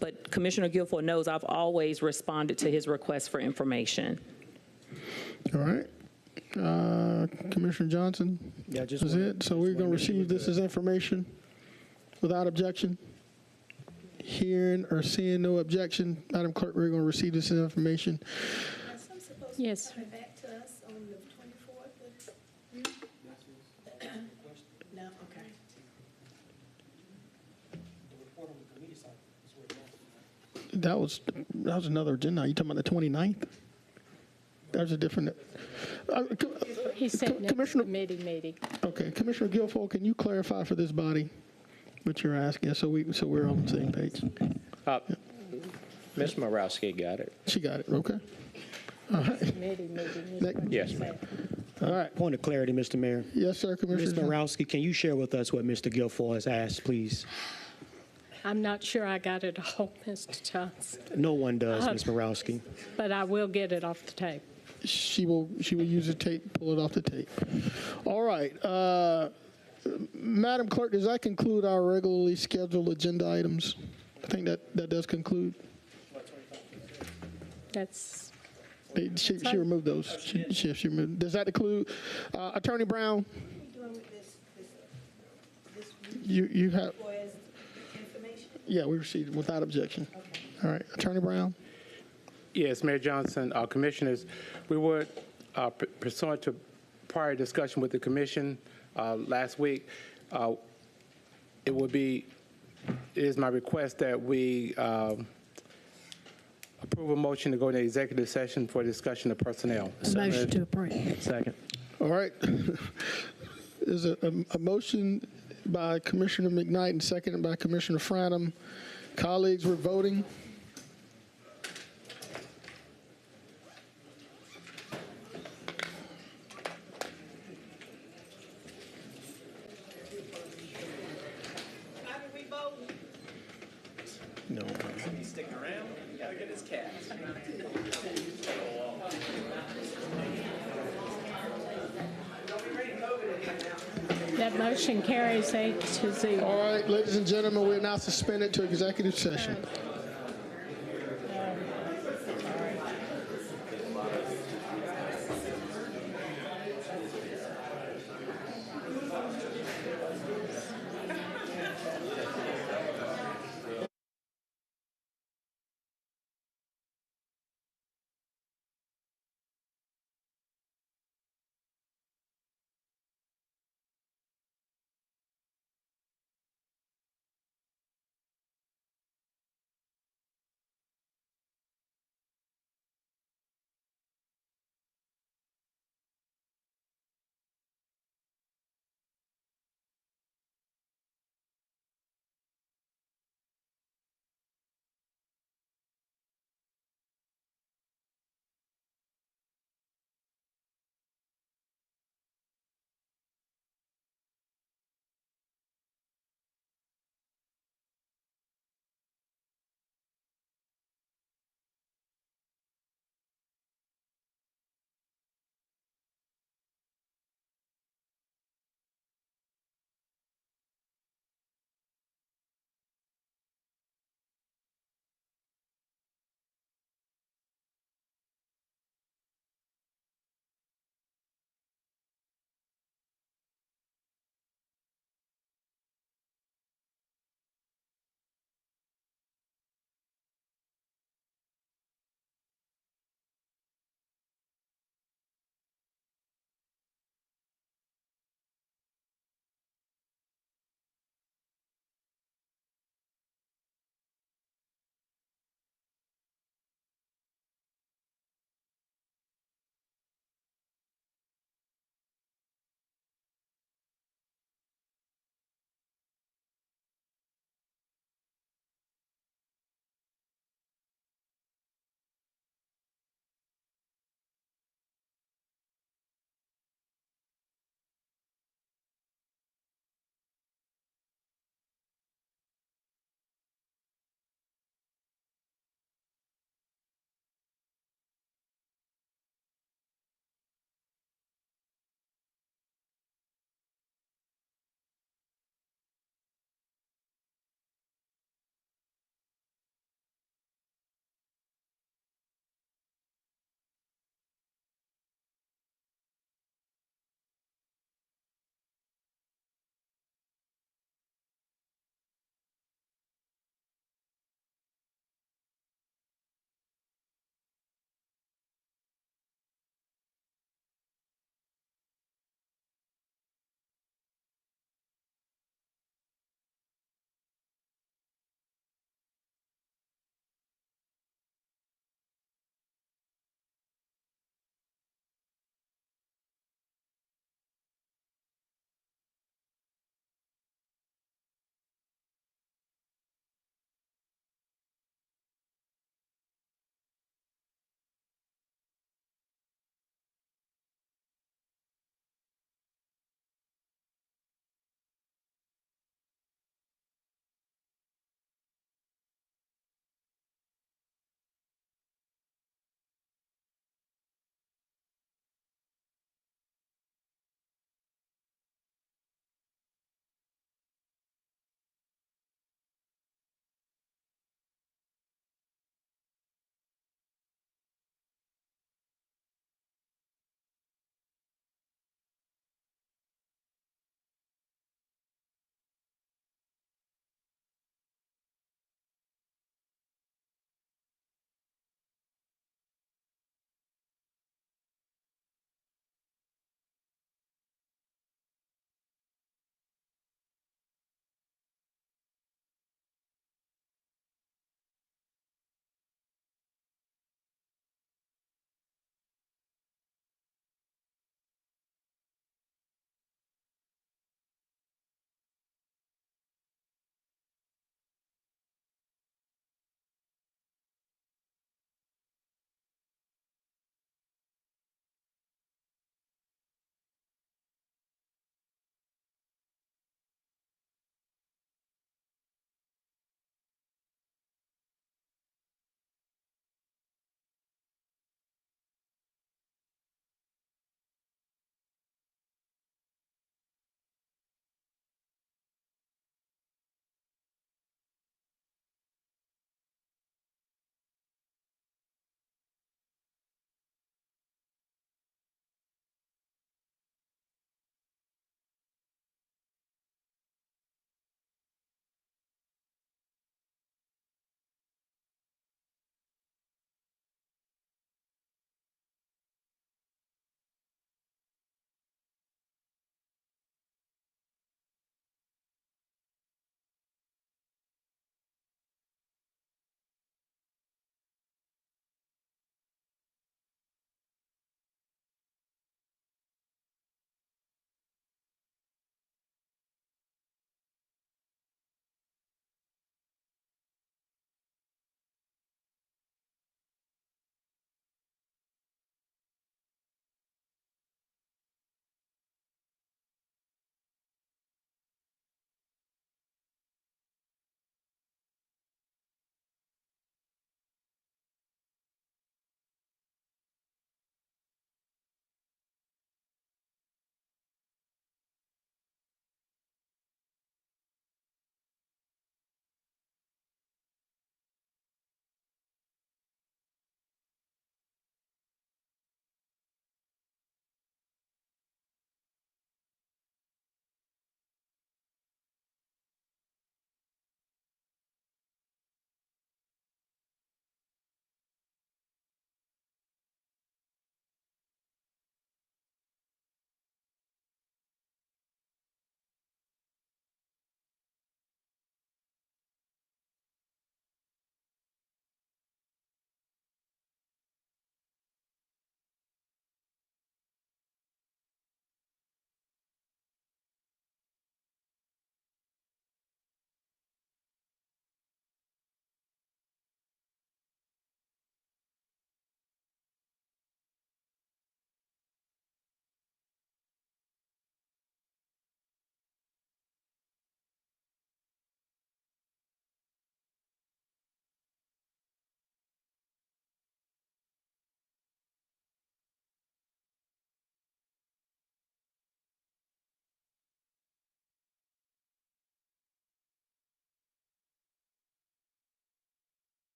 [SPEAKER 16] But Commissioner Guilfoyle knows I've always responded to his request for information.
[SPEAKER 1] All right. Commissioner Johnson?
[SPEAKER 6] Yeah,
[SPEAKER 1] This is it. So we're going to receive this as information without objection. Hearing or seeing no objection, Madam Clerk, we're going to receive this information.
[SPEAKER 2] Yes.
[SPEAKER 9] Back to us on the 24th? No, okay.
[SPEAKER 1] That was another agenda. You talking about the 29th? That was a different.
[SPEAKER 2] He said next committee meeting.
[SPEAKER 1] Okay, Commissioner Guilfoyle, can you clarify for this body what you're asking, so we're on the same page?
[SPEAKER 10] Ms. Morowski got it.
[SPEAKER 1] She got it. Okay. All right.
[SPEAKER 2] Committee meeting.
[SPEAKER 10] Yes, ma'am.
[SPEAKER 1] All right.
[SPEAKER 6] Point of clarity, Mr. Mayor.
[SPEAKER 1] Yes, sir,
[SPEAKER 6] Ms.
[SPEAKER 1] Commissioner.
[SPEAKER 6] Morowski, can you share with us what Mr. Guilfoyle has asked, please?
[SPEAKER 2] I'm not sure I got it all, Mr. Johnson,
[SPEAKER 6] No one does, Ms. Morowski.
[SPEAKER 2] but I will get it off the tape.
[SPEAKER 1] She will use the tape, pull it off the tape. All right. Madam Clerk, does that conclude our regularly scheduled agenda items? I think that does conclude.
[SPEAKER 2] That's.
[SPEAKER 1] She removed those. She removed. Does that include Attorney Brown? You have. Yeah, we received it without objection. All right, Attorney Brown.
[SPEAKER 18] Yes, Mayor Johnson, commissioners, we would, pursuant to prior discussion with the commission last week, it is my request that we approve a motion to go into executive session for discussion of personnel.
[SPEAKER 13] Motion to approve.
[SPEAKER 6] Second.
[SPEAKER 1] All right. There's a motion by Commissioner McKnight and seconded by Commissioner Franham. Colleagues, we're voting. No.
[SPEAKER 3] He's sticking around. You gotta get his cat.
[SPEAKER 2] That motion carries 8-0.
[SPEAKER 1] All right, ladies and gentlemen, we're now suspended to executive session.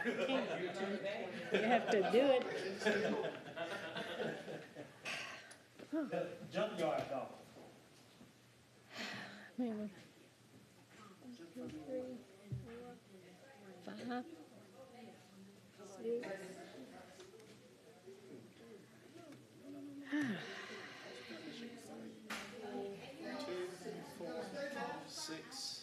[SPEAKER 2] You have to do it.
[SPEAKER 6] Junkyard dog.
[SPEAKER 2] Maybe. 1, 2, 3, 4, 5, 6.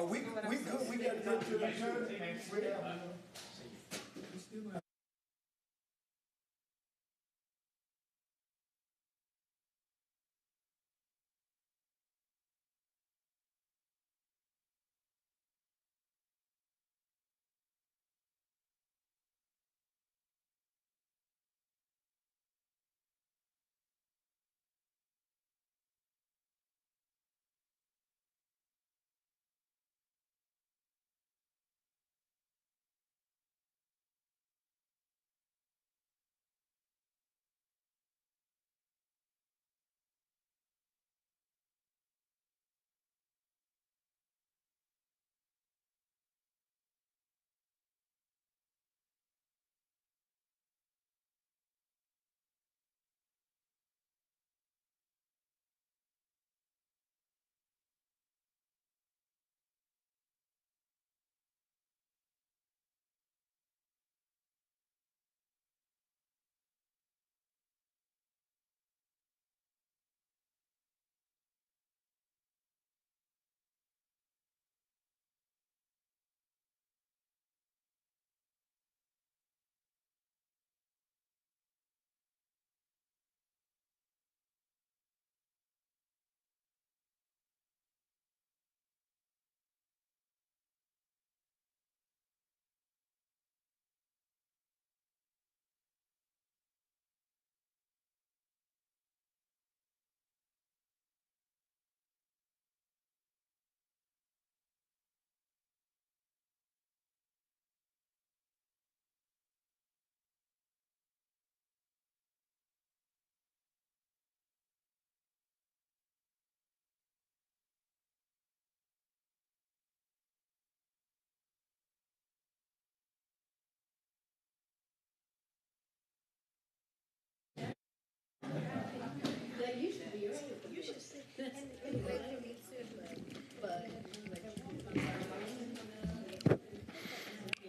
[SPEAKER 19] We good, we got to get to the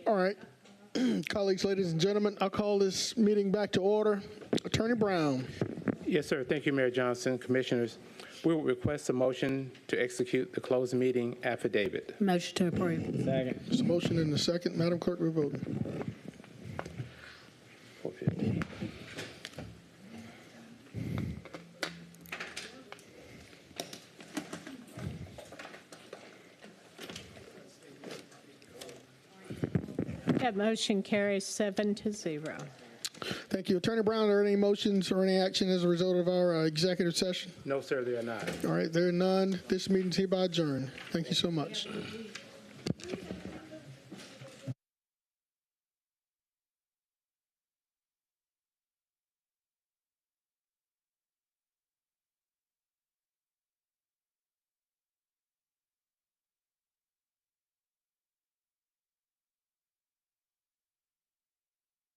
[SPEAKER 1] All right. Colleagues, ladies and gentlemen, I'll call this meeting back to order. Attorney Brown.
[SPEAKER 18] Yes, sir. Thank you, Mayor Johnson, Commissioners. We will request a motion to execute the closed meeting affidavit.
[SPEAKER 13] Motion to approve.
[SPEAKER 6] Second.
[SPEAKER 1] There's a motion and a second. Madam Clerk, we're voting.
[SPEAKER 18] 450.
[SPEAKER 2] That motion carries 7-0.
[SPEAKER 1] Thank you. Attorney Brown, are there any motions or any action as a result of our executive session?
[SPEAKER 18] No, sir, they are not.
[SPEAKER 1] All right, there are none. This meeting's hereby adjourned. Thank you so much.